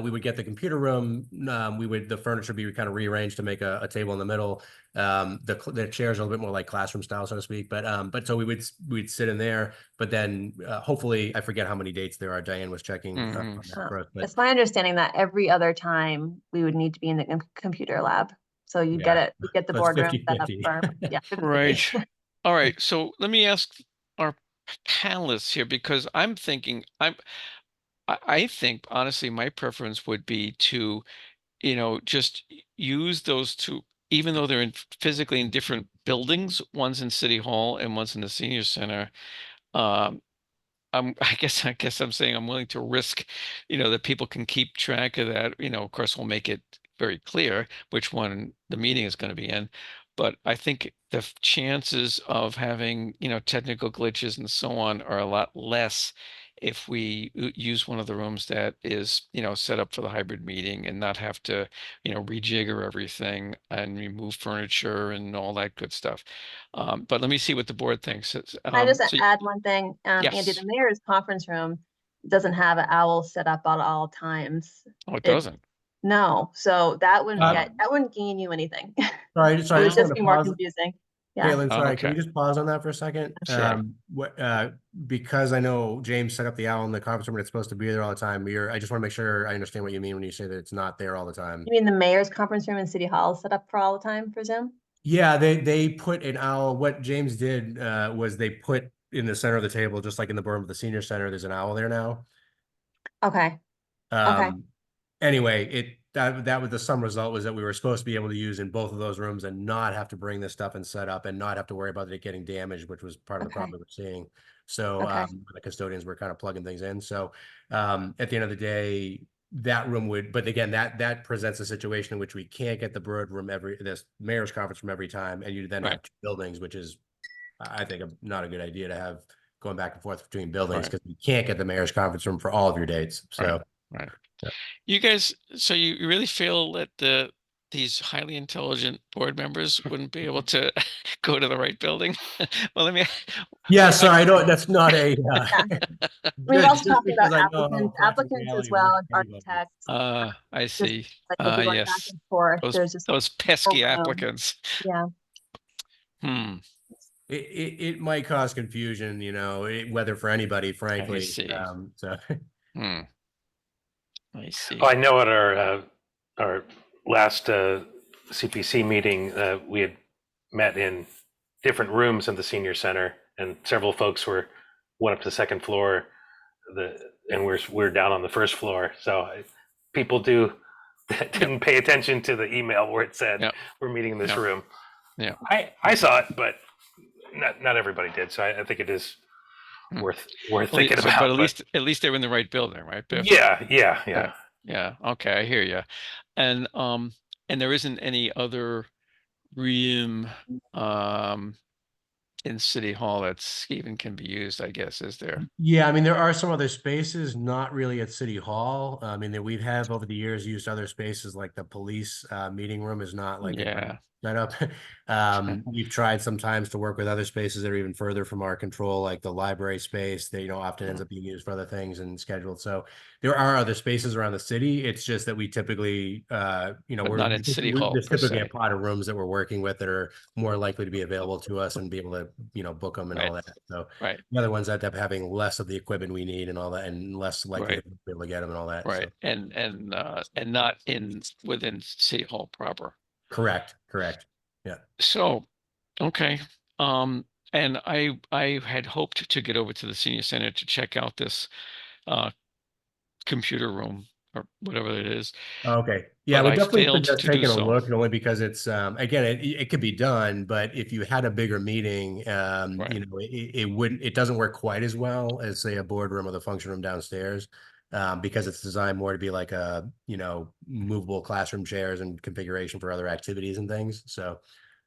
we would get the computer room. The furniture be kind of rearranged to make a table in the middle. The chairs are a little bit more like classroom style, so to speak. But so we'd sit in there. But then hopefully, I forget how many dates there are. Diane was checking. On that for us, but it's my understanding that every other time we would need to be in the computer lab. So you get the boardroom set up for, right. All right. So let me ask our panelists here, because I'm thinking I think honestly my preference would be to, just use those two, even though they're physically in different buildings. One's in City Hall and one's in the Senior Center. I guess I'm saying I'm willing to risk, that people can keep track of that. Of course, we'll make it very clear which one the meeting is going to be in. But I think the chances of having, technical glitches and so on are a lot less if we use one of the rooms that is, set up for the hybrid meeting, and not have to, rejigger everything and remove furniture and all that good stuff. But let me see what the board thinks. I just add one thing, Andy, the mayor's conference room doesn't have an owl set up at all times. Oh, it doesn't? No, so that wouldn't gain you anything. Sorry, it would just be more confusing. Yeah. Caitlin, sorry, can we just pause on that for a second? Sure. Because I know James set up the owl in the conference room and it's supposed to be there all the time. I just want to make sure I understand what you mean when you say that it's not there all the time. You mean the mayor's conference room in City Hall is set up for all the time for Zoom? Yeah, they put an owl. What James did was they put in the center of the table, just like in the berm of the senior center, there's an owl there now. Okay. Okay. Anyway, that was the sum result was that we were supposed to be able to use in both of those rooms and not have to bring this stuff and set up and not have to worry about it getting damaged, which was part of the problem we were seeing. So the custodians were kind of plugging things in. So at the end of the day, that room would, but again, that presents a situation in which we can't get the bird room this mayor's conference room every time, and you then have two buildings, which is, I think, not a good idea to have going back and forth between buildings, because you can't get the mayor's conference room for all of your dates. So you guys, so you really feel that these highly intelligent board members wouldn't be able to go to the right building? Well, let me. Yeah, sorry, I don't. That's not a. We're also talking about applicants as well, and architects. I see. Yes. Back and forth. Those pesky applicants. Yeah. It might cause confusion, whether for anybody, frankly. I see. I see. Oh, I know at our last CPC meeting, we had met in different rooms in the senior center, and several folks went up to the second floor, and we're down on the first floor. So people didn't pay attention to the email where it said we're meeting in this room. Yeah, I saw it, but not everybody did. So I think it is worth thinking about. But at least they were in the right building, right, Biff? Yeah. Okay, I hear you. And there isn't any other room in City Hall that's even can be used, I guess, is there? Yeah, I mean, there are some other spaces, not really at City Hall. I mean, that we have over the years used other spaces, like the police meeting room is not like right up. We've tried sometimes to work with other spaces that are even further from our control, like the library space that, you know, often ends up being used for other things and scheduled. So there are other spaces around the city. It's just that we typically, you know, But not in City Hall there's per typically a se. pot of rooms that we're working with that are more likely to be available to us and be able to, you know, book them and all Right. that. So Right. the other ones end up having less of the equipment we need and all that, and less likely Right. to be able to get them and all that. Right. So. And not within City Hall proper. Correct. Yeah. So, okay. And I had hoped to get over to the senior center to check out this computer room or whatever it is. Okay. Yeah, But we I definitely failed suggest to do taking a so. look, only because it's again, it could be done, but if you had a bigger meeting, you know, it doesn't work quite as well as, say, a boardroom or the function room downstairs, because it's designed more to be like a, you know, movable classroom chairs and configuration for other activities and things. So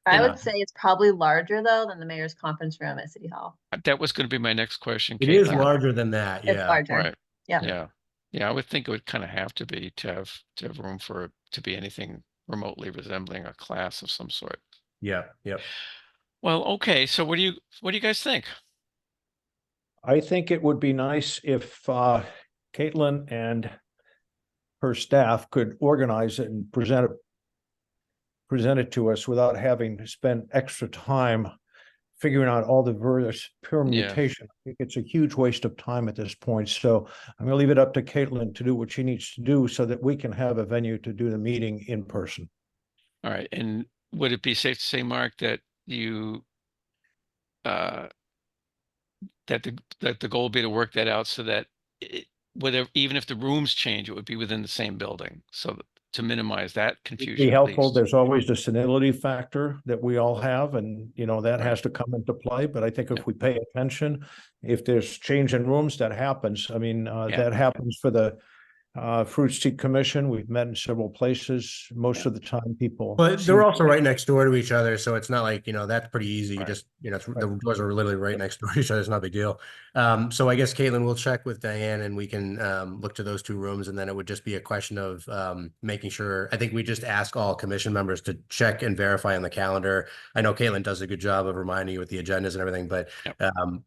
I would say it's probably larger though than the mayor's conference room at City Hall. That was going to be my next question, it is Caitlin. larger than that. It's Yeah. larger. Right. Yeah. Yeah. Yeah. I would think it would kind of have to be to have room for it to be anything remotely resembling a class of some sort. Yeah. Yep. Well, okay. So what do you guys think? I think it would be nice if Caitlin and her staff could organize it and present it to us without having to spend extra time figuring out all the various permutation. I think it's a huge waste of time at this point. So I'm gonna leave it up to Caitlin to do what she needs to do so that we can have a venue to do the meeting in person. All right. And would it be safe to say, Mark, that you that the goal would be to work that out so that whatever, even if the rooms change, it would be within the same building, so to minimize that confusion. Be helpful. There's always the senility factor that we all have, and you know that has to come into play. But I think if we pay attention, if there's change in rooms, that happens. I mean, that happens for the Fruit Street Commission. We've met in several places. Most of the time, people. But they're also right next door to each other, so it's not like, you know, that's pretty easy. You just, you know, the doors are literally right next door to each other. It's not a big deal. So I guess Caitlin will check with Diane, and we can look to those two rooms, and then it would just be a question of making sure. I think we just ask all commission members to check and verify on the calendar. I know Caitlin does a good job of reminding you with the agendas and everything, but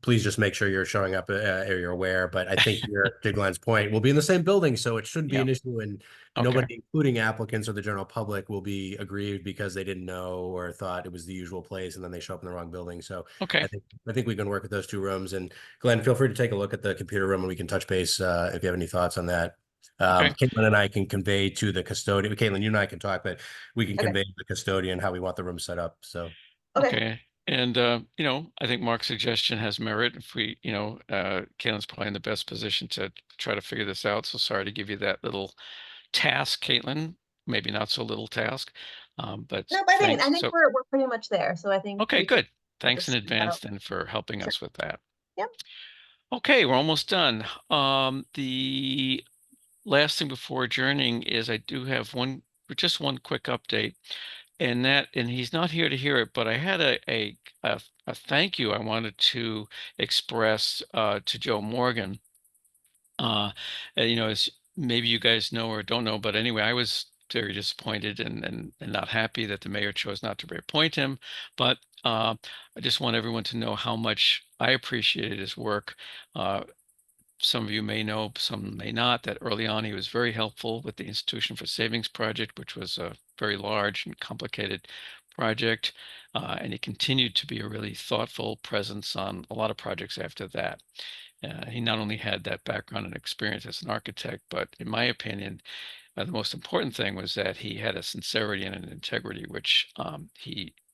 please just make sure you're showing up or you're aware. But I think to Glenn's point, we'll be in the same building, so it shouldn't be an issue, and nobody, including applicants or the general public, will be aggrieved because they didn't know or thought it was the usual place and then they show up in the wrong building. So I think we can work with those two rooms. And Glenn, feel free to take a look at the computer room and we can touch base if you have any thoughts on that. Caitlin and I can convey to the custodian. Caitlin, you and I can talk, but we can convey to the custodian how we want the room set up. So okay. And you know, I think Mark's suggestion has merit. If we, you know, Caitlin's probably in the best position to try to figure this out. So sorry to give you that little task, Caitlin. Maybe not so little task, but no, but I think we're pretty much there. So I think okay, good. Thanks in advance then for helping us with that. Yep. Okay, we're almost done. The last thing before adjourning is I do have just one quick update, and he's not here to hear it, but I had a thank you I wanted to express to Joe Morgan. You know, as maybe you guys know or don't know, but anyway, I was very disappointed and not happy that the mayor chose not to reappoint him. But I just want everyone to know how much I appreciated his work. Some of you may know, some may not, that early on he was very helpful with the Institution for Savings Project, which was a very large and complicated project. And he continued to be a really thoughtful presence on a lot of projects after that. He not only had that background and experience as an architect, but in my opinion, the most important thing was that he had a sincerity and an integrity, which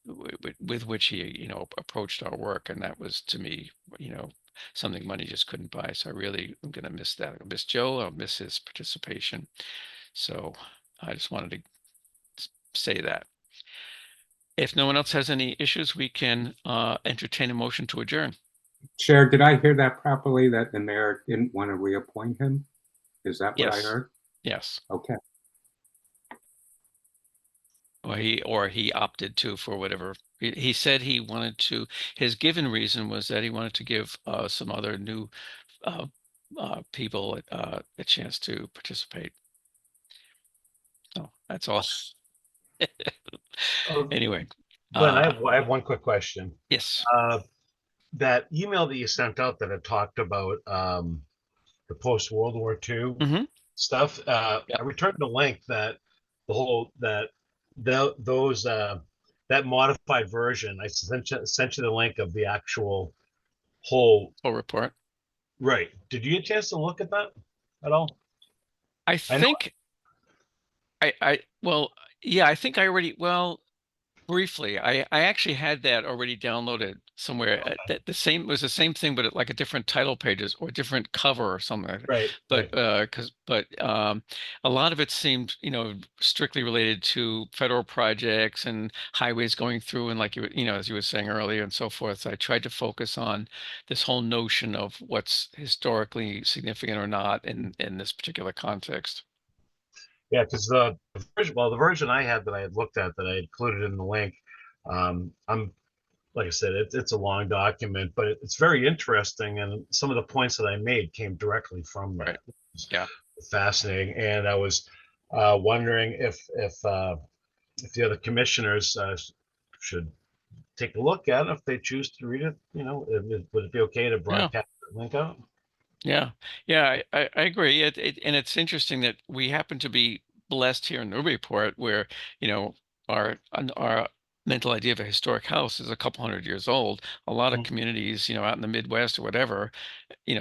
with which he, you know, approached our work. And that was, to me, you know, something money just couldn't buy. So I really am going to miss that. I'll miss Joe. I'll miss his participation. So I just wanted to say that. If no one else has any issues, we can entertain a motion to adjourn. Chair, did I hear that properly, that the mayor didn't want to reappoint him? Is that what I heard? Yes. Okay. Or he opted to, for whatever. He said he wanted to, his given reason was that he wanted to give some other new people a chance to participate. So that's all. Anyway, Glenn, I have one quick question. yes. That email that you sent out that had talked about the post-World War II Mhm. stuff, Yep. I returned the link that the whole that those that modified version. I sent you the link of the actual whole Full report. Right. Did you get a chance to look at that at all? I I know. think well, yeah, I think I already, well, briefly, I actually had that already downloaded somewhere. That the same was the same thing, but like a different title pages or different cover or something like that. Right. But right. a lot of it seemed, strictly related to federal projects and highways going through, and like as you were saying earlier and so forth. So I tried to focus on this whole notion of what's historically significant or not in this particular context. Yeah, because the version I had that I had looked at that I included in the link, I'm like I said, it's a long document, but it's very interesting, and some of the points that I made came directly from that. Right. Yeah. Fascinating, and I was wondering if the other commissioners should take a look at it if they choose to read it. Would it be okay to broadcast the link out? Yeah, yeah, I agree. And it's interesting that we happen to be blessed here in Newburyport, where our mental idea of a historic house is a couple hundred years old. A lot of communities, out in the Midwest or whatever,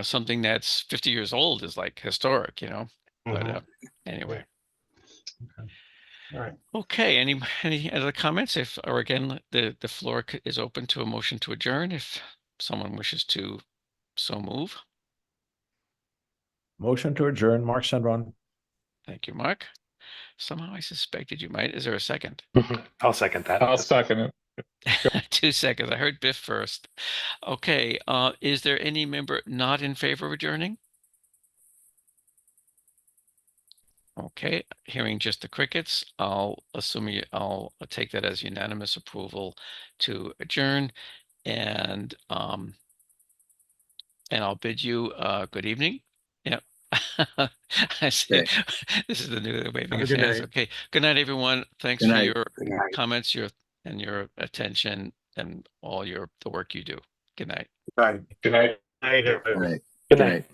something that's 50 years old is like historic. But anyway. Okay. All right. Okay. Any other comments? Or again, the floor is open to a motion to adjourn if someone wishes to so move. Motion to adjourn, Mark Sendron. Thank you, Mark. Somehow I suspected you might. Is there a second? I'll second that. I'll second it. 2 seconds. I heard Biff first. Okay. Is there any member not in favor of adjourning? Okay. Hearing just the crickets, I'll take that as unanimous approval to adjourn, and I'll bid you good evening. Yep. I see. Okay. This is the new waving Have a his good hands. night. Okay. Good night, everyone. Thanks Good for night. your Good night. comments, your attention, and all the work you do. Good night. Right. Good night. Good night. Good night. Good night.